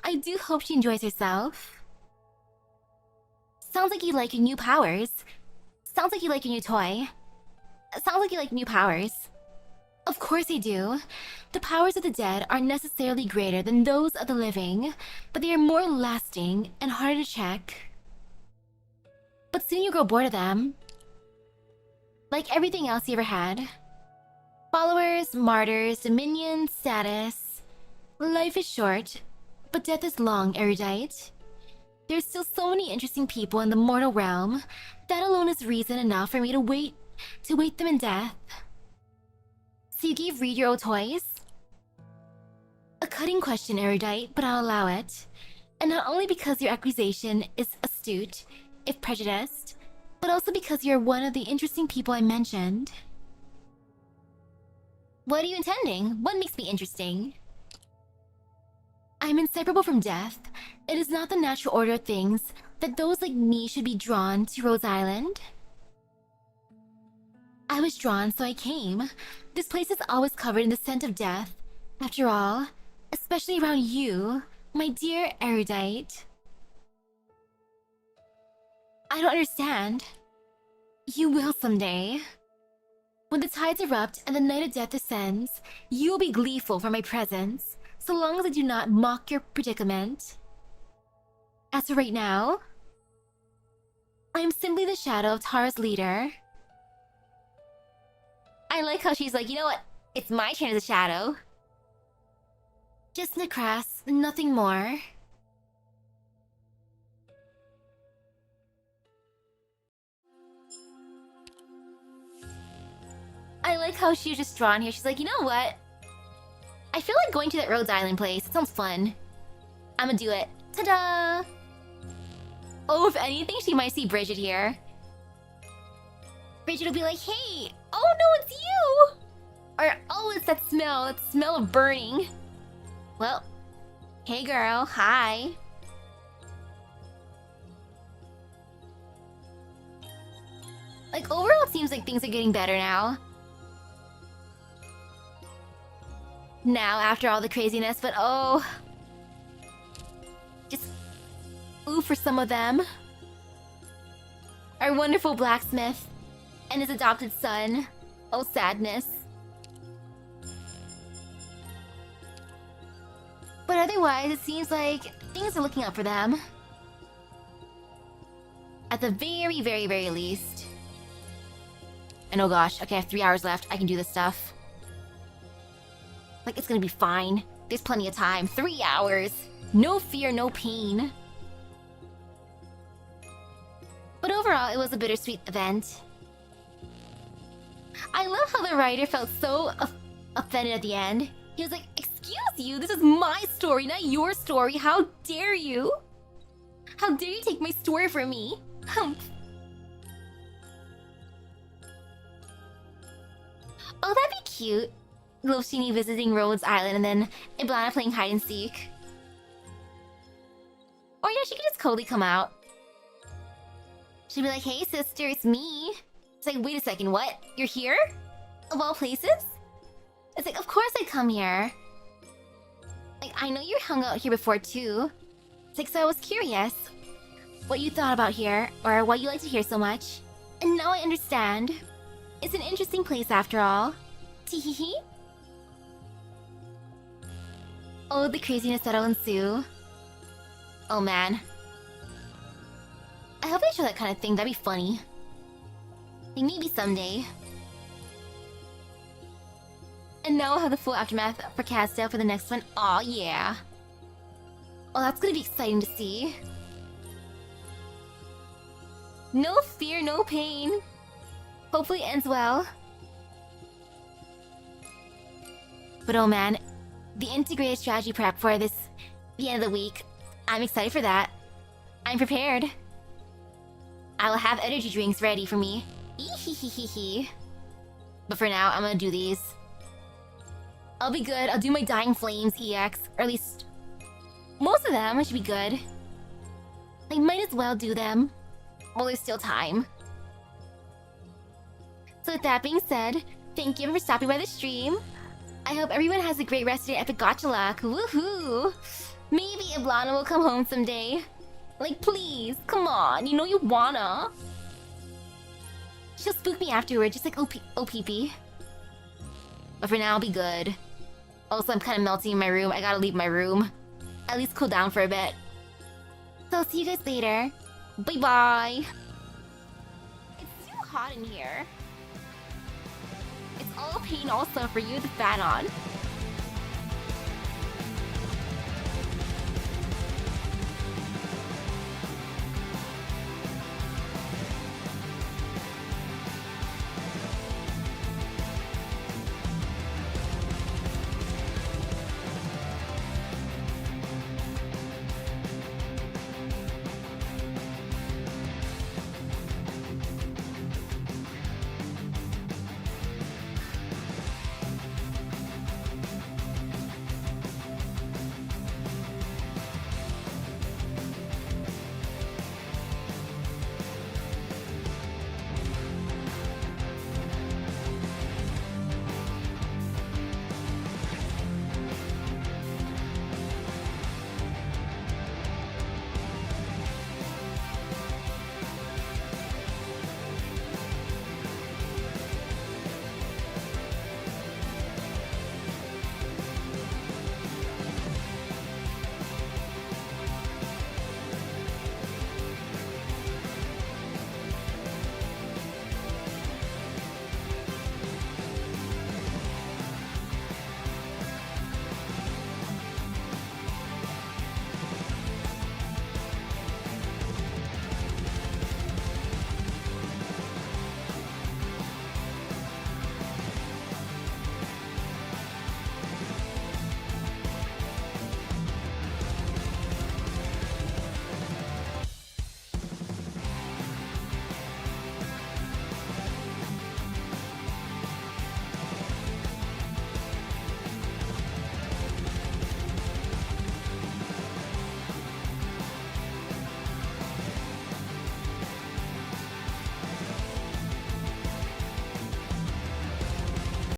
I do hope she enjoys herself. Sounds like you like your new powers. Sounds like you like your new toy. Sounds like you like new powers. Of course I do. The powers of the dead aren't necessarily greater than those of the living, but they are more lasting and harder to check. But soon you grow bored of them. Like everything else you ever had. Followers, martyrs, dominion, status. Life is short, but death is long, erudite. There's still so many interesting people in the mortal realm. That alone is reason enough for me to wait them in death. So you gave Reed your old toys? A cutting question, erudite, but I'll allow it. And not only because your accusation is astute, if prejudiced, but also because you're one of the interesting people I mentioned. What are you intending? What makes me interesting? I'm inseparable from death. It is not the natural order of things that those like me should be drawn to Rose Island. I was drawn, so I came. This place is always covered in the scent of death. After all, especially around you, my dear erudite. I don't understand. You will someday. When the tides erupt and the night of death descends, you will be gleeful for my presence, so long as I do not mock your predicament. As for right now, I am simply the shadow of Tara's leader. I like how she's like, you know what? It's my turn as a shadow. Just Necras, nothing more. I like how she was just drawn here. She's like, you know what? I feel like going to that Rhodes Island place. It sounds fun. I'ma do it. Ta-da! Oh, if anything, she might see Bridget here. Bridget will be like, hey! Oh no, it's you! Or, oh, it's that smell of burning. Well, hey girl, hi. Like, overall, it seems like things are getting better now. Now, after all the craziness, but oh... Just... ooh for some of them. Our wonderful blacksmith. And his adopted son. Oh, sadness. But otherwise, it seems like things are looking up for them. At the very, very, very least. And oh gosh, okay, I have 3 hours left. I can do this stuff. Like, it's gonna be fine. There's plenty of time. 3 hours. No fear, no pain. But overall, it was a bittersweet event. I love how the writer felt so offended at the end. He was like, excuse you, this is my story, not your story. How dare you? How dare you take my story from me? Humph. Oh, that'd be cute. Little Sheenie visiting Rhodes Island and then Iblana playing hide and seek. Or yeah, she could just coldly come out. She'd be like, hey sister, it's me. It's like, wait a second, what? You're here? Of all places? It's like, of course I'd come here. Like, I know you hung out here before too. It's like, so I was curious what you thought about here, or what you like to hear so much. And now I understand. It's an interesting place after all. Teehee. Oh, the craziness that'll ensue. Oh man. I hope they show that kind of thing, that'd be funny. Like, maybe someday. And now we'll have the full aftermath for Casdale for the next one. Aw, yeah. Oh, that's gonna be exciting to see. No fear, no pain. Hopefully it ends well. But oh man, the integrated strategy prep for the end of the week. I'm excited for that. I'm prepared. I will have energy drinks ready for me. Ehehehe. But for now, I'm gonna do these. I'll be good. I'll do my Dying Flames EX, or at least most of them should be good. I might as well do them while there's still time. So with that being said, thank you for stopping by the stream. I hope everyone has a great rest of their epic gacha luck. Woohoo! Maybe Iblana will come home someday. Like, please, come on, you know you wanna. She'll spook me afterward, just like OPP. But for now, I'll be good. Also, I'm kind of melting in my room. I gotta leave my room. At least cool down for a bit. So I'll see you guys later. Bye-bye. It's too hot in here. It's all pain also for you, the fan on.